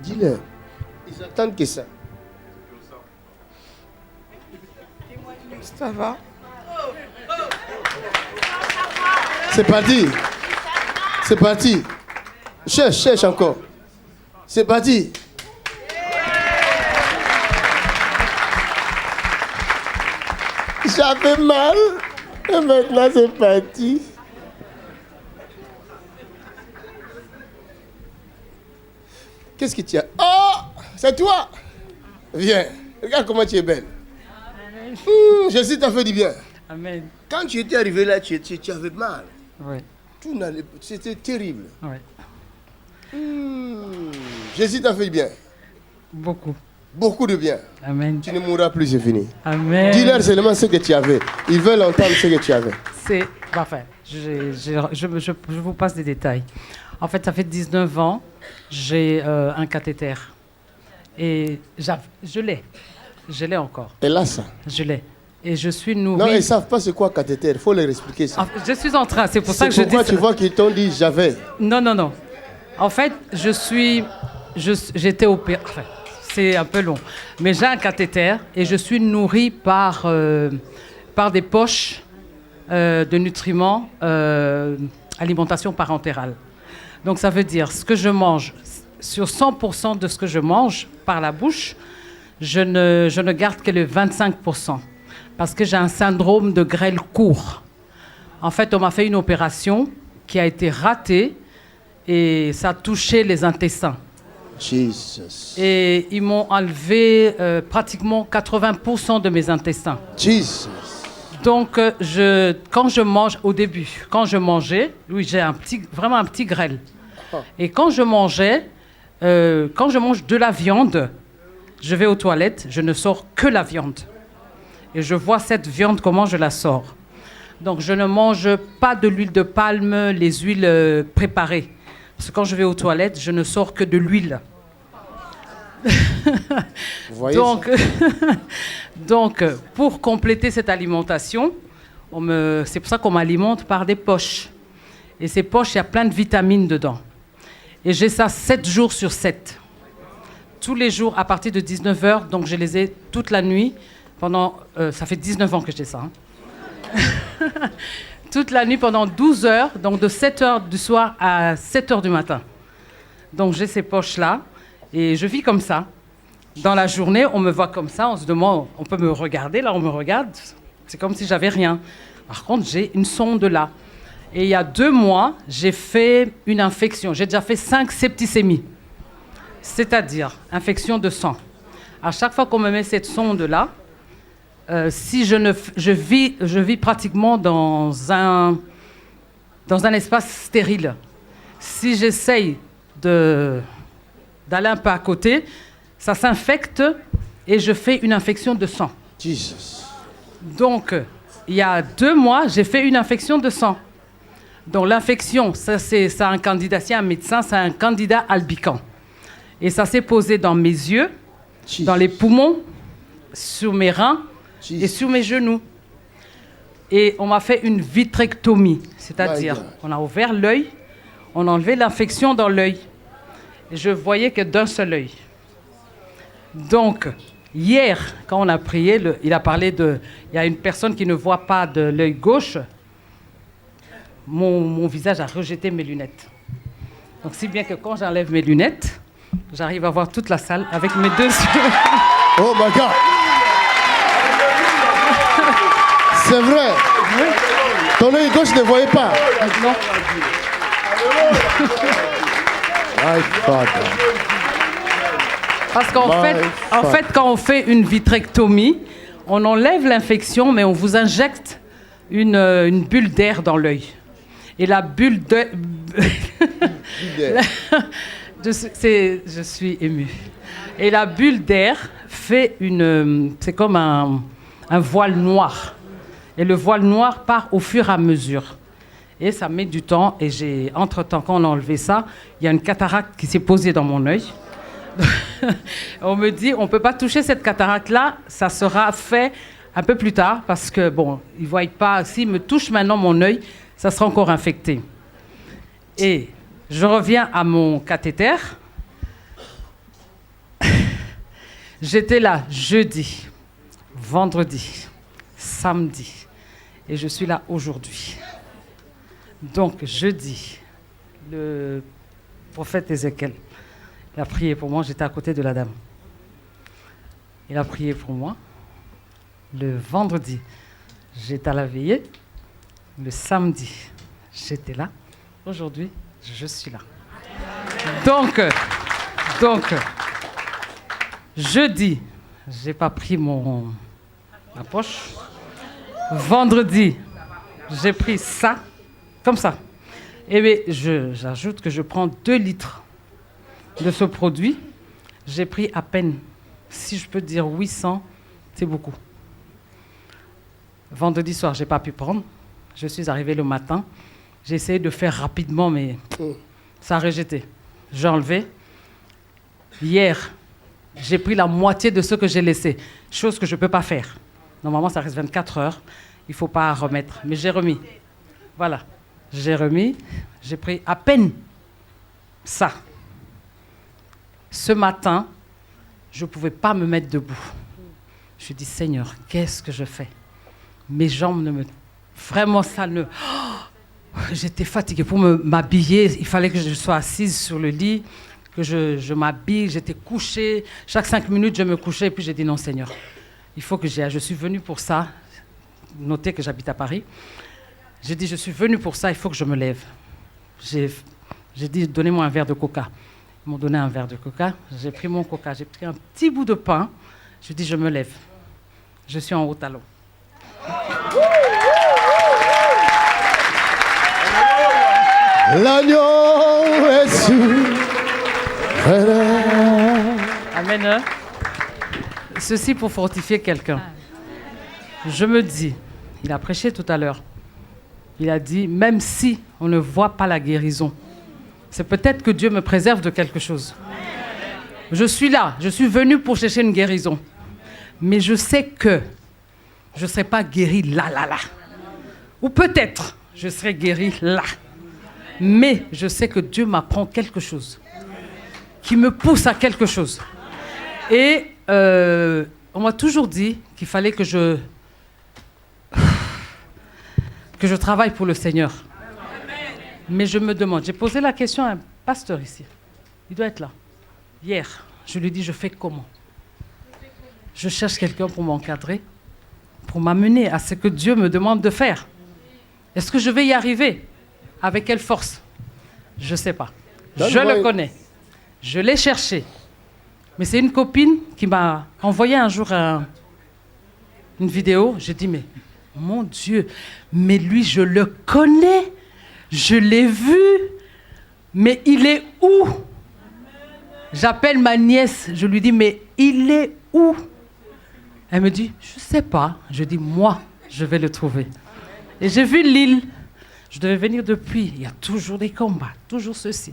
Speaker 1: Dis-leur. Ils attendent que ça.
Speaker 20: Ça va?
Speaker 1: C'est parti. C'est parti. Cherche encore. C'est parti. J'avais mal. Et maintenant c'est parti. Qu'est-ce que tu as? Oh, c'est toi. Viens. Regarde comment tu es belle. Jésus t'a fait du bien.
Speaker 21: Amen.
Speaker 1: Quand tu étais arrivé là, tu avais mal.
Speaker 21: Oui.
Speaker 1: C'était terrible.
Speaker 21: Oui.
Speaker 1: Jésus t'a fait du bien.
Speaker 21: Beaucoup.
Speaker 1: Beaucoup de bien.
Speaker 21: Amen.
Speaker 1: Tu ne mourras plus, c'est fini.
Speaker 21: Amen.
Speaker 1: Dis-leur seulement ce que tu avais. Ils veulent entendre ce que tu avais.
Speaker 21: C'est parfait. Je vous passe des détails.
Speaker 4: En fait, ça fait 19 ans, j'ai un cathéter. Et je l'ai. Je l'ai encore.
Speaker 1: Et là, ça?
Speaker 4: Je l'ai. Et je suis nourrie...
Speaker 1: Non, ils ne savent pas c'est quoi cathéter. Il faut leur expliquer ça.
Speaker 4: Je suis en train, c'est pour ça que je dis...
Speaker 1: Pourquoi tu vois qu'ils t'ont dit j'avais?
Speaker 4: Non. En fait, j'étais opérée... Enfin, c'est un peu long. Mais j'ai un cathéter et je suis nourrie par des poches de nutriments, alimentation parentérale. Donc ça veut dire, ce que je mange, sur 100% de ce que je mange par la bouche, je ne garde que le 25%. Parce que j'ai un syndrome de grêle court. En fait, on m'a fait une opération qui a été ratée et ça a touché les intestins.
Speaker 1: Jesus.
Speaker 4: Et ils m'ont enlevé pratiquement 80% de mes intestins.
Speaker 1: Jesus.
Speaker 4: Donc, quand je mange, au début, quand je mangeais, oui, j'ai vraiment un petit grêle. Et quand je mangeais, quand je mange de la viande, je vais aux toilettes, je ne sors que la viande. Et je vois cette viande, comment je la sors. Donc, je ne mange pas de l'huile de palme, les huiles préparées. Parce que quand je vais aux toilettes, je ne sors que de l'huile.
Speaker 1: Vous voyez
Speaker 4: donc, pour compléter cette alimentation, c'est pour ça qu'on m'alimente par des poches. Et ces poches, il y a plein de vitamines dedans. Et j'ai ça 7 jours sur 7. Tous les jours, à partir de 19h, donc je les ai toute la nuit. Ça fait 19 ans que j'ai ça. Toute la nuit pendant 12 heures, donc de 7 heures du soir à 7 heures du matin. Donc j'ai ces poches-là et je vis comme ça. Dans la journée, on me voit comme ça, on se demande, on peut me regarder, là on me regarde, c'est comme si j'avais rien. Par contre, j'ai une sonde là. Et il y a 2 mois, j'ai fait une infection. J'ai déjà fait 5 septicémies, c'est-à-dire infection de sang. À chaque fois qu'on me met cette sonde-là, si je vis pratiquement dans un espace stérile. Si j'essaye d'aller un peu à côté, ça s'infecte et je fais une infection de sang.
Speaker 1: Jesus.
Speaker 4: Donc, il y a 2 mois, j'ai fait une infection de sang. Donc, l'infection, ça a un candidat, c'est un médecin, c'est un candidat albicans. Et ça s'est posé dans mes yeux, dans les poumons, sur mes reins, et sur mes genoux. Et on m'a fait une vitrectomie, c'est-à-dire on a ouvert l'œil, on a enlevé l'infection dans l'œil. Et je voyais que d'un seul œil. Donc, hier, quand on a prié, il a parlé il y a une personne qui ne voit pas de l'œil gauche. Mon visage a rejeté mes lunettes. Donc, si bien que quand j'enlève mes lunettes, j'arrive à voir toute la salle avec mes 2 yeux.
Speaker 1: Oh my God! C'est vrai. Ton œil gauche ne voyait pas.
Speaker 4: Non. Parce qu'en fait, quand on fait une vitrectomie, on enlève l'infection, mais on vous injecte une bulle d'air dans l'œil. Et la bulle d'air... je suis émue. Et la bulle d'air fait c'est comme un voile noir. Et le voile noir part au fur et à mesure. Et ça met du temps. Et entre-temps, quand on a enlevé ça, il y a une cataracte qui s'est posée dans mon œil. On me dit, on ne peut pas toucher cette cataracte-là. Ça sera fait un peu plus tard parce que, bon, ils ne voient pas. S'ils me touchent maintenant mon œil, ça sera encore infecté. Et je reviens à mon cathéter. J'étais là jeudi, vendredi, samedi. Et je suis là aujourd'hui. Donc, jeudi, le prophète Ézéchiel, il a prié pour moi. J'étais à côté de la dame. Il a prié pour moi. Le vendredi, j'étais à la veillée. Le samedi, j'étais là. Aujourd'hui, je suis là. Donc, jeudi, je n'ai pas pris ma poche. Vendredi, j'ai pris ça, comme ça. Et bien, j'ajoute que je prends 2 litres de ce produit. J'ai pris à peine, si je peux dire 800, c'est beaucoup. Vendredi soir, je n'ai pas pu prendre. Je suis arrivée le matin. J'ai essayé de faire rapidement, mais Ça a rejeté. J'ai enlevé. Hier, j'ai pris la moitié de ce que j'ai laissé. Chose que je ne peux pas faire. Normalement, ça reste 24 heures. Il ne faut pas remettre. Mais j'ai remis. Voilà. J'ai remis. J'ai pris à peine ça. Ce matin, je ne pouvais pas me mettre debout. Je me dis, Seigneur, qu'est-ce que je fais? Mes jambes ne me... Vraiment, ça ne... Oh, j'étais fatiguée. Pour m'habiller, il fallait que je sois assise sur le lit, que je m'habille. J'étais couchée. Chaque 5 minutes, je me couchais. Et puis j'ai dit, non, Seigneur, il faut que j'y aille. Je suis venue pour ça. Notez que j'habite à Paris. J'ai dit, je suis venue pour ça, il faut que je me lève. J'ai dit, donnez-moi un verre de coca. Ils m'ont donné un verre de coca. J'ai pris mon coca. J'ai pris un petit bout de pain. Je dis, je me lève. Je suis en haut talon.
Speaker 1: L'agneau est sur.
Speaker 4: Amen. Ceci pour fortifier quelqu'un. Je me dis, il a prêché tout à l'heure. Il a dit, même si on ne voit pas la guérison, c'est peut-être que Dieu me préserve de quelque chose. Je suis là, je suis venu pour chercher une guérison. Mais je sais que je ne serai pas guéri là. Ou peut-être je serai guéri là. Mais je sais que Dieu m'apprend quelque chose, qui me pousse à quelque chose. Et on m'a toujours dit qu'il fallait que je travaille pour le Seigneur. Mais je me demande, j'ai posé la question à un pasteur ici. Il doit être là. Hier, je lui ai dit, je fais comment? Je cherche quelqu'un pour m'encadrer, pour m'amener à ce que Dieu me demande de faire. Est-ce que je vais y arriver? Avec quelle force? Je ne sais pas. Je le connais. Je l'ai cherché. Mais c'est une copine qui m'a envoyé un jour une vidéo. J'ai dit, mais mon Dieu, mais lui, je le connais. Je l'ai vu. Mais il est où? J'appelle ma nièce. Je lui dis, mais il est où? Elle me dit, je ne sais pas. Je dis, moi, je vais le trouver. Et j'ai vu l'île. Je devais venir depuis. Il y a toujours des combats, toujours ceci.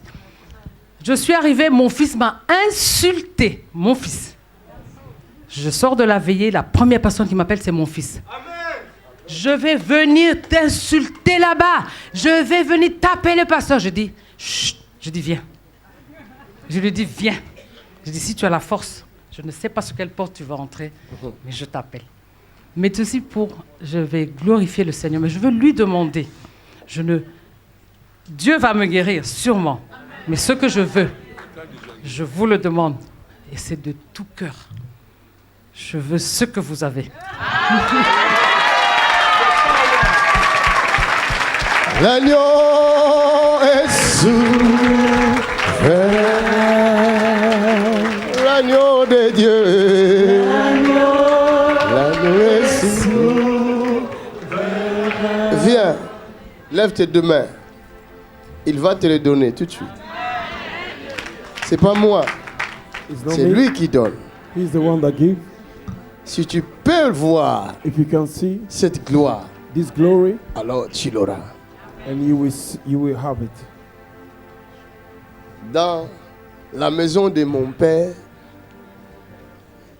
Speaker 4: Je suis arrivée, mon fils m'a insulté. Mon fils. Je sors de la veillée, la première personne qui m'appelle, c'est mon fils. Je vais venir t'insulter là-bas. Je vais venir taper le pasteur. Je dis, chut. Je dis, viens. Je lui dis, viens. Je dis, si tu as la force, je ne sais pas sur quelle porte tu vas entrer, mais je t'appelle. Mais ceci je vais glorifier le Seigneur, mais je veux lui demander. Dieu va me guérir, sûrement. Mais ce que je veux, je vous le demande. Et c'est de tout cœur. Je veux ce que vous avez.
Speaker 1: L'agneau est souverain. L'agneau de Dieu. L'agneau est souverain. Viens, lève tes deux mains. Il va te les donner tout de suite. C'est pas moi. C'est lui qui donne.
Speaker 21: He's the one that gives.
Speaker 1: Si tu peux voir cette gloire,
Speaker 21: this glory,
Speaker 1: alors tu l'auras.
Speaker 21: And you will have it.
Speaker 1: Dans la maison de mon père,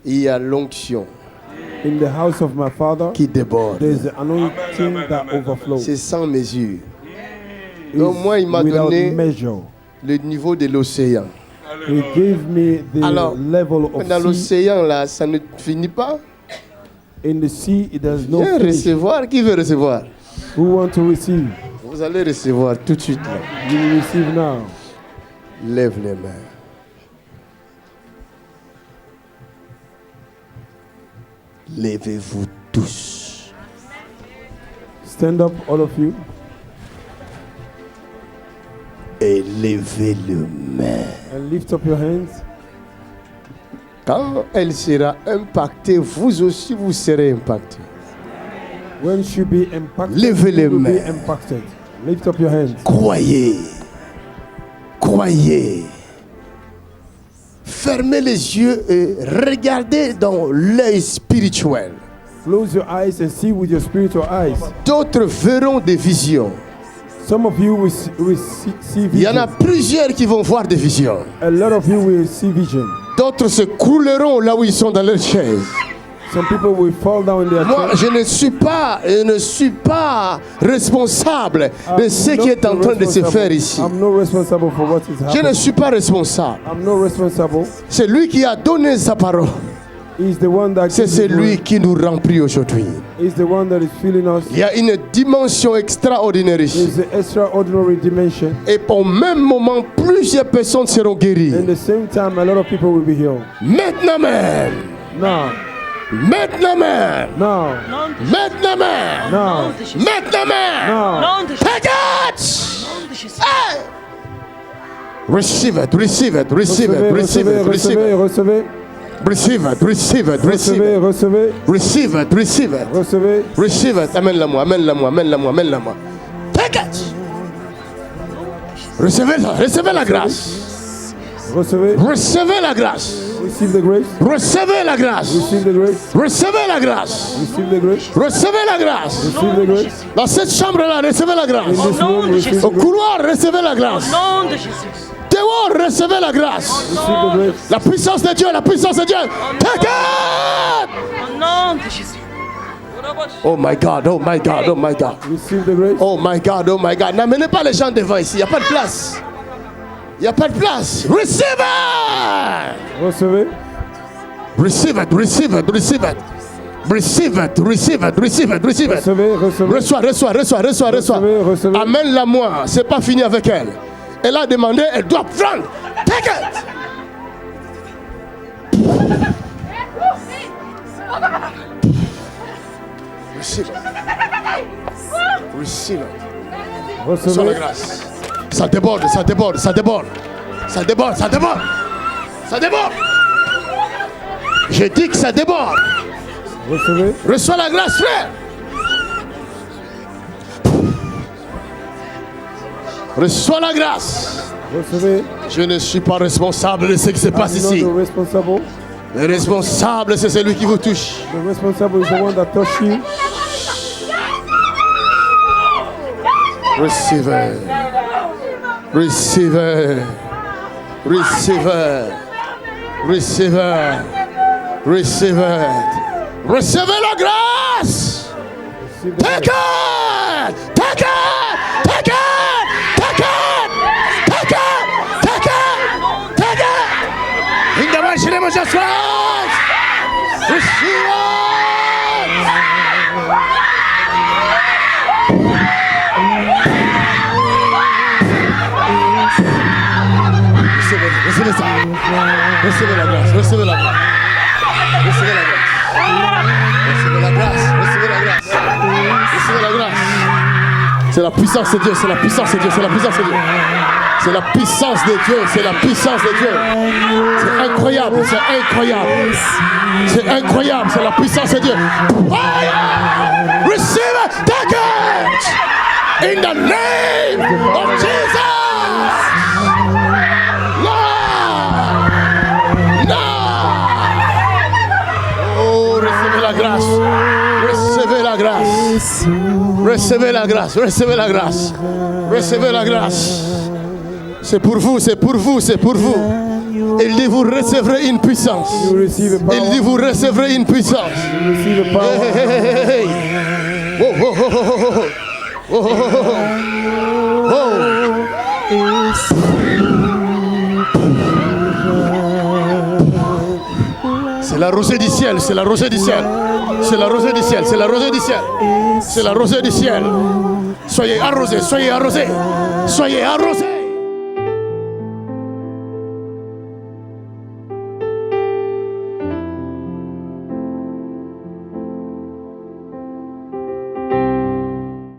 Speaker 1: il y a l'onction.
Speaker 21: In the house of my father,
Speaker 1: qui déborde.
Speaker 21: There's the anointing that overflows.
Speaker 1: C'est sans mesure. Donc moi, il m'a donné le niveau de l'océan.
Speaker 21: He gave me the level of
Speaker 1: dans l'océan là, ça ne finit pas.
Speaker 21: In the sea, it does not
Speaker 1: finish. Recevoir, qui veut recevoir?
Speaker 21: Who want to receive?
Speaker 1: Vous allez recevoir tout de suite là.
Speaker 21: You will receive now.
Speaker 1: Lève les mains. Levez-vous tous.
Speaker 21: Stand up, all of you.
Speaker 1: Et levez les mains.
Speaker 21: And lift up your hands.
Speaker 1: Quand elle sera impactée, vous aussi vous serez impactés.
Speaker 21: When she be impacted,
Speaker 1: levez les mains.
Speaker 21: Be impacted. Lift up your hands.
Speaker 1: Croyez. Croyez. Fermez les yeux et regardez dans l'œil spirituel.
Speaker 21: Close your eyes and see with your spiritual eyes.
Speaker 1: D'autres verront des visions.
Speaker 2: Some of you will see vision.
Speaker 1: Il y en a plusieurs qui vont voir des visions.
Speaker 2: A lot of you will see vision.
Speaker 1: D'autres se crouleront là où ils sont dans leur chaise.
Speaker 2: Some people will fall down in their
Speaker 1: Moi, je ne suis pas responsable de ce qui est en train de se faire ici. Je ne suis pas responsable. C'est lui qui a donné sa parole. C'est celui qui nous remplit aujourd'hui. Il y a une dimension extraordinaire ici. Et au même moment, plusieurs personnes seront guéries. Maintenant même. Maintenant même. Maintenant même. Maintenant même. Take it. Hey. Receive it, receive it, receive it, receive it, receive it.
Speaker 2: Recevez.
Speaker 1: Receive it, receive it, receive it.
Speaker 2: Recevez.
Speaker 1: Receive it, receive it.
Speaker 2: Recevez.
Speaker 1: Receive it. Amène-la-moi, amène-la-moi, amène-la-moi, amène-la-moi. Take it. Recevez-la, recevez la grâce.
Speaker 2: Recevez.
Speaker 1: Recevez la grâce.
Speaker 2: Receive the grace.
Speaker 1: Recevez la grâce.
Speaker 2: Receive the grace.
Speaker 1: Recevez la grâce.
Speaker 2: Receive the grace.
Speaker 1: Recevez la grâce.
Speaker 2: Receive the grace.
Speaker 1: Dans cette chambre-là, recevez la grâce.
Speaker 2: In this room, receive the
Speaker 1: Au
Speaker 2: grace.
Speaker 1: couloir, recevez la grâce.
Speaker 5: Au nom de Jésus.
Speaker 1: Dehors, recevez la grâce.
Speaker 2: Receive the grace.
Speaker 1: La puissance de Dieu, la puissance de Dieu. Take it.
Speaker 5: Au nom de Jésus.
Speaker 1: Oh my God, oh my God, oh my God.
Speaker 2: Receive the grace.
Speaker 1: Oh my God, oh my God. N'amenez pas les gens devant ici, il n'y a pas de place. Il n'y a pas de place. Receive it.
Speaker 2: Recevez.
Speaker 1: Receive it, receive it, receive it. Receive it, receive it, receive it, receive it.
Speaker 2: Recevez, recevez.
Speaker 1: Reçois, reçois, reçois, reçois, reçois.
Speaker 2: Recevez, recevez.
Speaker 1: Amène-la moi, c'est pas fini avec elle. Elle a demandé, elle doit prendre. Take it. Receive it. Receive it. Reçois la grâce. Ça déborde, ça déborde, ça déborde. Ça déborde, ça déborde. Ça déborde. Je dis que ça déborde.
Speaker 2: Recevez.
Speaker 1: Reçois la grâce, frère. Reçois la grâce.
Speaker 2: Recevez.
Speaker 1: Je ne suis pas responsable de ce qui se passe ici. Le responsable, c'est celui qui vous touche.
Speaker 2: The responsible is the one that touched you.
Speaker 1: Receive it. Receive it. Receive it. Receive it. Receive it. Recevez la grâce. Take it. Take it. Take it. Take it. Take it. Take it. Take it. In the mighty name of Jesus Christ. Receive it. Recevez ça. Recevez la grâce. Recevez la grâce. Recevez la grâce. Recevez la grâce. Recevez la grâce. Recevez la grâce. C'est la puissance de Dieu. C'est la puissance de Dieu. C'est la puissance de Dieu. C'est la puissance de Dieu. C'est la puissance de Dieu. C'est incroyable. C'est incroyable. C'est incroyable. C'est la puissance de Dieu. Fire! Receive it. Take it. In the name of Jesus. Recevez la grâce. Recevez la grâce. Recevez la grâce. Recevez la grâce. Recevez la grâce. C'est pour vous, c'est pour vous, c'est pour vous. Il dit vous recevrez une puissance. Il dit vous recevrez une puissance. Hey, hey, hey. Oh, oh, oh, oh, oh, oh, oh, oh. C'est la rosée du ciel, c'est la rosée du ciel. C'est la rosée du ciel, c'est la rosée du ciel. C'est la rosée du ciel. Soyez arrosés, soyez arrosés. Soyez arrosés.